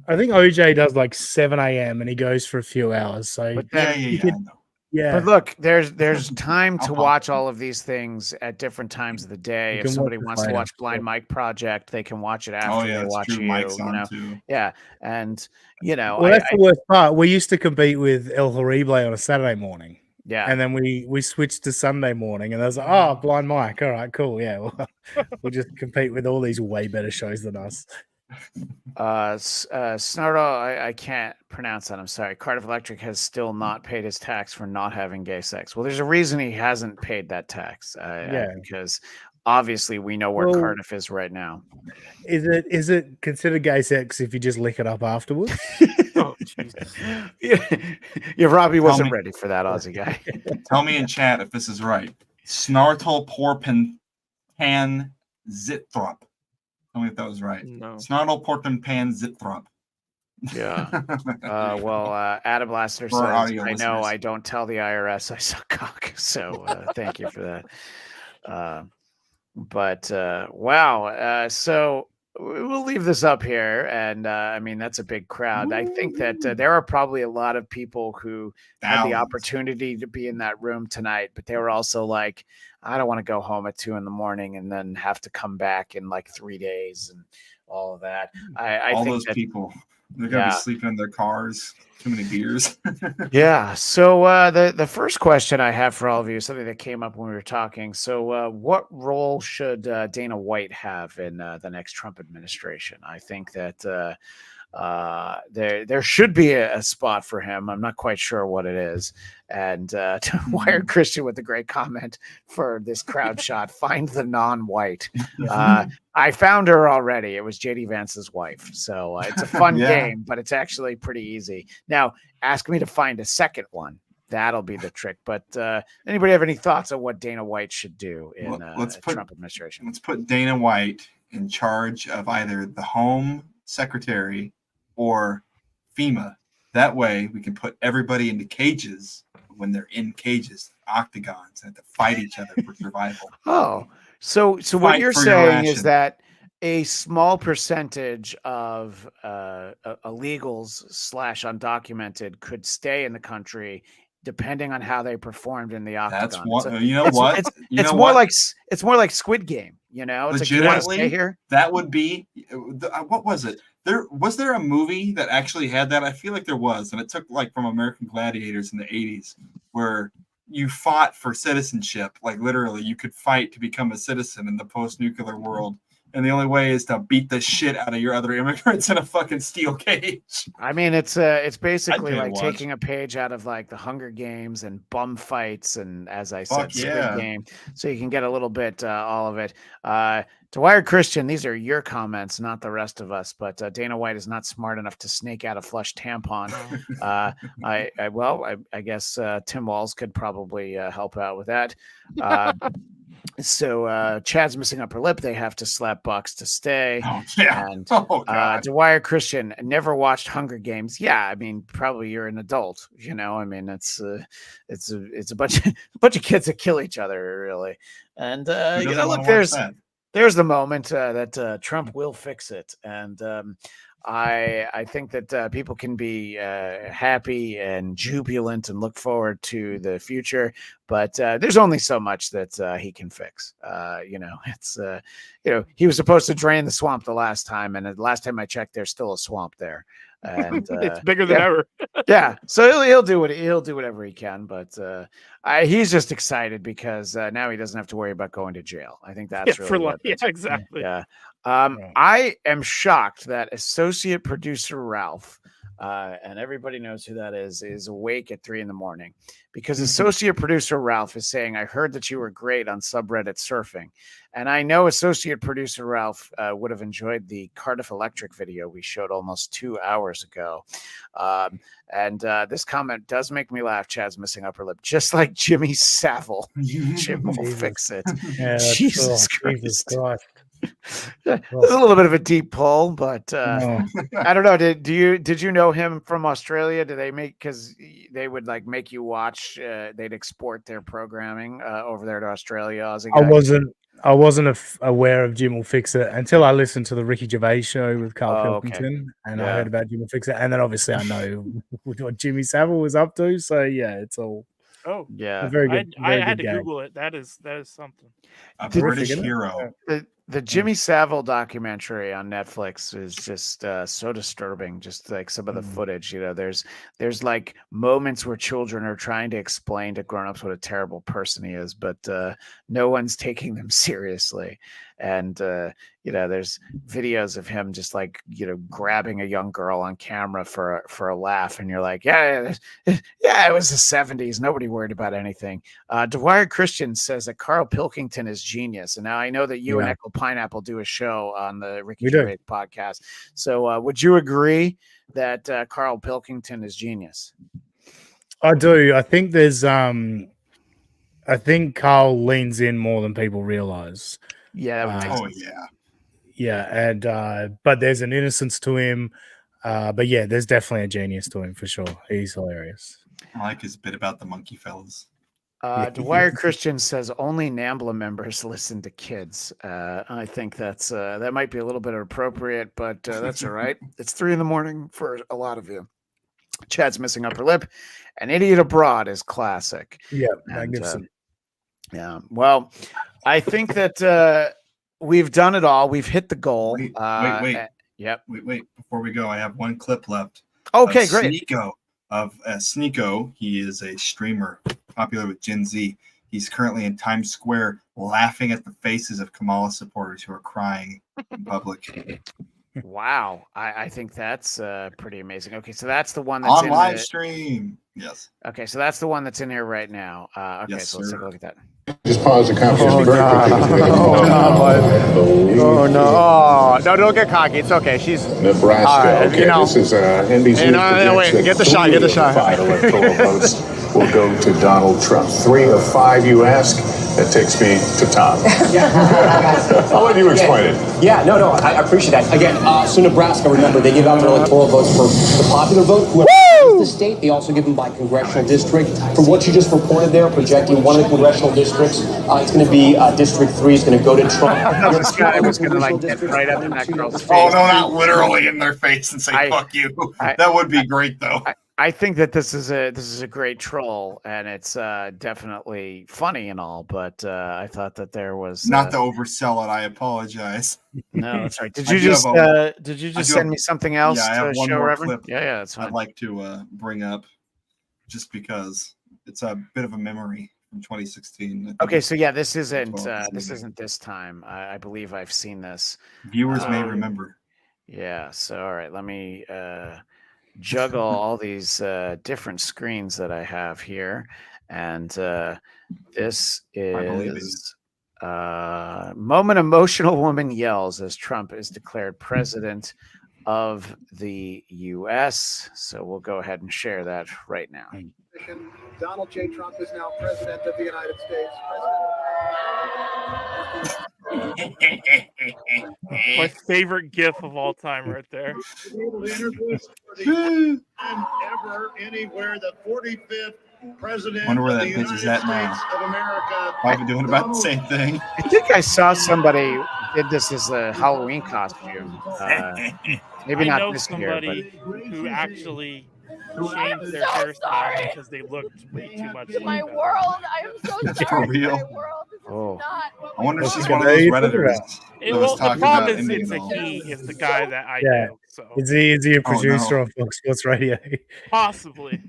think OJ does like 7 a.m. and he goes for a few hours. So But then- yeah. But look, there's time to watch all of these things at different times of the day. You If can somebody watch it wants to later. watch Blind Mike Project, they can watch it after they that's watch true. you. Mike's you on know, too. yeah, and you know, Well, that's the worst part. We used to compete with El Horrible on a Saturday morning. Yeah. And then we switched to Sunday morning, and I was like, oh, Blind Mike. All right, cool. Yeah. We'll just compete with all these way better shows than us. Snardo, I can't pronounce that. I'm sorry. Cardiff Electric has still not paid his tax for not having gay sex. Well, there's a reason he hasn't paid that tax. Because obviously we know where Well- Cardiff is right now. Is it considered gay sex if you just lick it up afterwards? Oh, Jesus. Yeah, Robbie wasn't ready for that, Aussie Guy. Tell me in chat if this is right. Snartle Porpen Pan Zitthrop. Tell me if that was right. No. Snartle Porpen Pan Zitthrop. Yeah. Adam Lassiter For our says, audio I know listeners. I don't tell the IRS I suck cock. So thank you for that. Wow. So we'll leave this up here. And I mean, that's a big crowd. I think that there are probably a lot of people who had the Thousands. opportunity to be in that room tonight, but they were also like, I don't want to go home at 2 a.m. and then have to come back in like 3 days and all of that. I All think those that, people, they're going to Yeah. be sleeping in their cars. Too many beers. Yeah. So the first question I have for all of you is something that came up when we were talking. So what role should Dana White have in the next Trump administration? I think that there should be a spot for him. I'm not quite sure what it is. And Wired Christian with a great comment for this crowd shot. Find the non-white. I found her already. It was JD Vance's wife. So it's a fun Yeah. game, but it's actually pretty easy. Now, ask me to find a second one. That'll be the trick. But anybody have any thoughts on what Dana White should do in Let's put- Trump administration? Let's put Dana White in charge of either the Home Secretary or FEMA. That way we can put everybody into cages when they're in cages, octagons, and have to fight each other for survival. Oh, so what Fight you're for your saying is ration. that a small percentage of illegals / undocumented could stay in the country depending on how they performed in the octagon. That's what So you know. it's- What It's, you it's know more what? like it's more like Squid Game. You know, it's like, you want to stay Legitimately, here. that would be what was it? Was there a movie that actually had that? I feel like there was, and it took like from American Gladiators in the 80s, where you fought for citizenship. Like literally, you could fight to become a citizen in the post-nuclear world, and the only way is to beat the shit out of your other immigrants in a fucking steel cage. I mean, it's basically pay to like watch. taking a page out of like the Hunger Games and bum fights, and as I Fuck said, Squid yeah. Game. So you can get a little bit all of it. To Wired Christian, these are your comments, not the rest of us. But Dana White is not smart enough to snake out a flush tampon. I guess Tim Walz could probably help out with that. So Chad's missing upper lip. They have to slap Bucks to stay. Oh, yeah. And Oh, God. Dwyer Christian never watched Hunger Games. Yeah, I mean, probably you're an adult. You know, I mean, it's a bunch of kids that kill each other, really. And doesn't wanna look, watch that? there's the moment that Trump will fix it, and I think that people can be happy and jubilant and look forward to the future, but there's only so much that he can fix. It's he was supposed to drain the swamp the last time, and the last time I checked, there's still a swamp there. and it's bigger than ever. Yeah, so he'll do whatever he can, but he's just excited because now he doesn't have to worry about going to jail. I think that's really what it is. exactly. Yeah. I am shocked that associate producer Ralph, and everybody knows who that is awake at 3 a.m. because associate producer Ralph is saying, I heard that you were great on subreddit surfing. And I know associate producer Ralph would have enjoyed the Cardiff Electric video we showed almost 2 hours ago. This comment does make me laugh. Chad's missing upper lip, just like Jimmy Saville. Jim will fix it. Yeah, Jesus Christ. Jesus Christ. It's a little bit of a deep pull, but I don't know. Did you know him from Australia? Did they because they would like make you watch? They'd export their programming over there to Australia. Aussie Guy? I wasn't aware of Jim will fix it until I listened to the Ricky Gervais show with Carl Pilkington, and I heard about Jim will fix it, and then obviously I know what Jimmy Savile was up to. So yeah, it's all. Oh yeah, very good. I had to Google it. That is something. A British hero. The Jimmy Savile documentary on Netflix is just so disturbing. Just like some of the footage, there's like moments where children are trying to explain to grown-ups what a terrible person he is, but no one's taking them seriously. And there's videos of him just like grabbing a young girl on camera for a laugh, and you're like, yeah, it was the 70s. Nobody worried about anything. Dwyer Christian says that Carl Pilkington is genius, and now I know that you and Echo Pineapple do a show on the Ricky Gervais podcast. So would you agree that Carl Pilkington is genius? I do. I think there's I think Carl leans in more than people realize. Yeah. And but there's an innocence to him. But yeah, there's definitely a genius to him for sure. He's hilarious. I like his bit about the monkey fellas. Dwyer Christian says only NAMBLA members listen to kids. I think that might be a little bit appropriate, but that's all right. It's 3 a.m. for a lot of you. Chad's missing upper lip. An Idiot Abroad is classic. Yeah, magnificent. Yeah. Well, I think that we've done it all. We've hit the goal. Wait. Yep. Wait. Before we go, I have one clip left. Okay, great. Sneeko. He is a streamer popular with Gen Z. He's currently in Times Square laughing at the faces of Kamala supporters who are crying in public. Wow. I think that's pretty amazing. Okay, so that's the one that's on live stream. Yes. Okay, so that's the one that's in here right now. Okay, yes, so let's take a look at that. Just pause the conversation. No, don't get cocky. It's okay. She's Nebraska. Okay, this is NBC. Wait, get the shot. Get the shot. 5 electoral votes will go to Donald Trump. 3 of 5, you ask. That takes me to Tom. I'll let you explain it. Yeah, no, I appreciate that. Again, so Nebraska, remember, they give out their electoral votes for the popular vote. Whoever wins the state, they also give them by congressional district. From what you just reported there, projecting one of the congressional districts, it's going to be District 3 is going to go to Trump. This guy was going to like get right up in that girl's face. Oh, no, not literally in their face and say, fuck you. That would be great, though. I think that this is a great troll, and it's definitely funny and all, but I thought that there was not to oversell it. I apologize. No, that's right. Did you just send me something else? Yeah, I have one show more Reverend? clip. Yeah, that's fine. I'd like to bring up just because it's a bit of a memory from 2016. Okay, so yeah, this isn't this time. I believe I've seen this. Viewers may remember. Yeah. So all right, let me juggle all these different screens that I have here, and this is moment emotional woman yells as Trump is declared president of the U.S. So we'll go ahead and share that right now. Donald J. Trump is now president of the United States. My favorite GIF of all time, right there. And ever anywhere the 45th president. Wonder where of that the bitch is United at now. States of America. Probably doing about the same thing. I think I saw somebody did this as a Halloween costume. Maybe I not know this year, somebody who actually changed their hairstyle because they looked way too much. My world, I am so For sorry. real? My world is Oh. not. I wonder if she's one of those Redditors. The problem is it's a he is the guy that I know. So Is he a producer on Fox Sports Radio? possibly.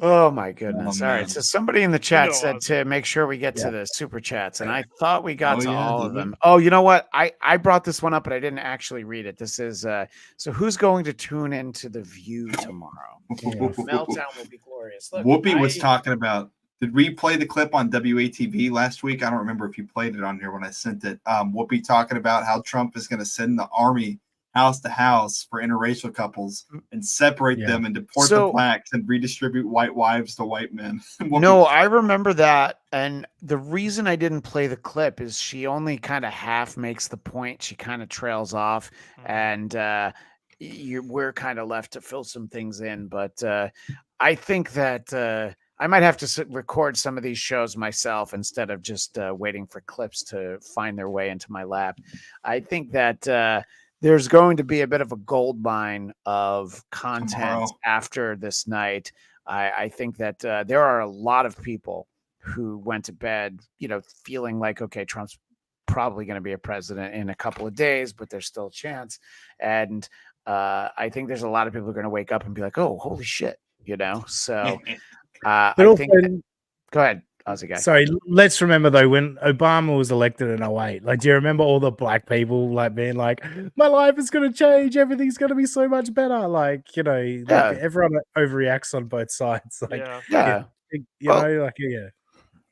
Oh my goodness. All right. man. So somebody in the chat said to make sure we get to the super chats, and I thought we got to all of them. Oh, you know what? I brought this one up, but I didn't actually read it. This is so who's going to tune into The View tomorrow? Meltdown will be glorious. Look, Whoopi was talking about. Did we play the clip on WATB last week? I don't remember if you played it on here when I sent it. Whoopi talking about how Trump is going to send the army house to house for interracial couples and separate them and deport the blacks and redistribute white wives to white men. No, I remember that. And the reason I didn't play the clip is she only kind of half makes the point. She kind of trails off, and we're kind of left to fill some things in. But I think that I might have to record some of these shows myself instead of just waiting for clips to find their way into my lap. I think that there's going to be a bit of a gold mine of content after this night. I think that there are a lot of people who went to bed, feeling like, okay, Trump's probably going to be a president in a couple of days, but there's still a chance. And I think there's a lot of people who are going to wake up and be like, oh, holy shit, So I think go ahead. Aussie Guy. Sorry, let's remember though, when Obama was elected in 2008, do you remember all the black people being like, my life is going to change, everything's going to be so much better? Everyone overreacts on both sides.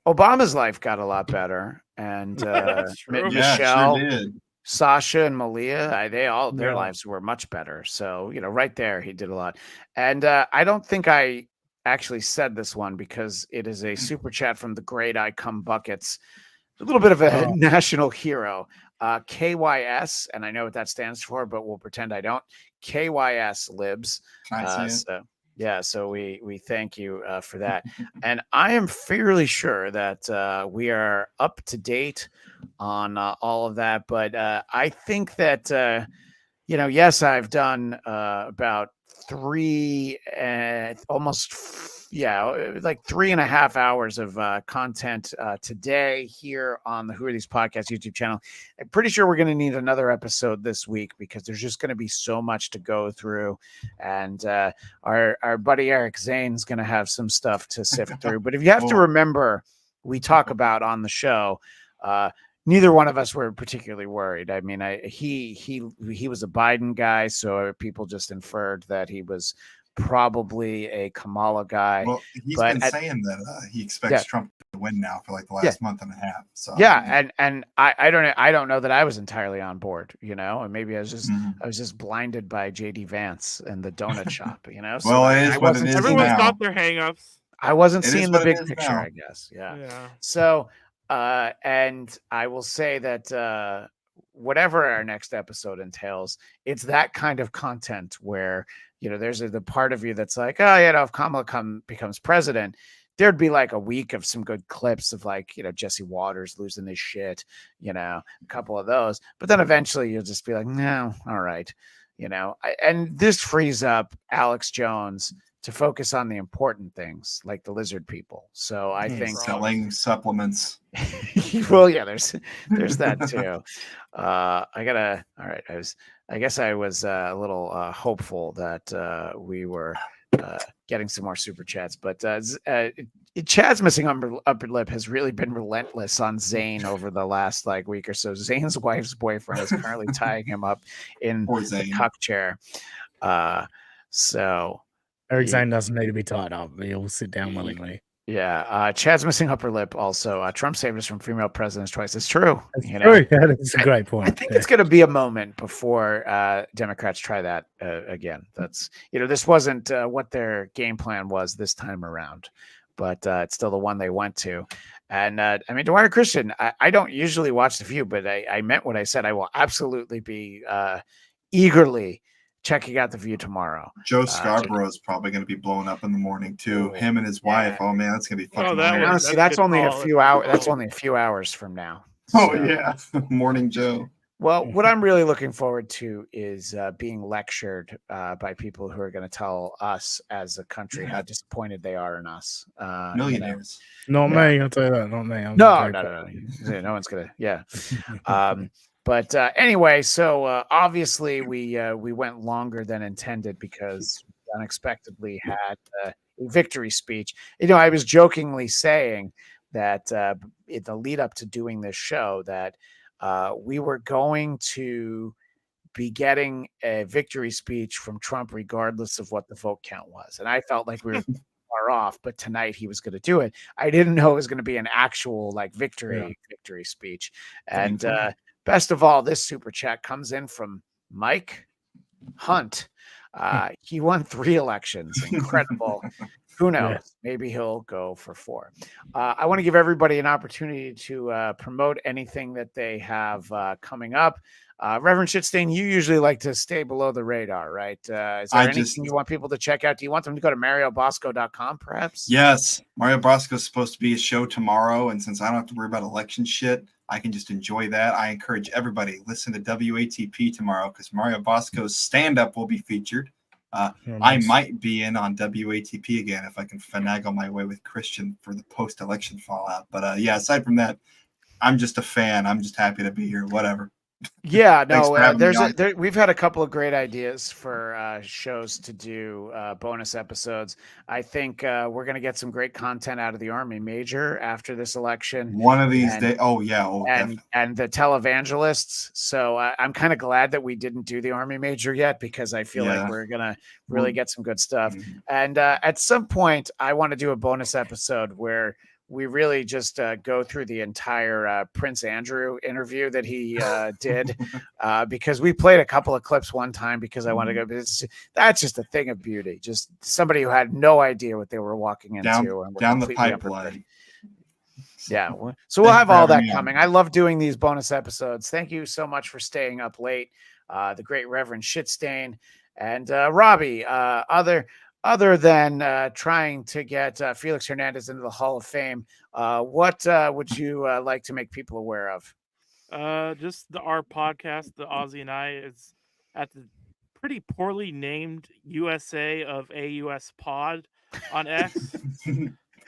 Obama's life got a lot better, and Michelle, Sasha, and Malia, their lives were much better. So right there, he did a lot. And I don't think I actually said this one because it is a super chat from the great I Come Buckets, a little bit of a national hero, KYS, and I know what that stands for, but we'll pretend I don't. KYS libs. So we thank you for that. And I am fairly sure that we are up to date on all of that, but I think that yes, I've done about 3.5 hours of content today here on the Who Are These Podcasts YouTube channel. I'm pretty sure we're going to need another episode this week because there's just going to be so much to go through. And our buddy Eric Zane's going to have some stuff to sift through. But if you have to remember, we talk about on the show, neither one of us were particularly worried. I mean, he was a Biden guy, so people just inferred that he was probably a Kamala guy. Well, he's been saying that he expects Trump to win now for the last month and a half. So and I don't know that I was entirely on board, and maybe I was just blinded by JD Vance and the donut shop, So well, it is what it is. Everyone's got their hangups. I wasn't seeing the big picture, I guess. Yeah. So and I will say that whatever our next episode entails, it's that kind of content where there's the part of you that's like, if Kamala becomes president, there'd be a week of some good clips of Jesse Waters losing his shit, a couple of those, but then eventually you'll just be like, no, all right, and this frees up Alex Jones to focus on the important things like the lizard people. So I think selling supplements. Well, yeah, there's that too. I guess I was a little hopeful that we were getting some more super chats, but Chad's missing upper lip has really been relentless on Zane over the last week or so. Zane's wife's boyfriend is currently tying him up in the cuck chair. So Eric Zane doesn't need to be tied up. He'll sit down willingly. Yeah. Chad's missing upper lip. Also, Trump saved us from female presidents twice. It's true. True. That's a great point. I think it's going to be a moment before Democrats try that again. That's, this wasn't what their game plan was this time around, but it's still the one they went to. And Dwyer Christian, I don't usually watch The View, but I meant what I said. I will absolutely be eagerly checking out The View tomorrow. Joe Scarborough is probably going to be blowing up in the morning too. Him and his wife. Oh man, that's going to be fucking. Honestly, that's only a few hours. That's only a few hours from now. So. Oh yeah, Morning Joe. Well, what I'm really looking forward to is being lectured by people who are going to tell us as a country how disappointed they are in us. Millionaires. Not me. I'll tell you that. Not me. No. No one's going to. Yeah. But anyway, so obviously we went longer than intended because we unexpectedly had a victory speech. I was jokingly saying that in the lead up to doing this show that we were going to be getting a victory speech from Trump regardless of what the vote count was. And I felt like we were far off, but tonight he was going to do it. I didn't know it was going to be an actual victory speech. And best of all, this super chat comes in from Mike Hunt. He won 3 elections. Incredible. Who knows? Yeah. Maybe he'll go for 4. I want to give everybody an opportunity to promote anything that they have coming up. Reverend Shitstain, you usually like to stay below the radar, right? Is there anything you want people to check out? Do you want them to go to mariobosco.com, perhaps? Yes. Mario Bosco is supposed to be a show tomorrow, and since I don't have to worry about election shit, I can just enjoy that. I encourage everybody, listen to WATP tomorrow because Mario Bosco's stand-up will be featured. I might be in on WATP again if I can finagle my way with Christian for the post-election fallout. But aside from that, I'm just a fan. I'm just happy to be here. Whatever. Yeah, no, we've had a couple of great ideas for shows to do bonus episodes. I think we're going to get some great content out of the Army Major after this election. One of these days. And the televangelists. So I'm kind of glad that we didn't do the Army Major yet because I feel like we're going to really get some good stuff. Mm-hmm. And at some point, I want to do a bonus episode where we really just go through the entire Prince Andrew interview that he did because we played a couple of clips one time because I want to go. But that's just a thing of beauty. Just somebody who had no idea what they were walking into down the pipeline. Yeah. So we'll have all that coming. I love doing these bonus episodes. Thank you so much for staying up late. The great Reverend Shitstain and Robbie, other than trying to get Felix Hernandez into the Hall of Fame, what would you like to make people aware of? Just our podcast, The Aussie and I, is at the pretty poorly named USA of AUS Pod on X.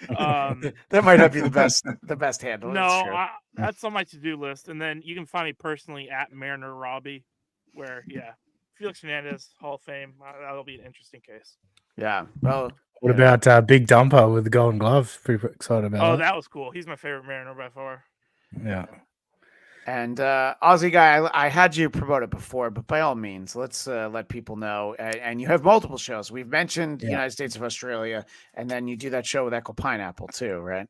That might not be the best handle. No, that's on my to-do list. And then you can find me personally at Mariner Robbie, where Felix Hernandez Hall of Fame. That'll be an interesting case. Yeah. Well, what about Big Dumper with the Golden Glove? Pretty excited about that was cool. He's my favorite Mariner by far. Yeah. And Aussie Guy, I had you promote it before, but by all means, let's let people know. And you have multiple shows. We've mentioned United States of Australia, and then you do that show with Echo Pineapple too, right?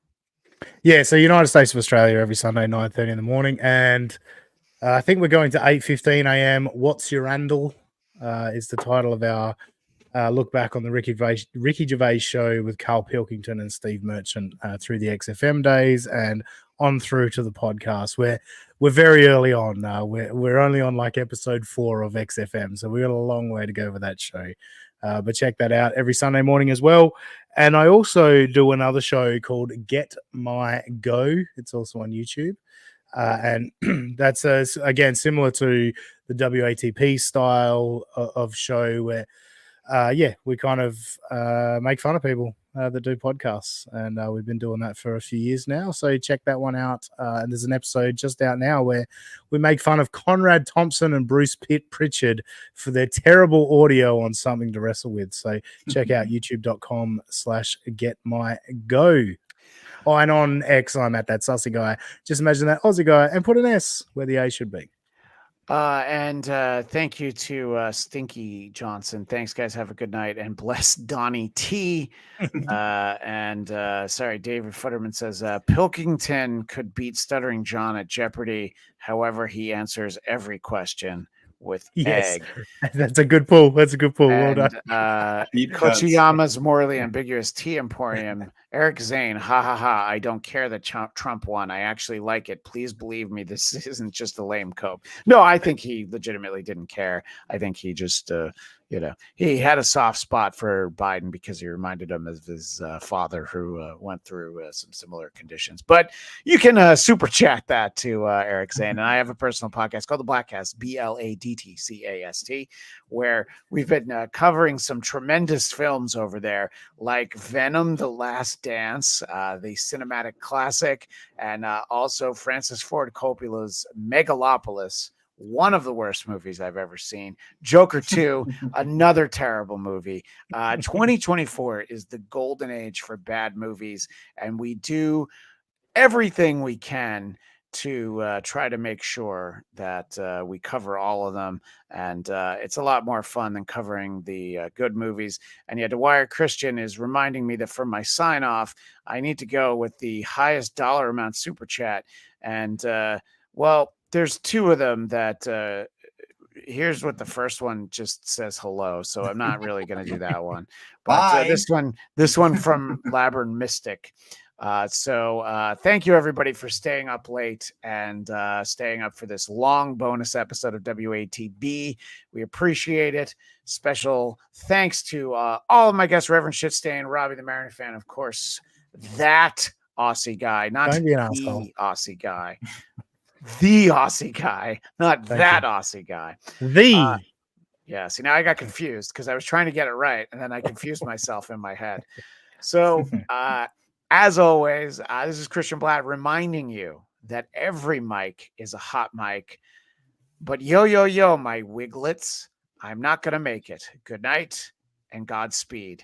Yeah. So United States of Australia every Sunday, 9:30 in the morning, and I think we're going to 8:15 a.m. What's Your Handle is the title of our look back on the Ricky Gervais show with Carl Pilkington and Steve Merchant through the XFM days and on through to the podcast. We're very early on. We're only on like episode 4 of XFM, so we've got a long way to go with that show. But check that out every Sunday morning as well. And I also do another show called Get My Go. It's also on YouTube. And that's again similar to the WATP style of show where we kind of make fun of people that do podcasts, and we've been doing that for a few years now. So check that one out. And there's an episode just out now where we make fun of Conrad Thompson and Bruce Pritchard for their terrible audio on Something to Wrestle With. So check out youtube.com/getmygo. Oh, and on X, I'm at That Aussie Guy. Just imagine that Aussie Guy and put an S where the A should be. And thank you to Stinky Johnson. Thanks, guys. Have a good night. And bless Donnie T. And sorry, David Futterman says Pilkington could beat Stuttering John at Jeopardy. However, he answers every question with egg. That's a good pull. Well done. Kochiyama's morally ambiguous tea emporium. Eric Zane, ha ha ha. I don't care that Trump won. I actually like it. Please believe me. This isn't just a lame cope. No, I think he legitimately didn't care. I think he just, he had a soft spot for Biden because he reminded him of his father who went through some similar conditions. But you can super chat that to Eric Zane. And I have a personal podcast called The Blackcast, BLADTCAST, where we've been covering some tremendous films over there, like Venom, The Last Dance, the cinematic classic, and also Francis Ford Coppola's Megalopolis, one of the worst movies I've ever seen. Joker 2, another terrible movie. 2024 is the golden age for bad movies, and we do everything we can to try to make sure that we cover all of them. And it's a lot more fun than covering the good movies. And yet, Dwyer Christian is reminding me that for my sign off, I need to go with the highest dollar amount super chat. And well, there's two of them that here's what the first one just says hello. So I'm not really going to do that one. But this one from Labyrinth Mystic. So thank you everybody for staying up late and staying up for this long bonus episode of WATB. We appreciate it. Special thanks to all of my guests, Reverend Shitstain, Robbie the Mariner fan, of course, that Aussie guy, not the Aussie guy. The Aussie guy, not that Aussie guy. Yeah, see, now I got confused because I was trying to get it right, and then I confused myself in my head. So, as always, this is Christian Bladt reminding you that every mic is a hot mic. But yo, my wiglets, I'm not going to make it. Good night and Godspeed.